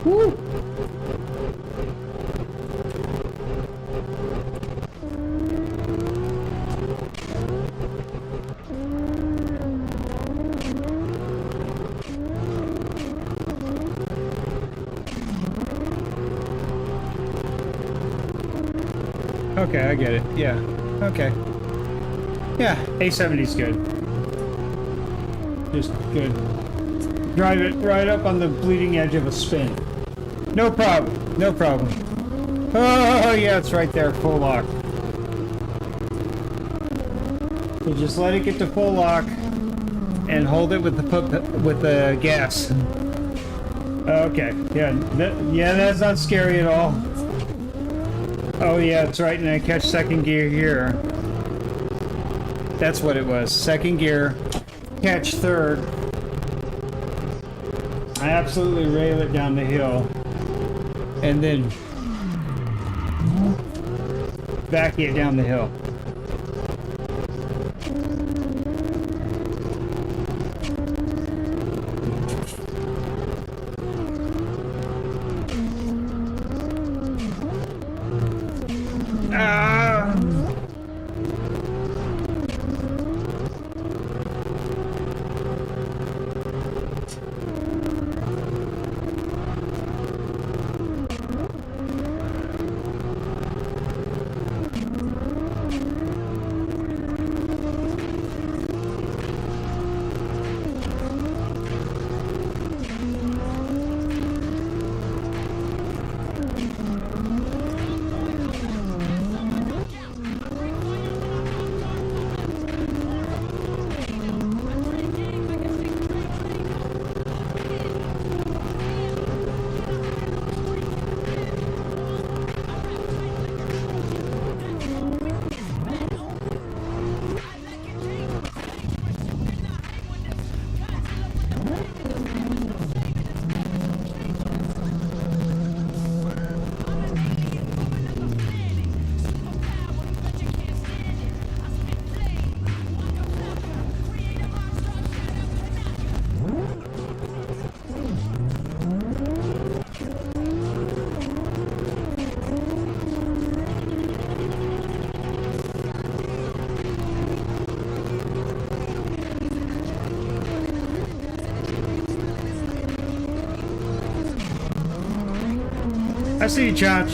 Woo! Okay, I get it. Yeah. Okay. Yeah, A70's good. Just good. Drive it right up on the bleeding edge of a spin. No problem. No problem. Oh, yeah, it's right there. Full lock. So just let it get to full lock and hold it with the gas. Okay. Yeah. That's not scary at all. Oh yeah, that's right. And I catch second gear here. That's what it was. Second gear. Catch third. I absolutely rail it down the hill. And then back it down the hill. I see you, Chach.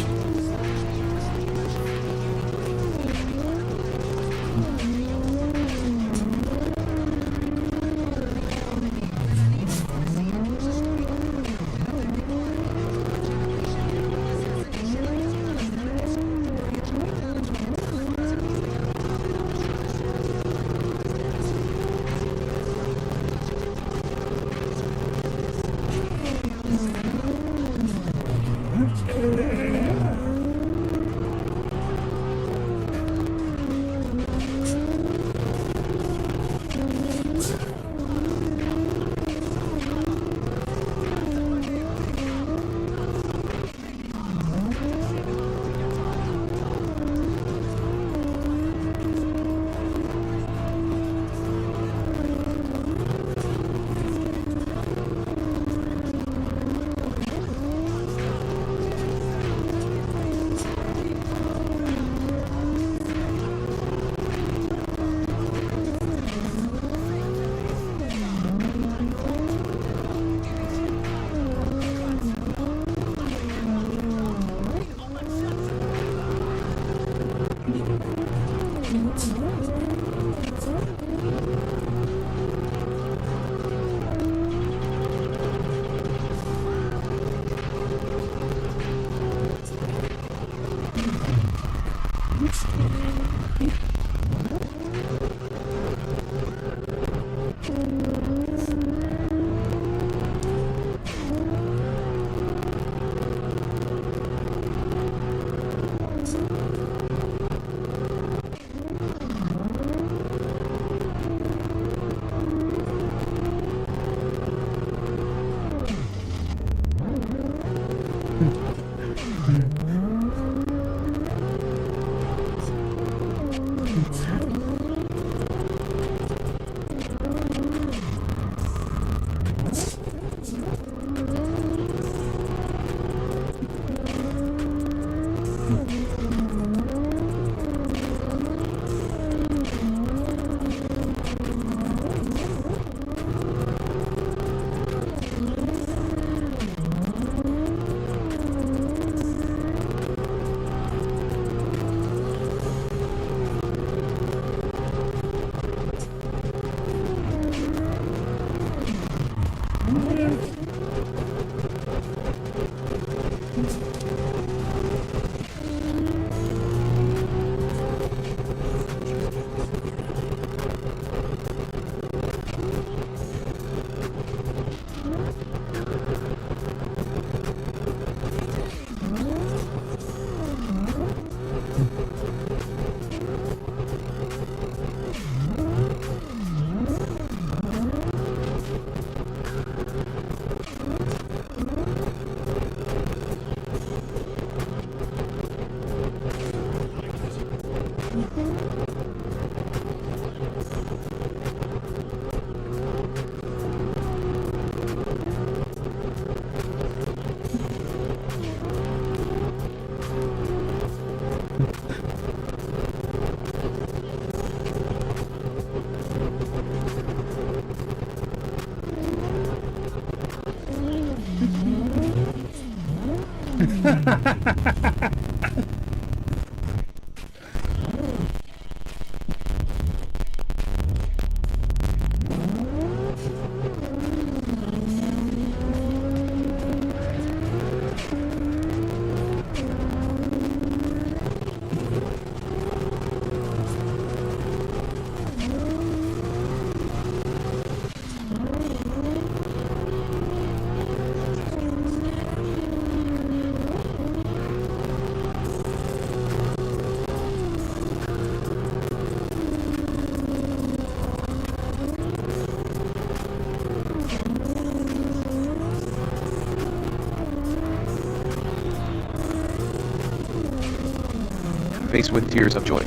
Face with tears of joy.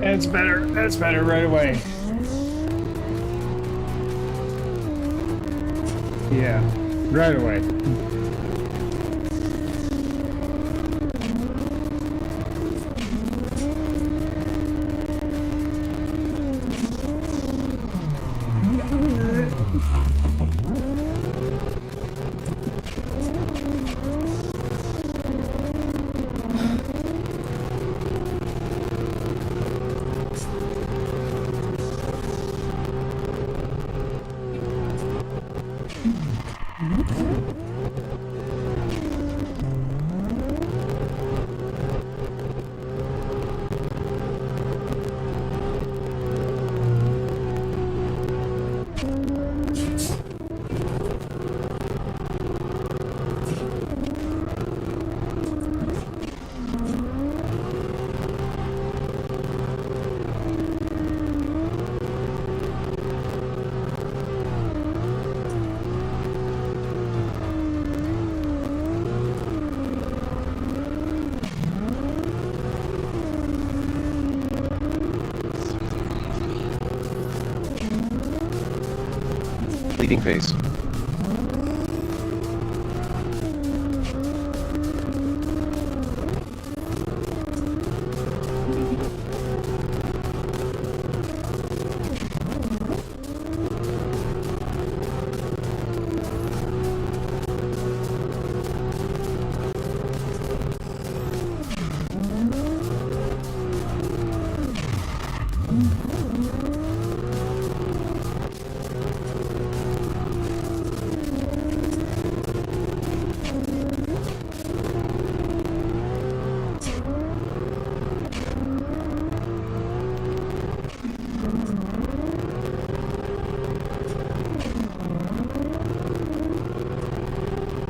That's better. That's better right away. Yeah, right away. Leading phase.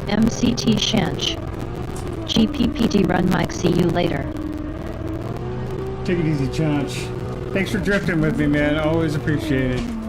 MCT Shanch. GPPT run Mike, see you later. Take it easy, Chonch. Thanks for drifting with me, man. Always appreciate it.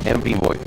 MB Boy.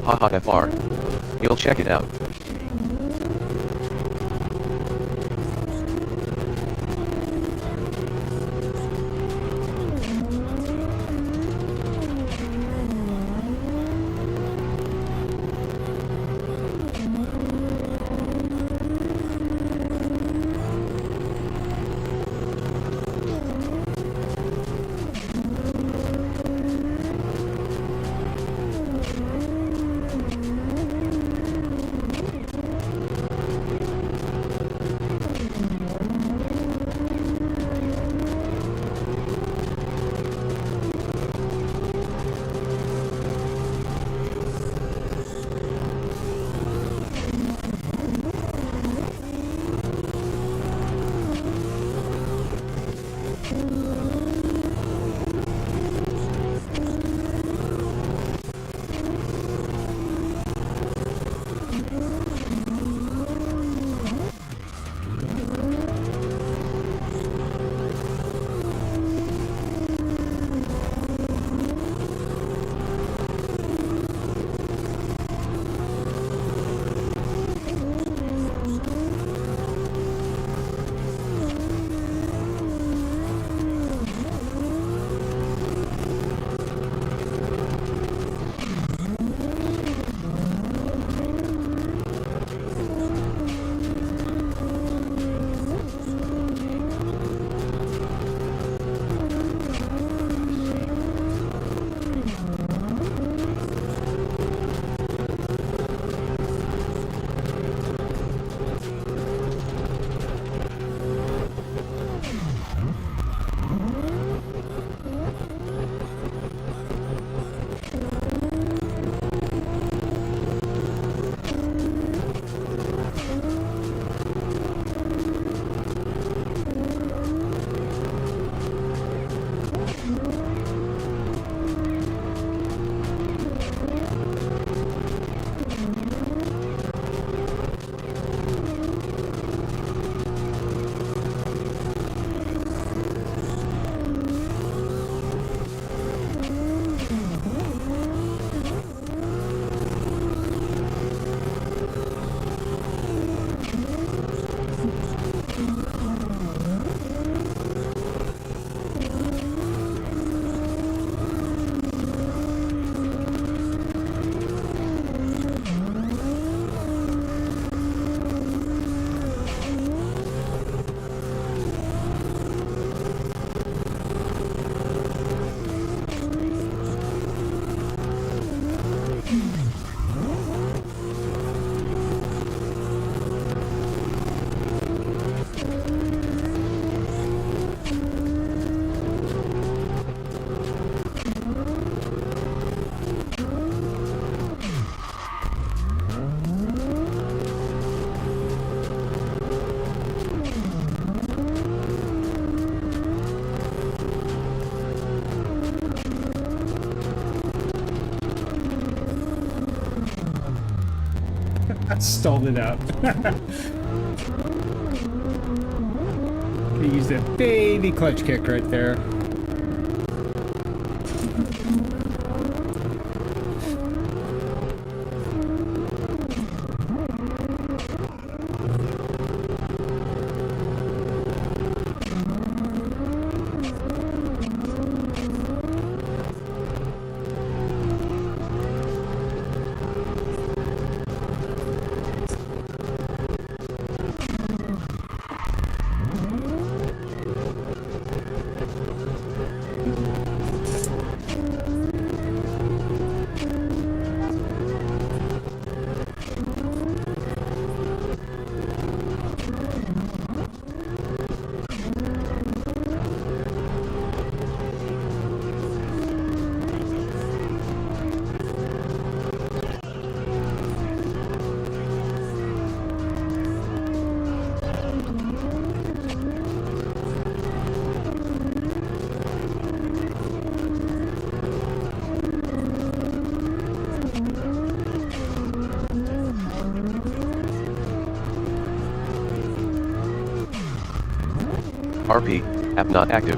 Haha FR. You'll check it out. Stalled it out. Use that baby clutch kick right there. RP, app not active.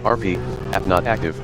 RP, app not active.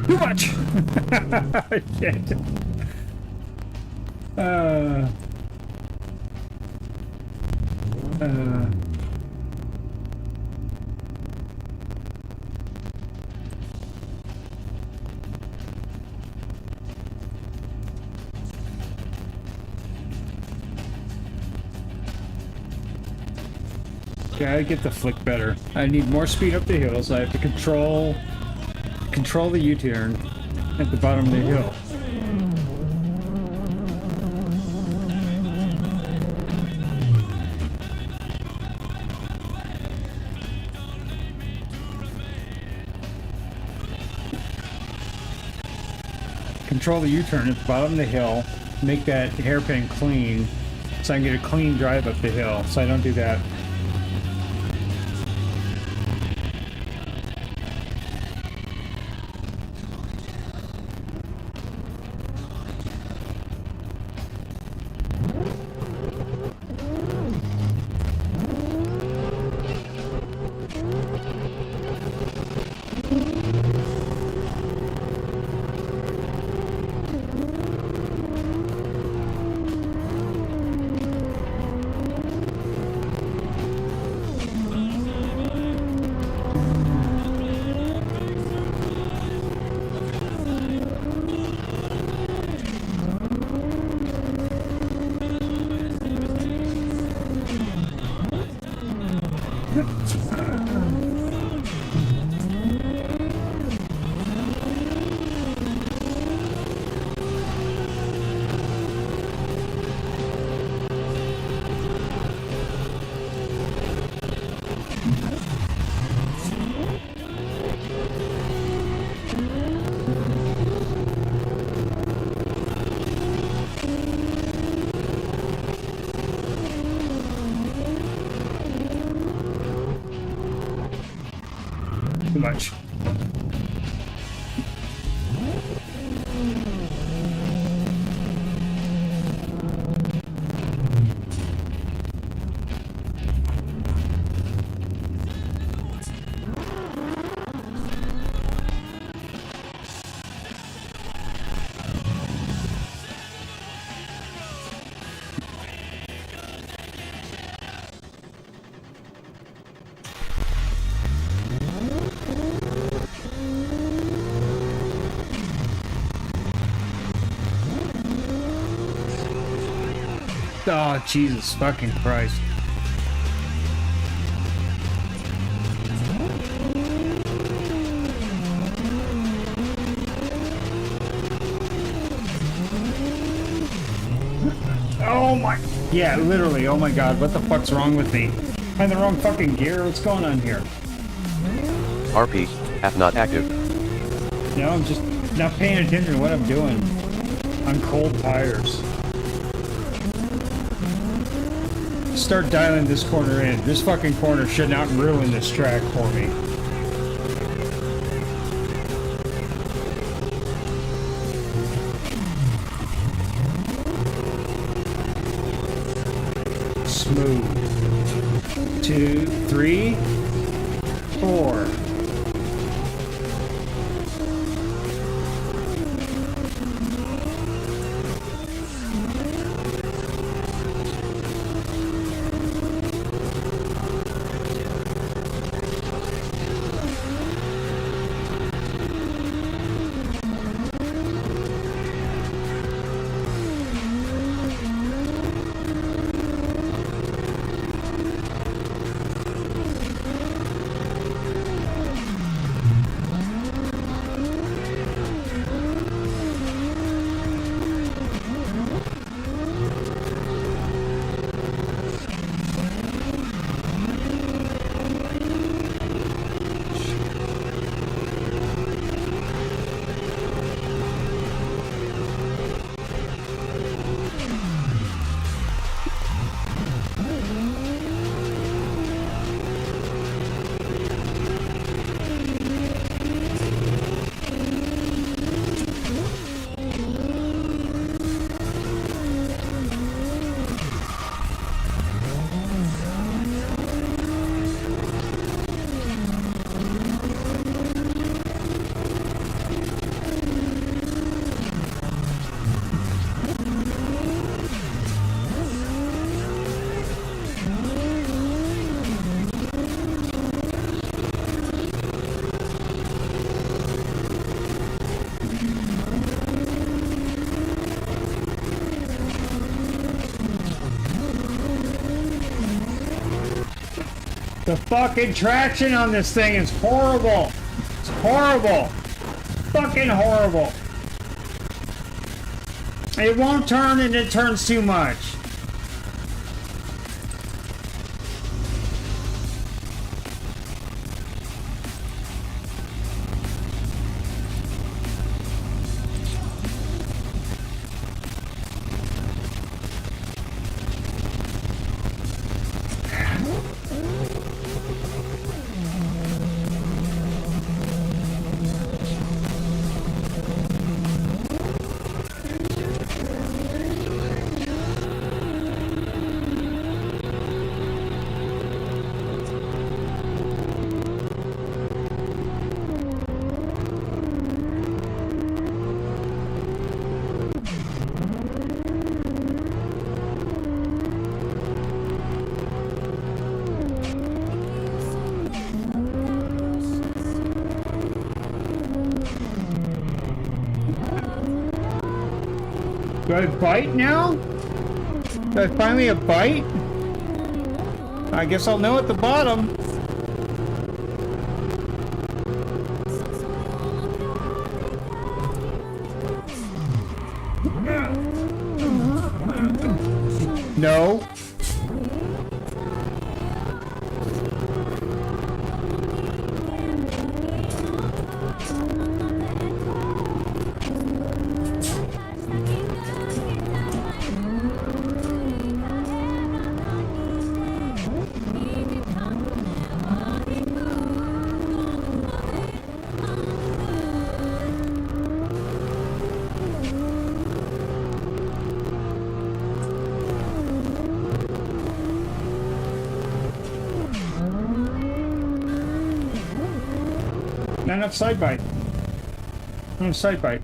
Too much! Shit. Gotta get the flick better. I need more speed up the hills. I have to control the U-turn at the bottom of the hill. Control the U-turn at the bottom of the hill. Make that hairpin clean so I can get a clean drive up the hill. So I don't do that. Too much. Oh, Jesus fucking Christ. Oh my... Yeah, literally. Oh my God, what the fuck's wrong with me? I'm in the wrong fucking gear. What's going on here? RP, app not active. No, I'm just not paying attention to what I'm doing. On cold tires. Start dialing this corner in. This fucking corner should not ruin this track for me. Smooth. 2, 3, 4. The fucking traction on this thing is horrible. It's horrible. Fucking horrible. It won't turn and it turns too much. Do I bite now? Do I finally have bite? I guess I'll know at the bottom. No. Not enough side bite. Not enough side bite.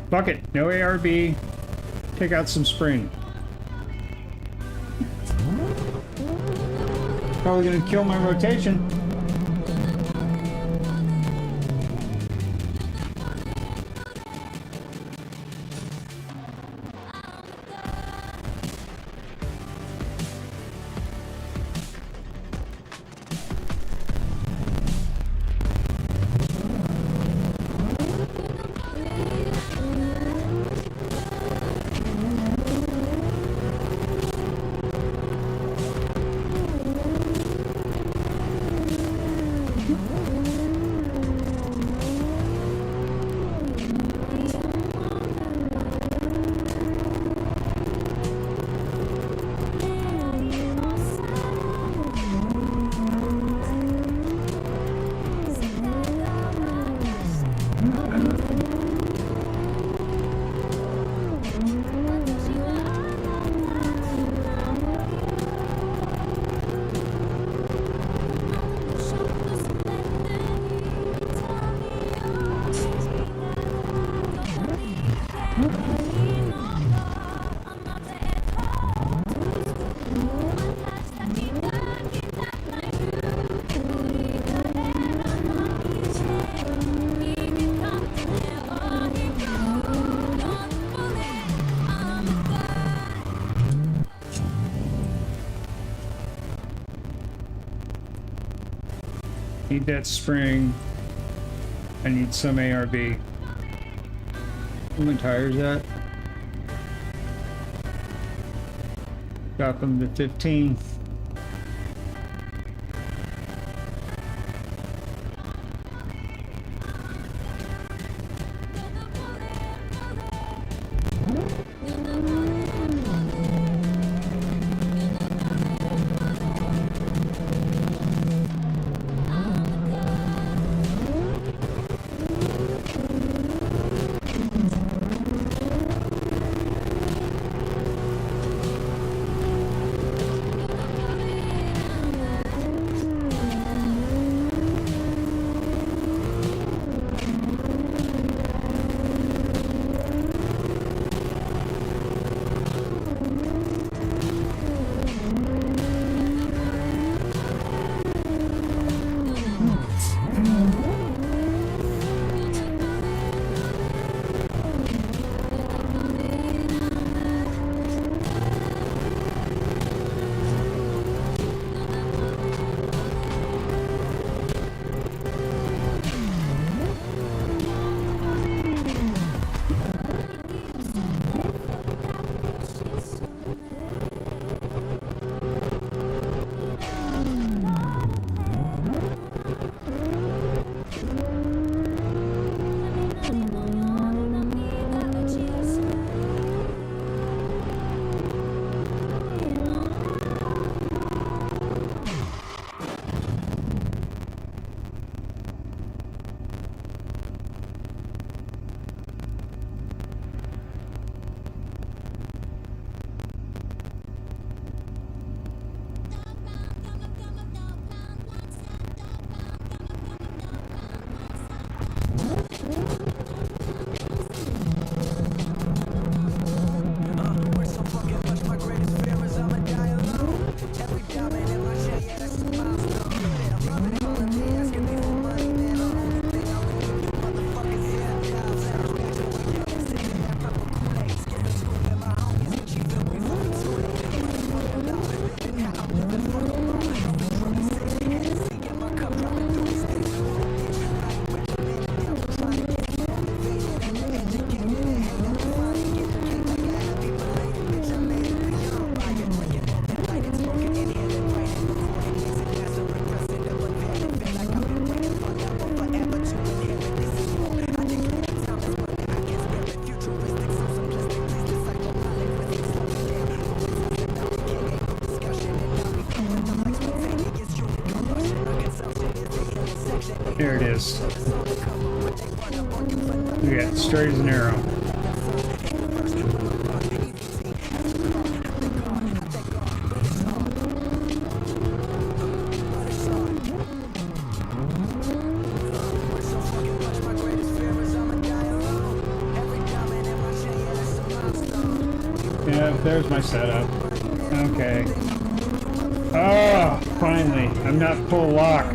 Bucket. No ARB. Take out some spring. Probably gonna kill my rotation. Need that spring. I need some ARB. How many tires at? Got them to 15. is. Yeah, straight as an arrow. Yeah, there's my setup. Okay. Oh, finally. I'm not full lock.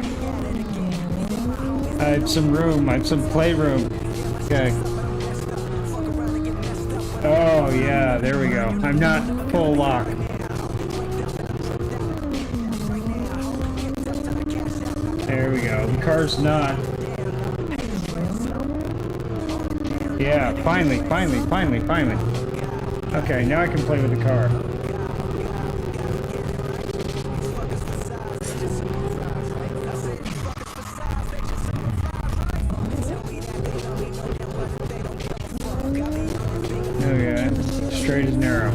I have some room. I have some playroom. Okay. Oh, yeah. There we go. I'm not full lock. There we go. The car's not. Yeah, finally. Okay, now I can play with the car. Okay, straight as an arrow.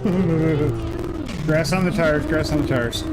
Grass on the tires, grass on the tires.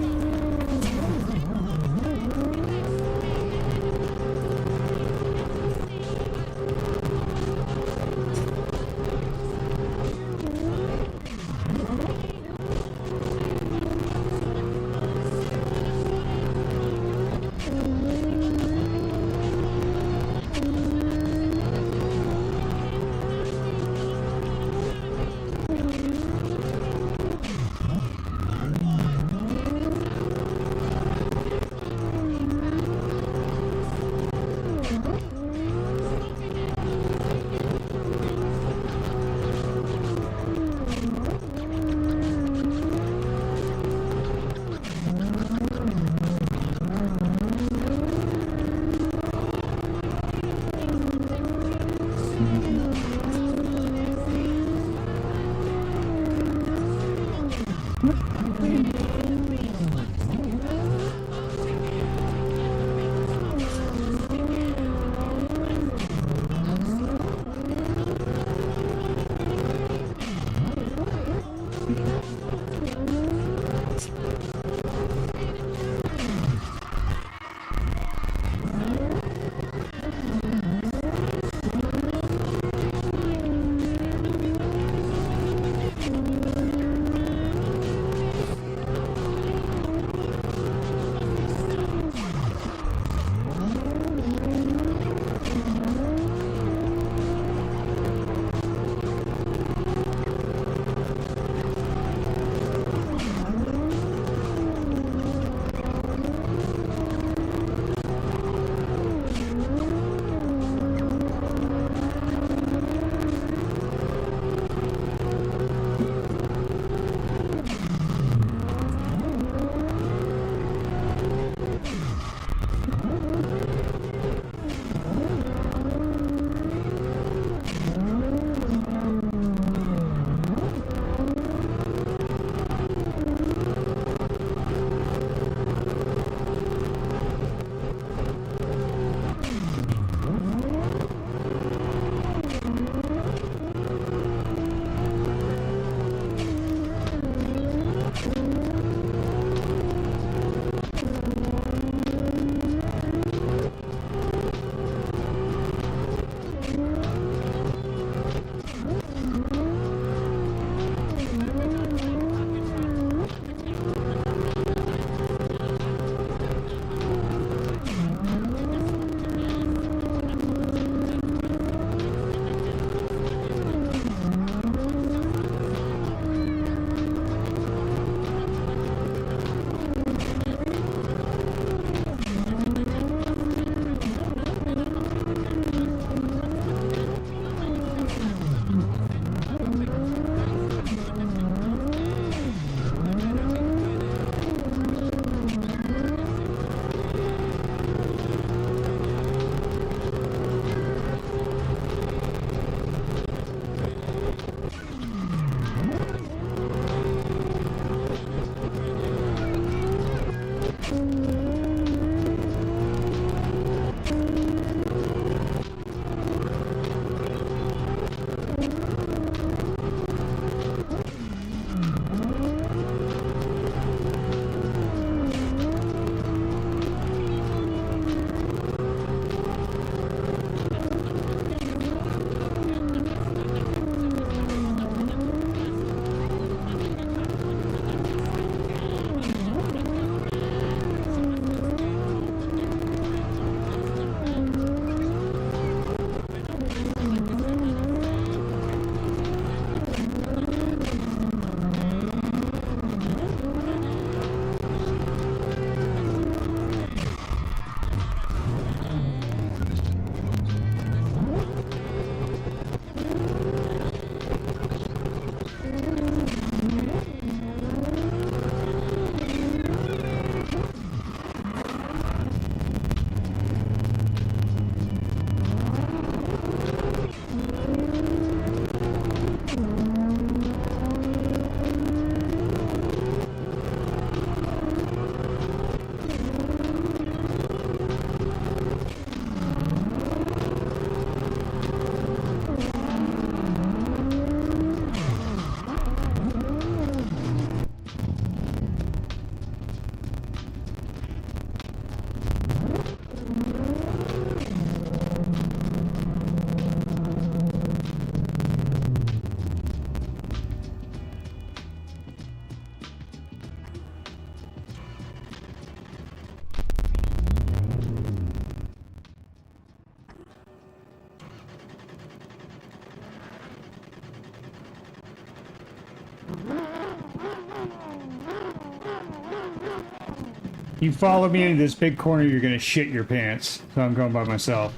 You follow me into this big corner, you're gonna shit your pants. So I'm going by myself.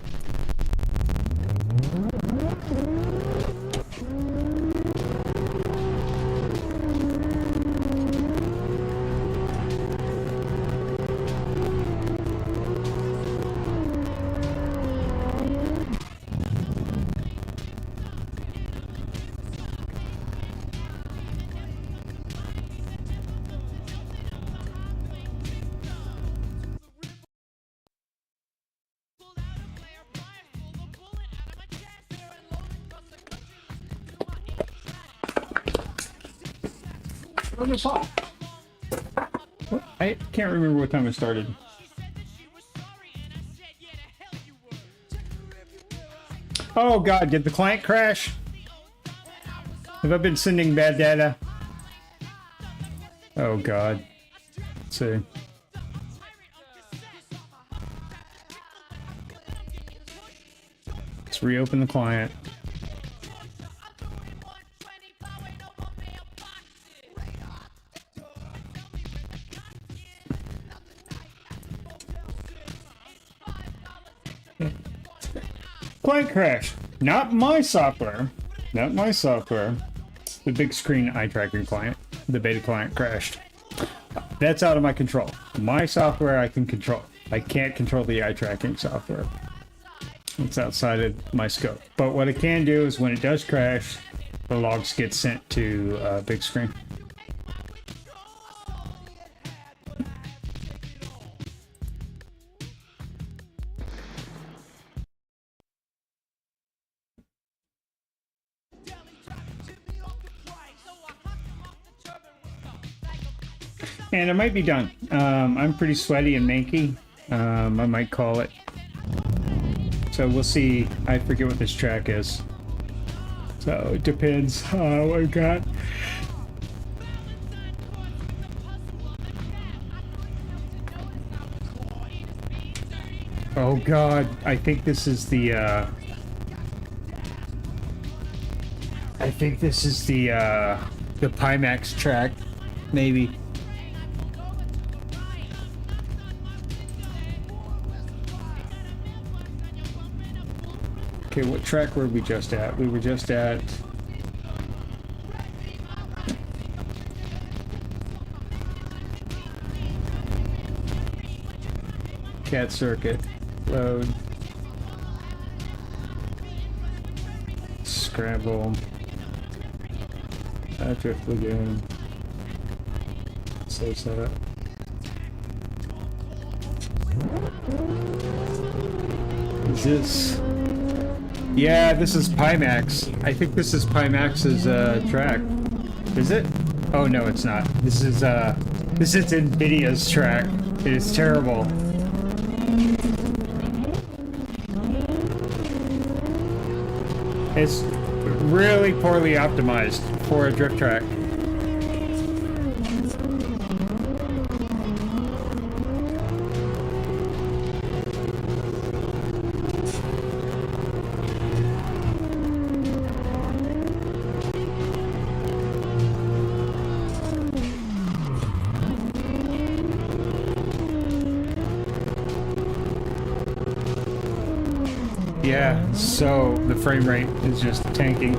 I can't remember what time it started. Oh god, did the client crash? Have I been sending bad data? Oh god. Let's see. Let's reopen the client. Client crash. Not my software. Not my software. The big screen eye tracking client. The beta client crashed. That's out of my control. My software I can control. I can't control the eye tracking software. It's outside of my scope. But what I can do is when it does crash, the logs get sent to big screen. And it might be done. I'm pretty sweaty and manky. I might call it. So we'll see. I forget what this track is. So it depends. Oh my god. Oh god. I think this is the I think this is the Pimax track, maybe. Okay, what track were we just at? We were just at... Cat circuit. Load. Scramble. Drift lagoon. Save setup. Is this... Yeah, this is Pimax. I think this is Pimax's track. Is it? Oh no, it's not. This is NVIDIA's track. It is terrible. It's really poorly optimized for a drift track. Yeah, so the frame rate is just tanking.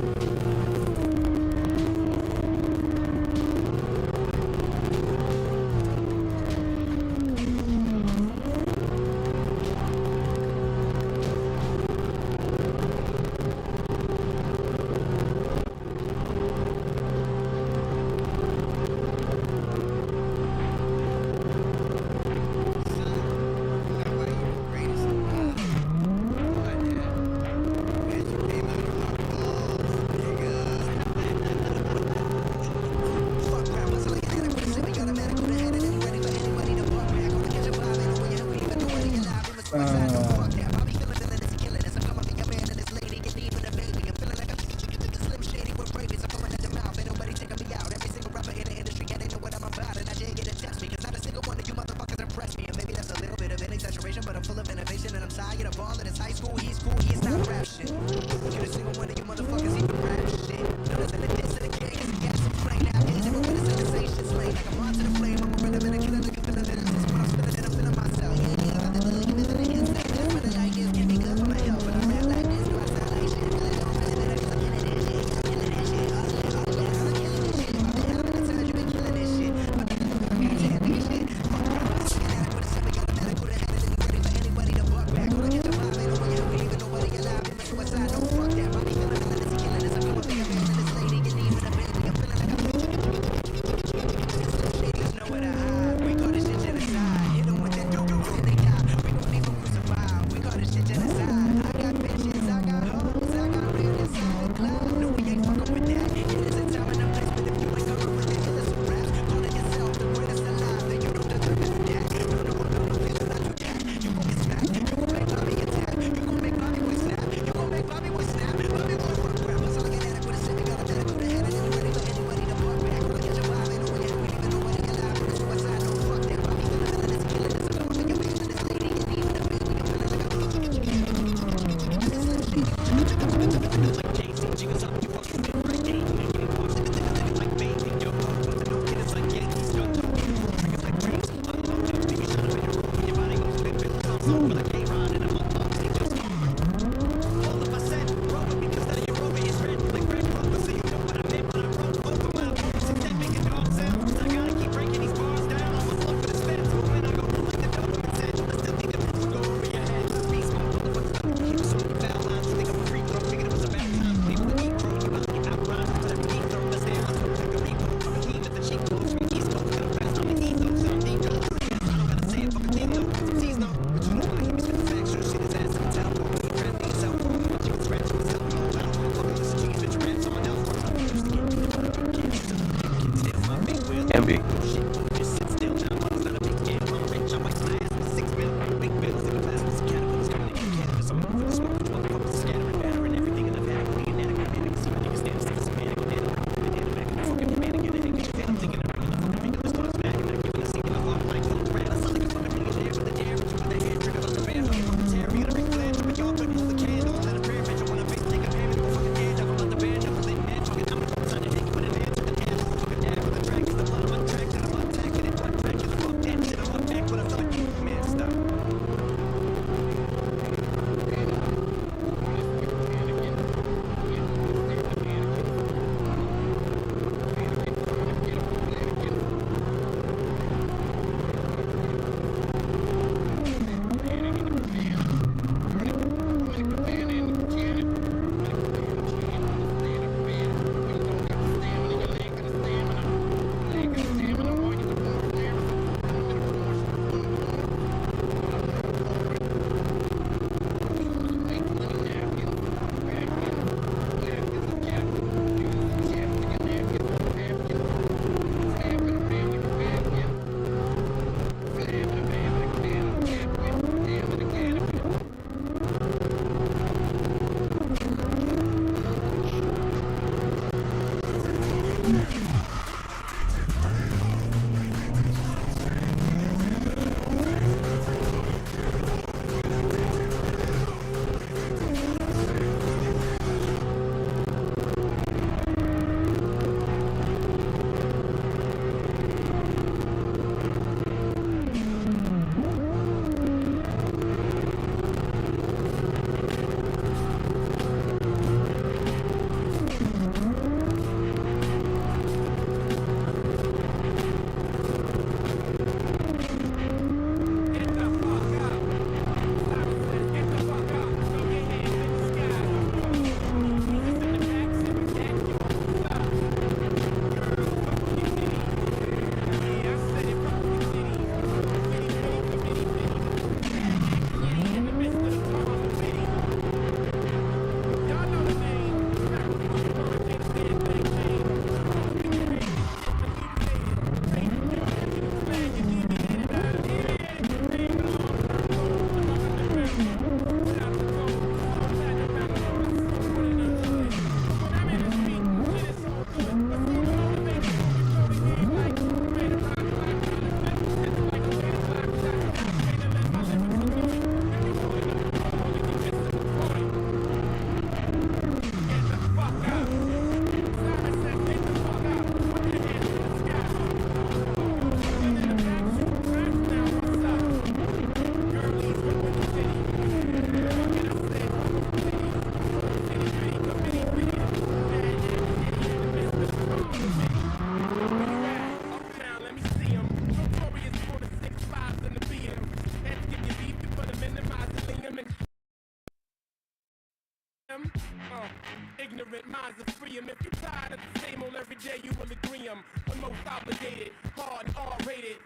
Ignorant minds are free 'em. If you're tired of the same old every day, you will agree 'em. The most obligated, hard and R-rated.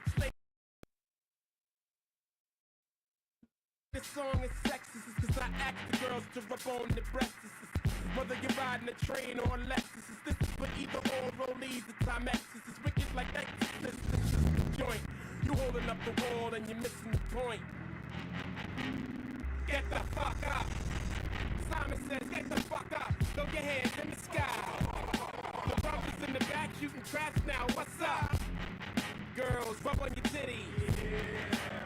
This song is sexist cause I ask the girls to rub on the breasts. Whether you're riding a train or a Lexus, this is for either or rollies, the time X's is wicked like Exorcist. This is the joint. You holding up the wall and you're missing the point. Get the fuck up. Simon says, get the fuck up. Throw your hands in the sky. The brothers in the back shooting traps now. What's up? Girls, rub on your titties.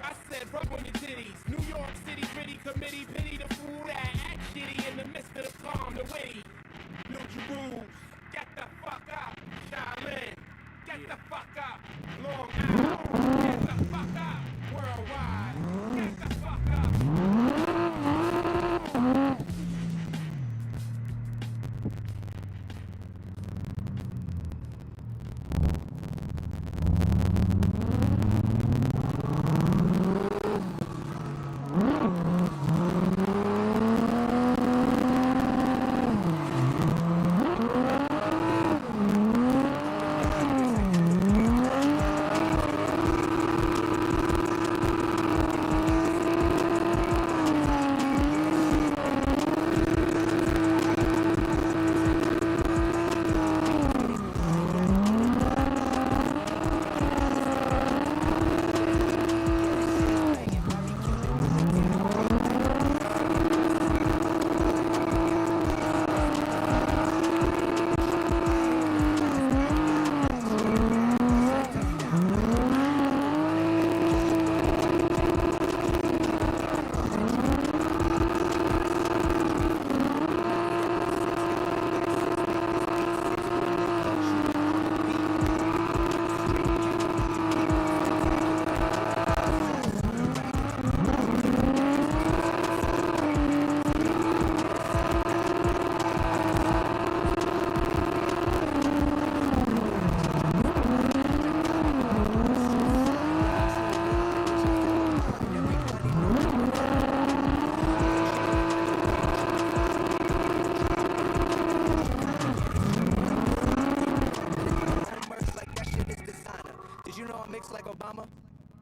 I said rub on your titties. New York City pretty committee, pity the fool that act shitty in the midst of the calm, the witty. New Jerusalem, get the fuck up. Shaolin, get the fuck up. Long Island, get the fuck up. Worldwide, get the fuck up.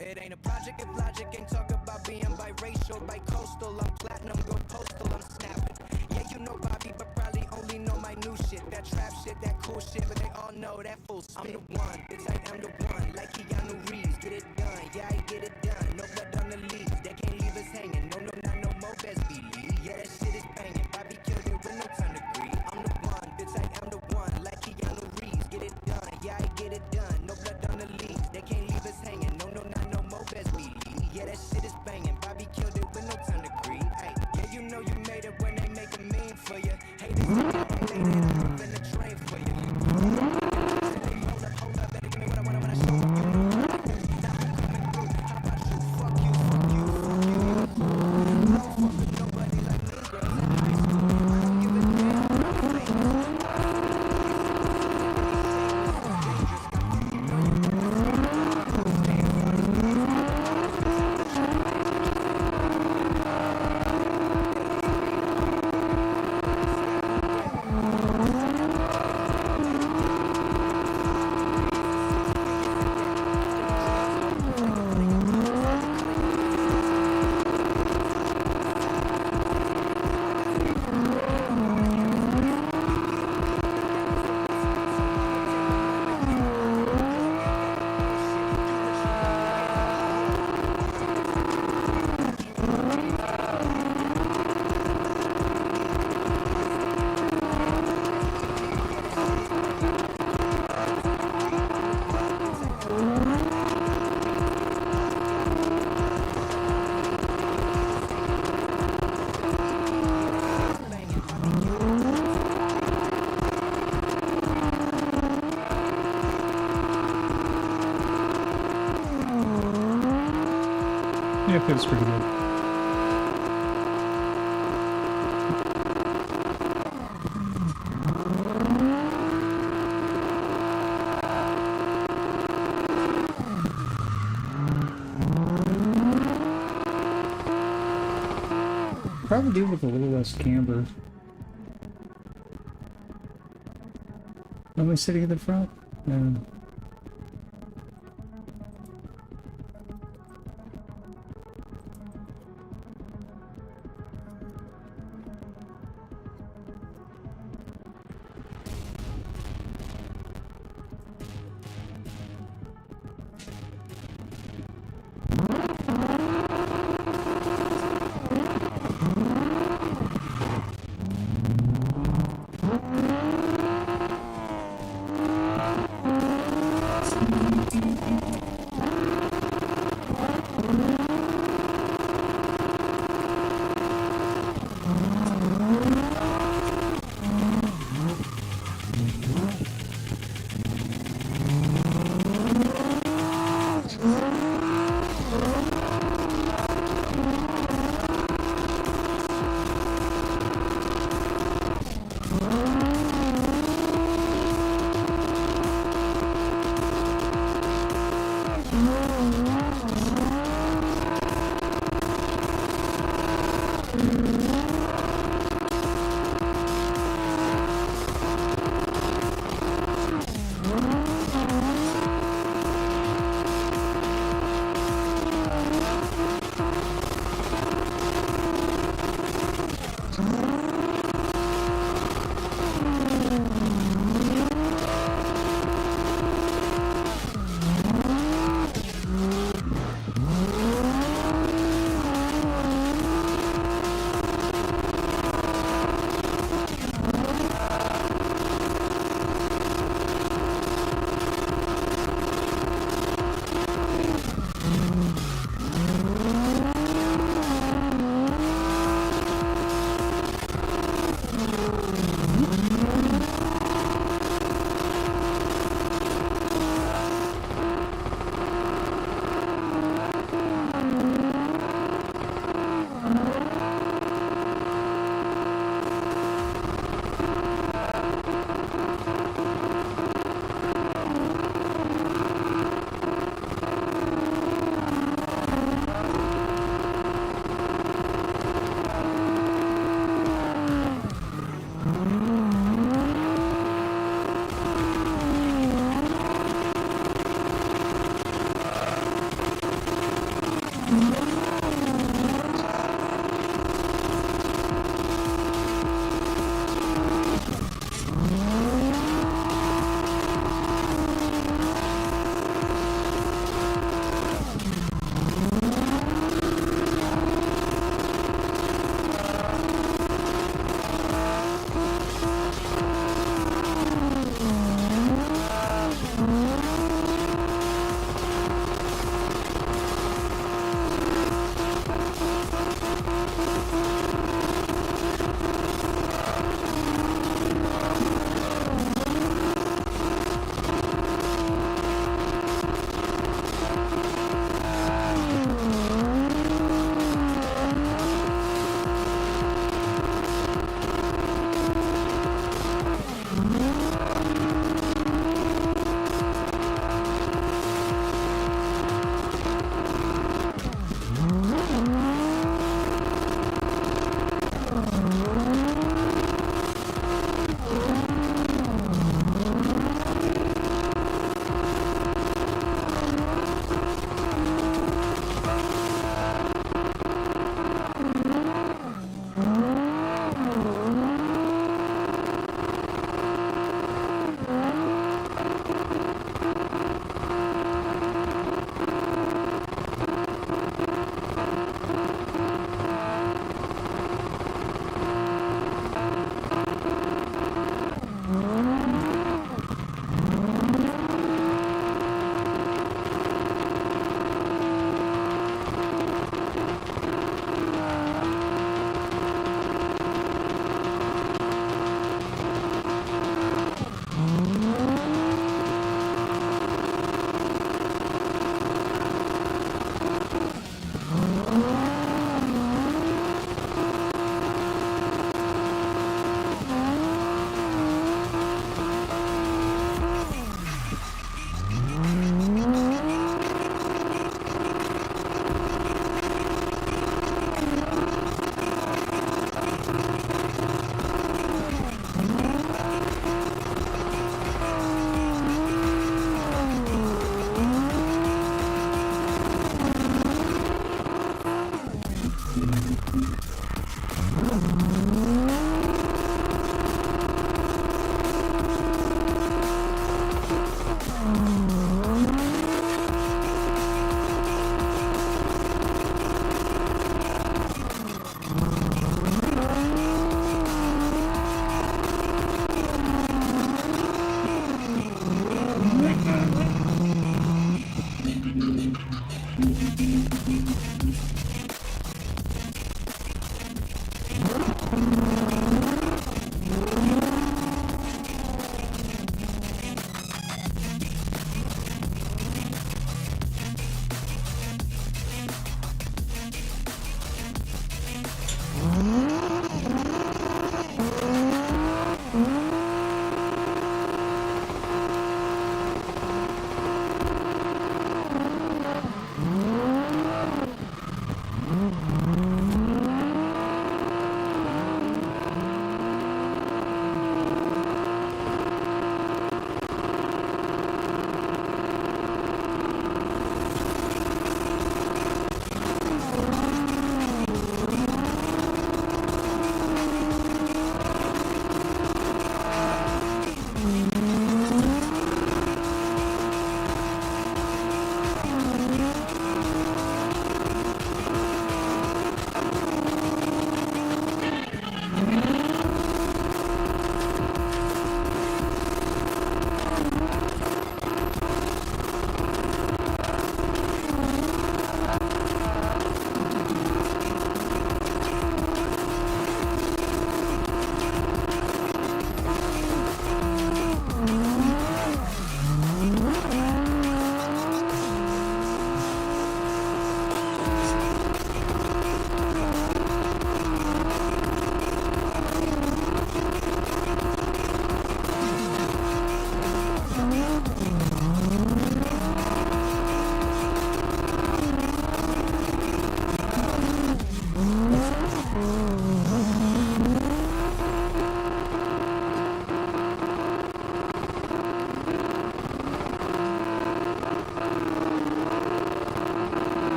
It ain't a project if logic ain't talk about being biracial, bi-coastal. I'm platinum, go postal, I'm snapping. Yeah, you know Bobby, but probably only know my new shit. That trap shit, that cool shit, but they all know that full spit. I'm the one, bitch, I am the one. Like Keanu Reeves, get it done, yeah, I get it done. No blood on the leaves, they can't leave us hanging. No, no, not no more, best believe. Yeah, that shit is banging. Bobby killed it with no time to grieve. I'm the one, bitch, I am the one. Like Keanu Reeves, get it done, yeah, I get it done. No blood on the leaves, they can't leave us hanging. No, no, not no more, best believe. Yeah, that shit is banging. Bobby killed it with no time to grieve. Hey, yeah, you know you made it when they make a meme for you. Hey, this is how they made it. I'm in the train for you. Hold up, better give me what I want when I show you. Now I'm coming through. How about you? Fuck you, fuck you, fuck you. I don't fuck with nobody like me, girls in high school. I don't give a damn. I'm famous. Yeah, it feels pretty good. Probably do with a little less camber. Am I sitting at the front? No.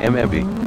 MMB.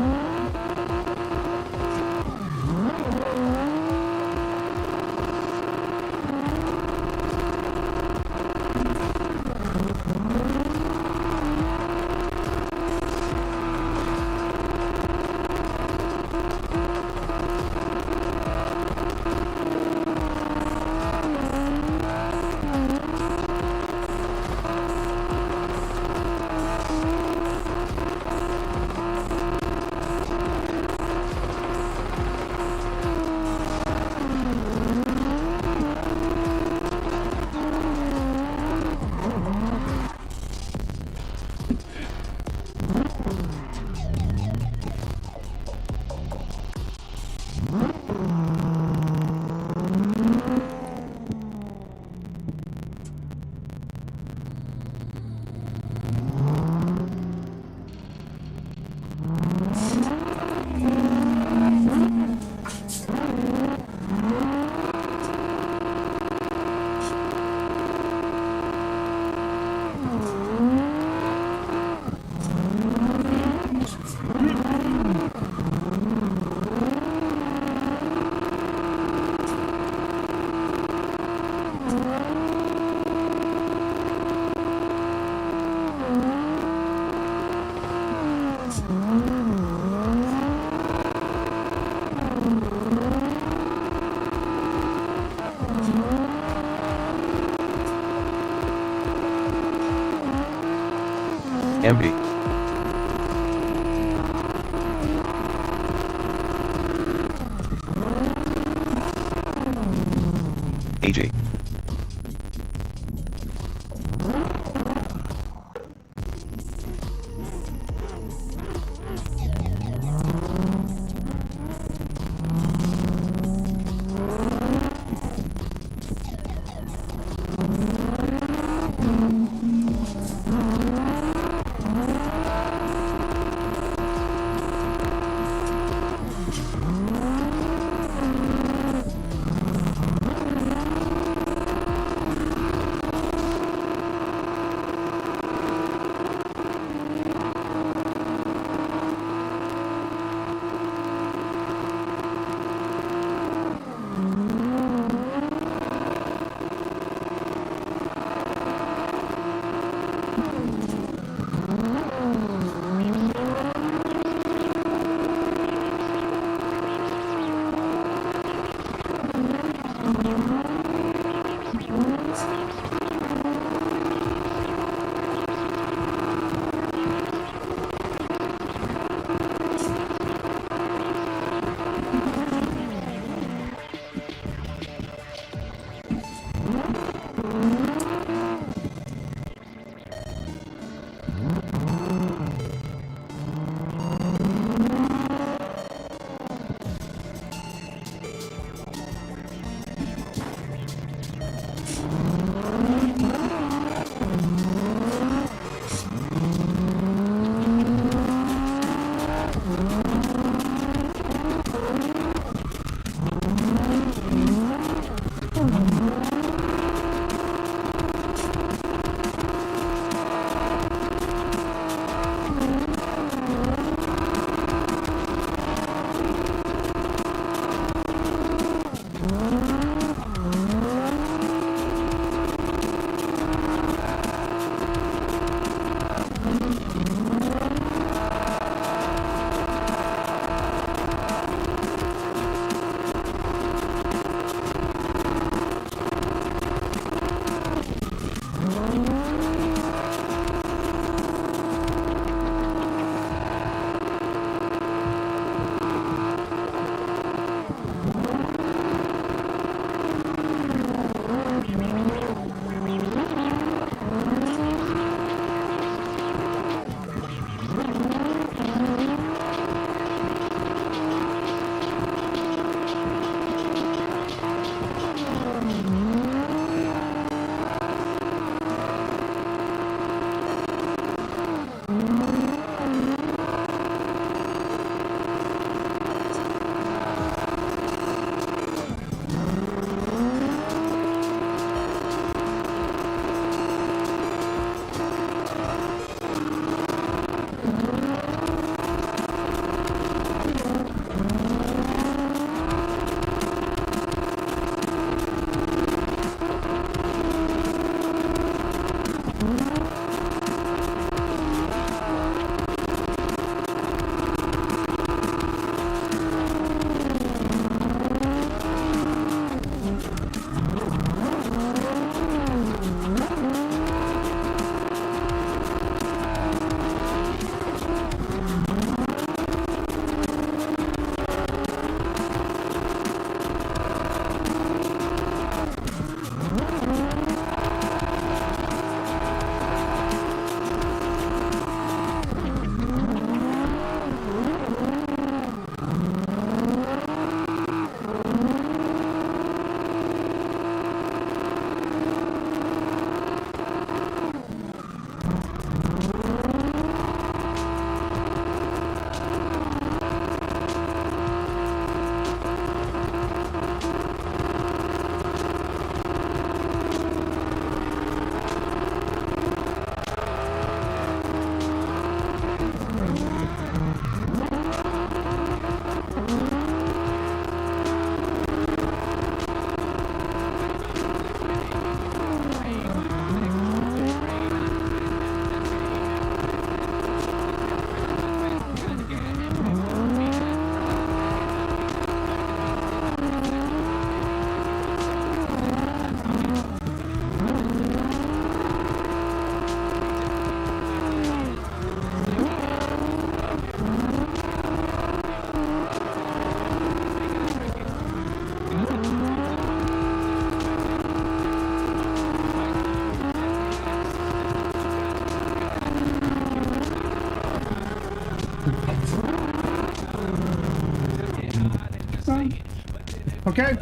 MB. AG. Okay.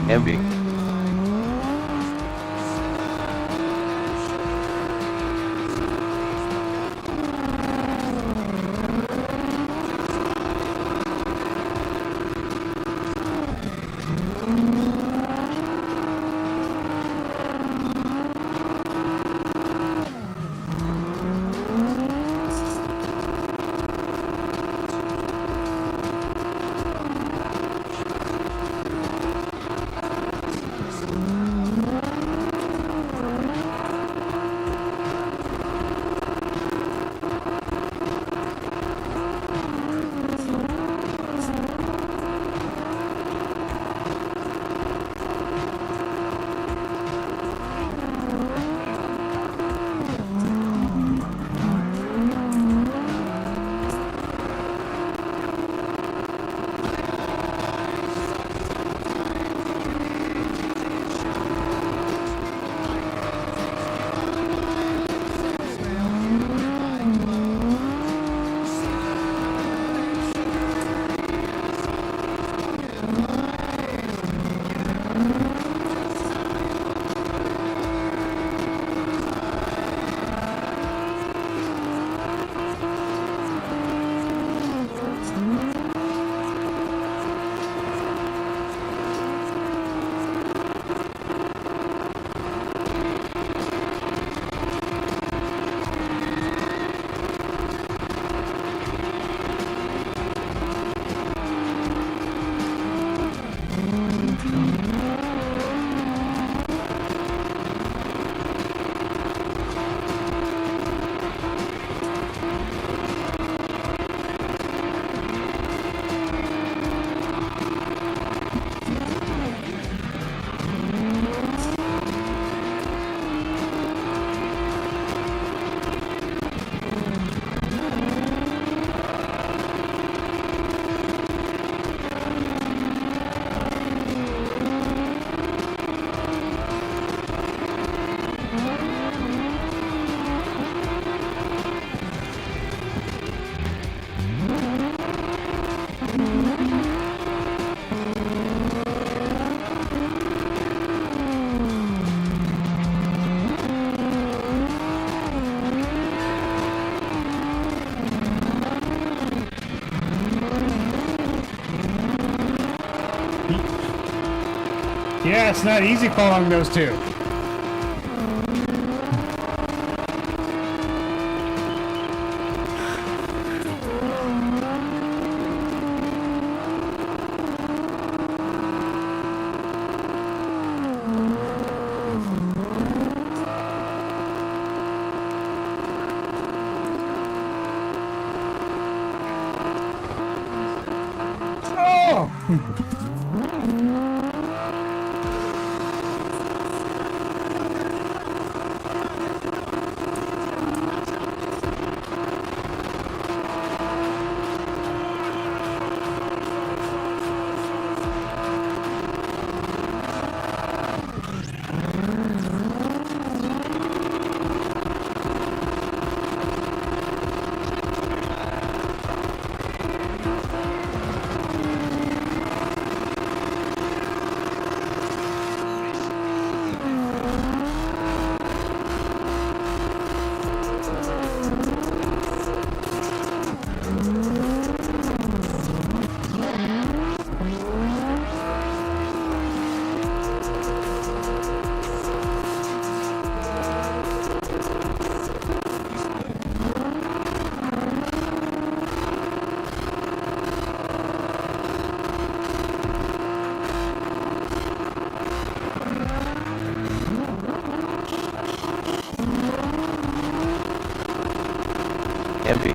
MB. Yeah, it's not easy following those two. Empty.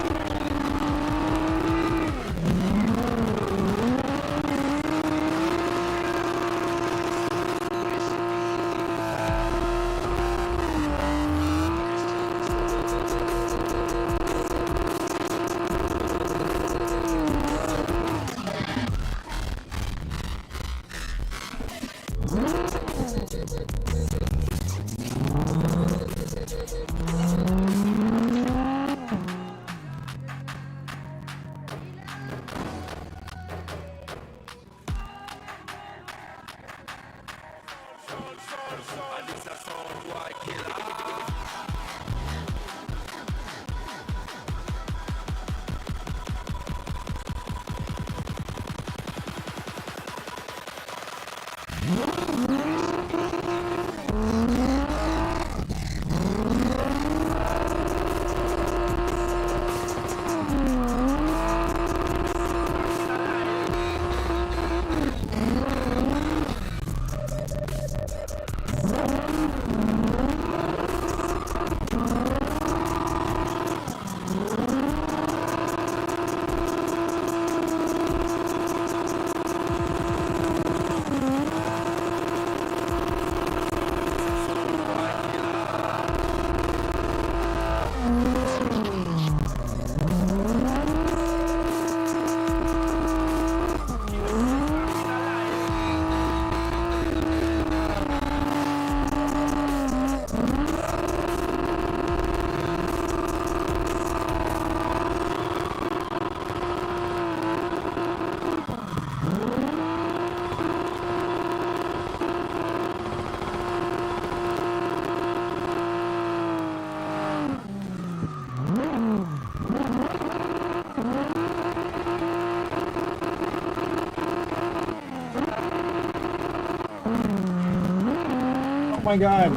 Oh my god,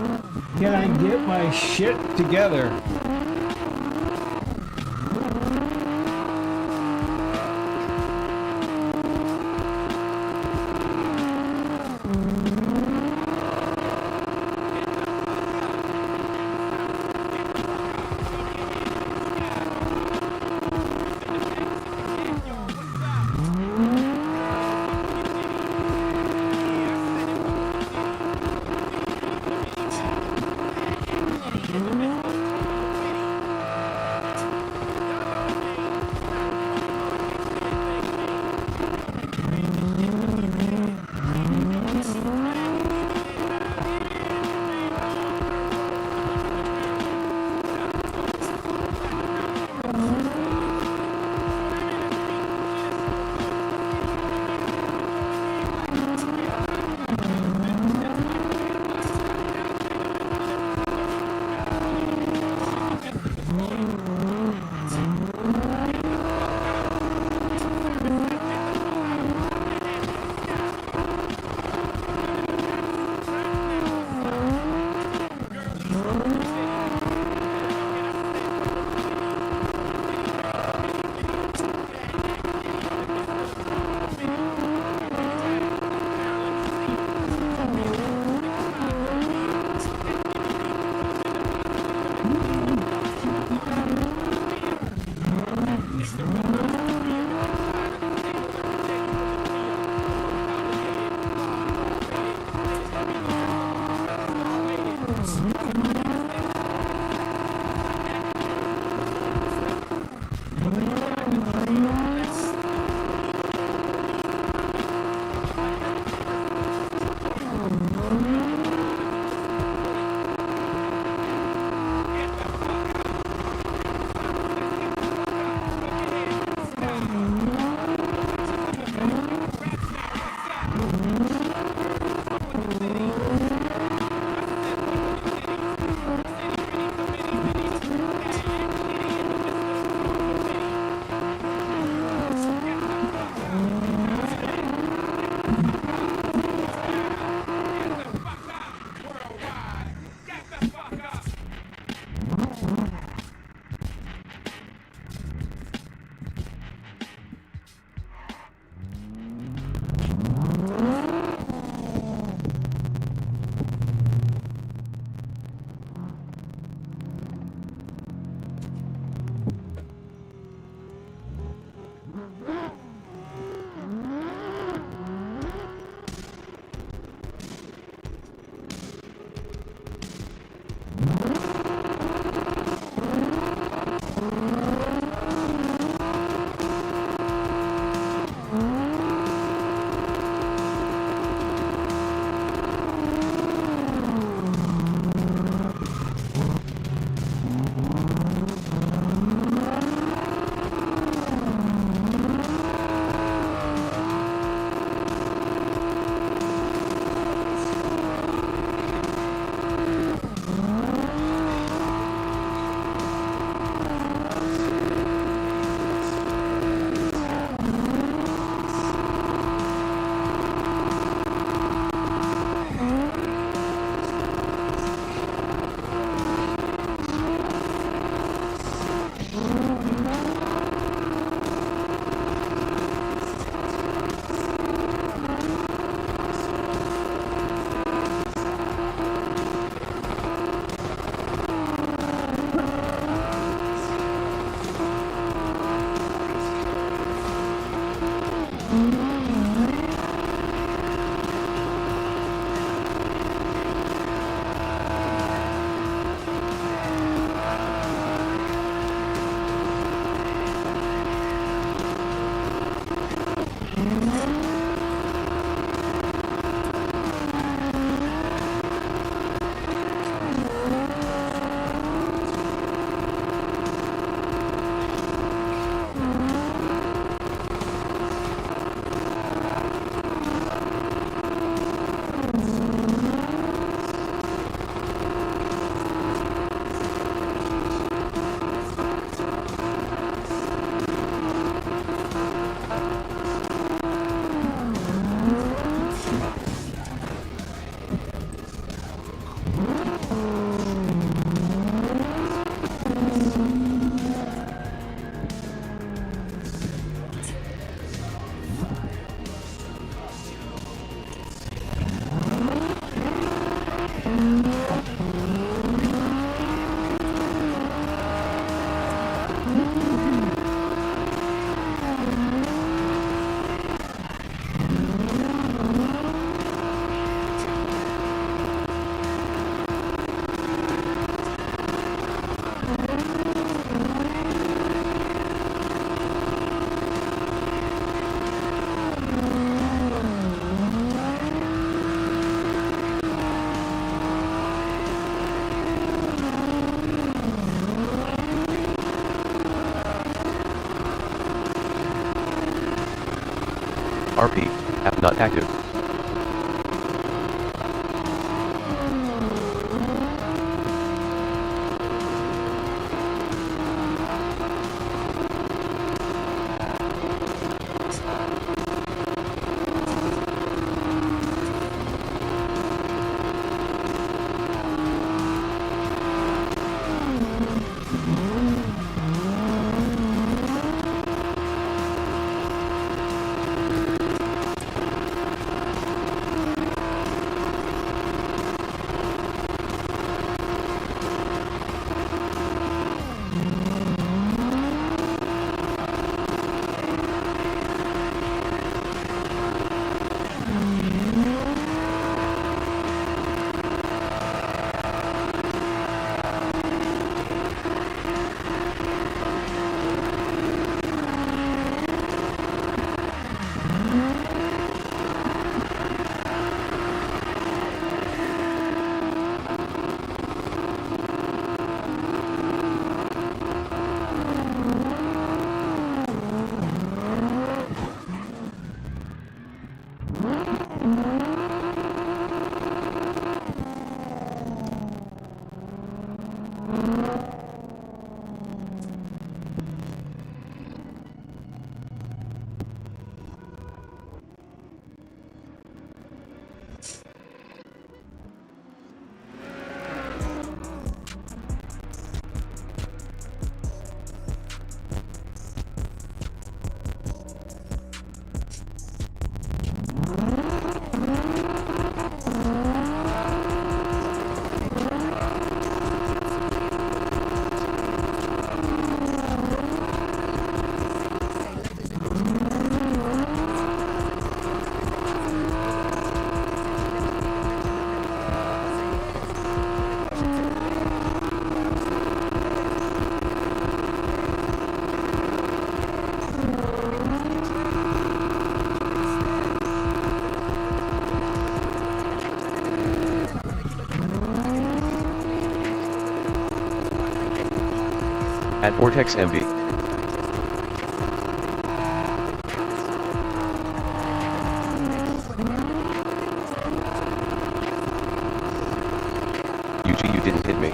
can I get my shit together? RP, app not active. At Vortex MB. UG, you didn't hit me.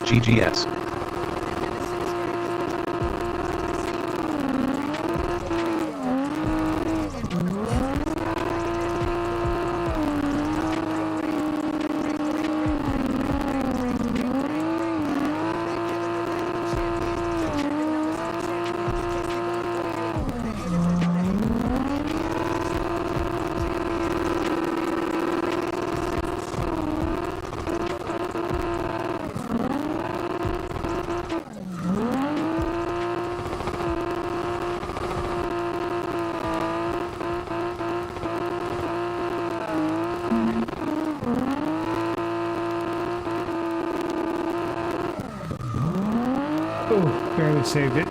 GGS. Oh, barely saved it.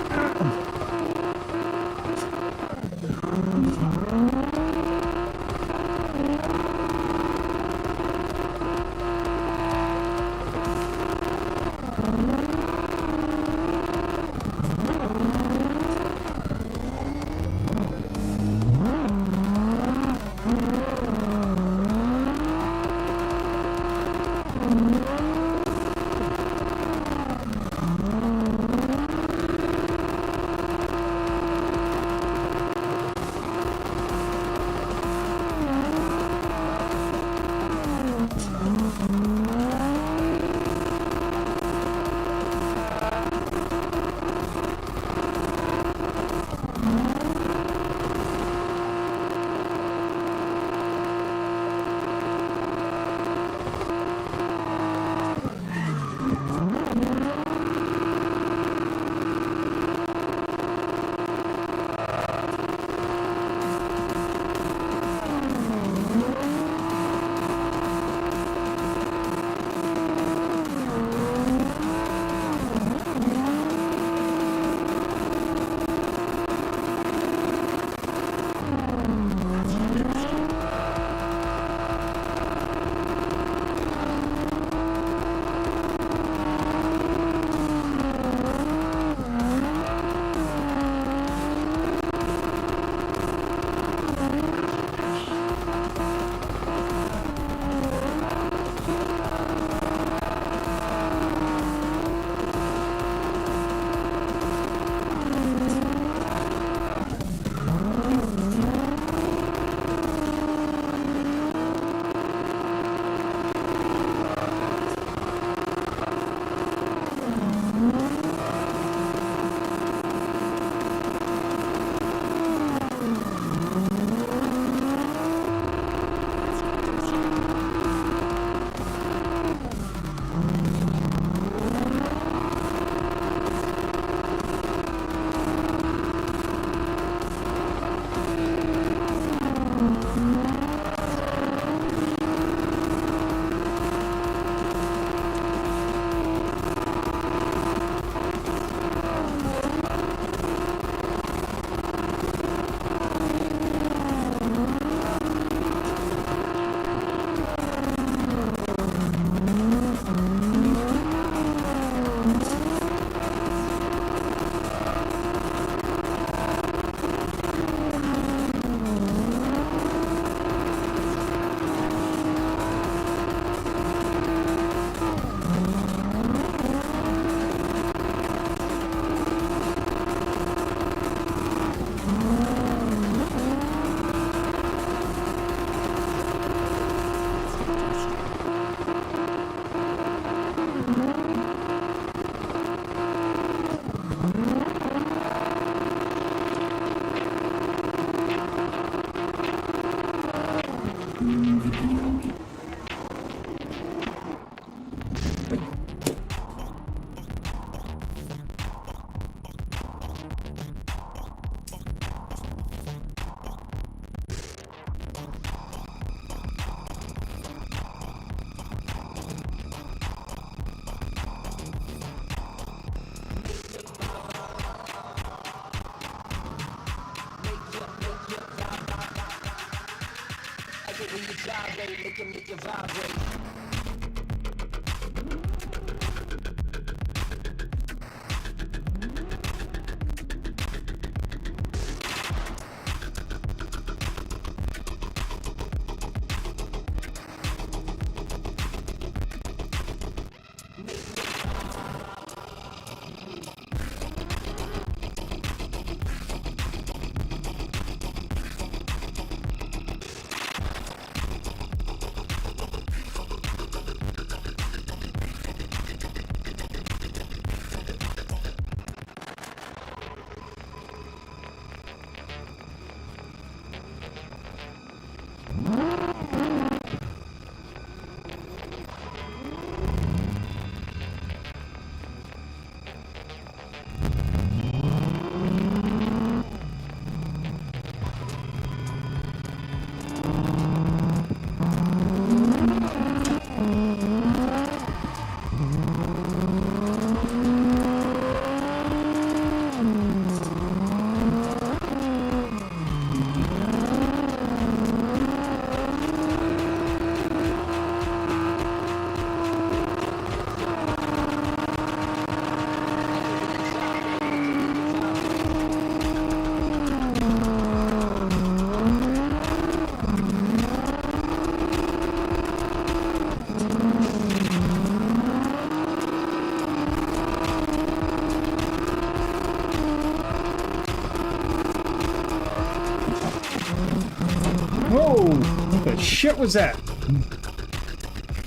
Whoa! What the shit was that?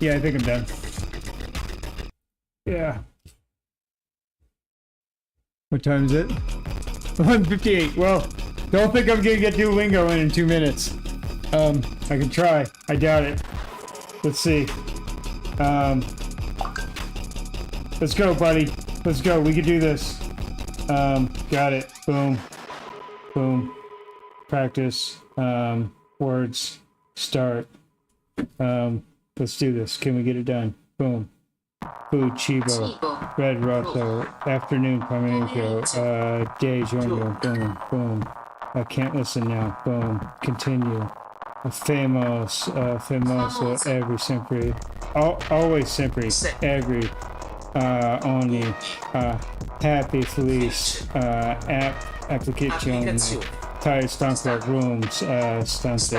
Yeah, I think I'm done. Yeah. What time is it? 11:58. Well, don't think I'm gonna get Duolingo in 2 minutes. I can try. I doubt it. Let's see. Let's go, buddy. Let's go. We can do this. Got it. Boom. Boom. Practice. Words. Start. Let's do this. Can we get it done? Boom. Food, Chibo. Red Rosso. Afternoon, Flamenco. Day, Jongo. Boom. Boom. I can't listen now. Boom. Continue. Famous. Famoso. Every, sempre. Always, sempre. Every. Only. Happy, feliz. Application. Tired, stanco, rooms, stante,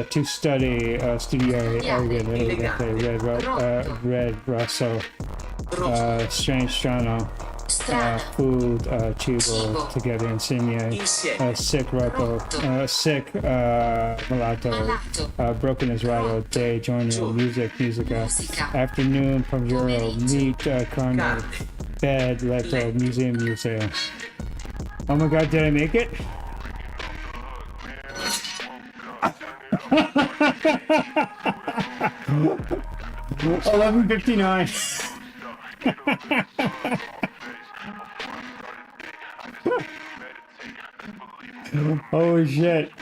to study, studiare, red, rosso, strange, strano, food, chibo, together, insigne, sick, roto, sick, mulatto, broken is rato, day, joiner, musica, afternoon, provero, meet, carne, bed, leto, museo. Oh my god, did I make it? 11:59. Holy shit.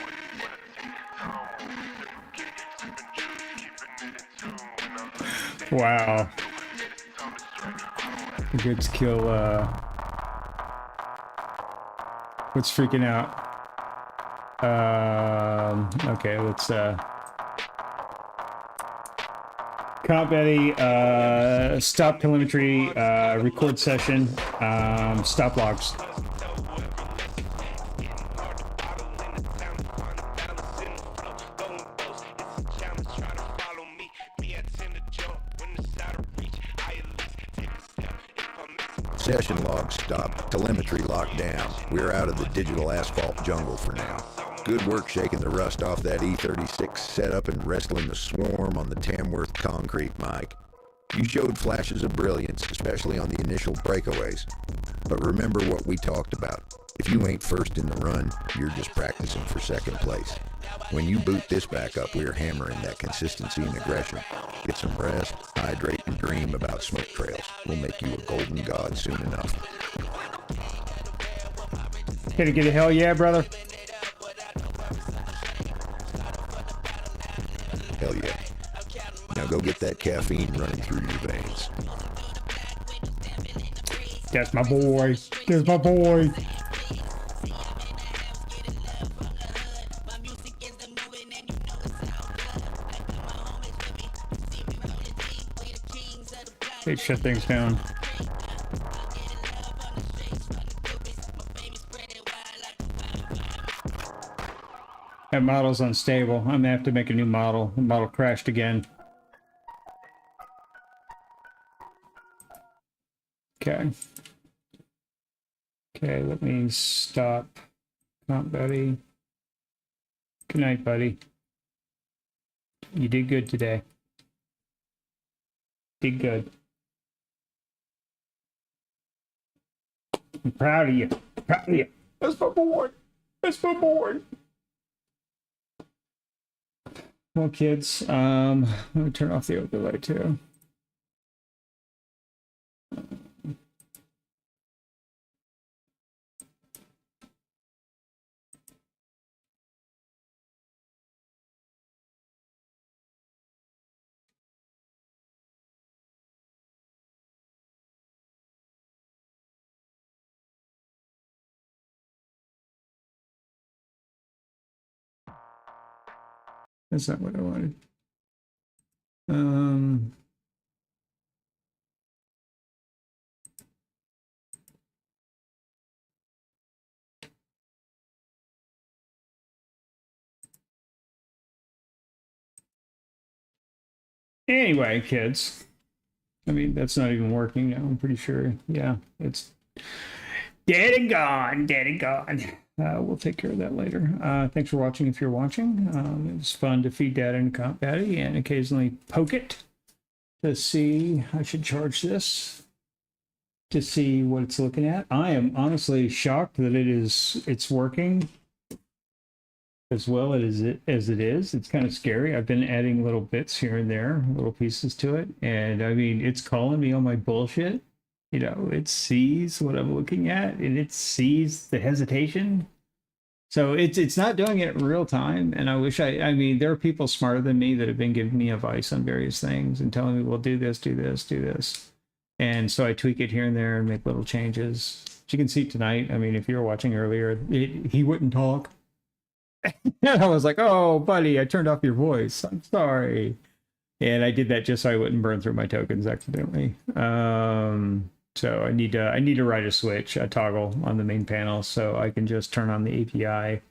Wow. Good skill, what's freaking out? Okay, let's, CompBetty, stop telemetry, record session, stop logs. Session log stopped. Telemetry locked down. We're out of the digital asphalt jungle for now. Good work shaking the rust off that E36 setup and wrestling the swarm on the Tamworth concrete, Mike. You showed flashes of brilliance, especially on the initial breakaways. But remember what we talked about. If you ain't first in the run, you're just practicing for second place. When you boot this back up, we're hammering that consistency and aggression. Get some rest, hydrate, and dream about smoke trails. We'll make you a golden god soon enough. Can I get a hell yeah, brother? Hell yeah. Now go get that caffeine running through your veins. That's my boy. That's my boy. They shut things down. That model's unstable. I'm gonna have to make a new model. The model crashed again. Okay. Okay, let me stop. CompBetty. Good night, buddy. You did good today. Did good. I'm proud of you. Proud of you. That's my boy. That's my boy. Well, kids, let me turn off the overlay too. That's not what I wanted. Anyway, kids. I mean, that's not even working now, I'm pretty sure. Yeah, it's dead and gone, dead and gone. We'll take care of that later. Thanks for watching if you're watching. It was fun to feed data into CompBetty and occasionally poke it to see. I should charge this to see what it's looking at. I am honestly shocked that it's working as well as it is. It's kind of scary. I've been adding little bits here and there, little pieces to it, and I mean, it's calling me on my bullshit. You know, it sees what I'm looking at, and it sees the hesitation. So it's not doing it in real time, and I wish I mean, there are people smarter than me that have been giving me advice on various things and telling me, well, do this, do this, do this. And so I tweak it here and there and make little changes. As you can see tonight, I mean, if you were watching earlier, he wouldn't talk. And I was like, oh, buddy, I turned off your voice. I'm sorry. And I did that just so I wouldn't burn through my tokens accidentally. So I need to write a switch, a toggle on the main panel, so I can just turn on the API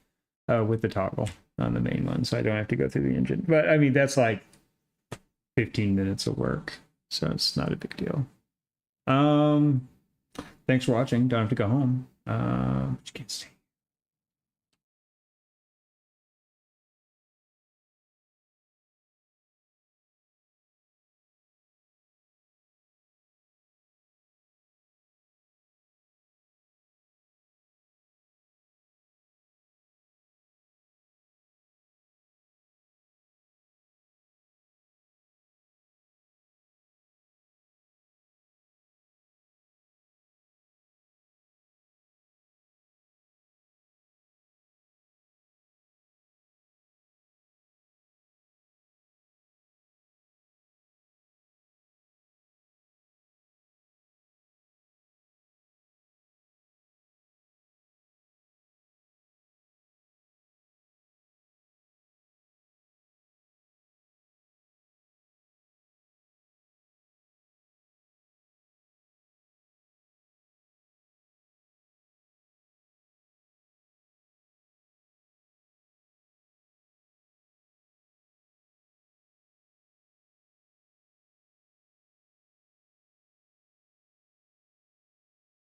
with the toggle on the main one, so I don't have to go through the engine. But I mean, that's like 15 minutes of work, so it's not a big deal. Thanks for watching. Don't have to go home. But you can't stay.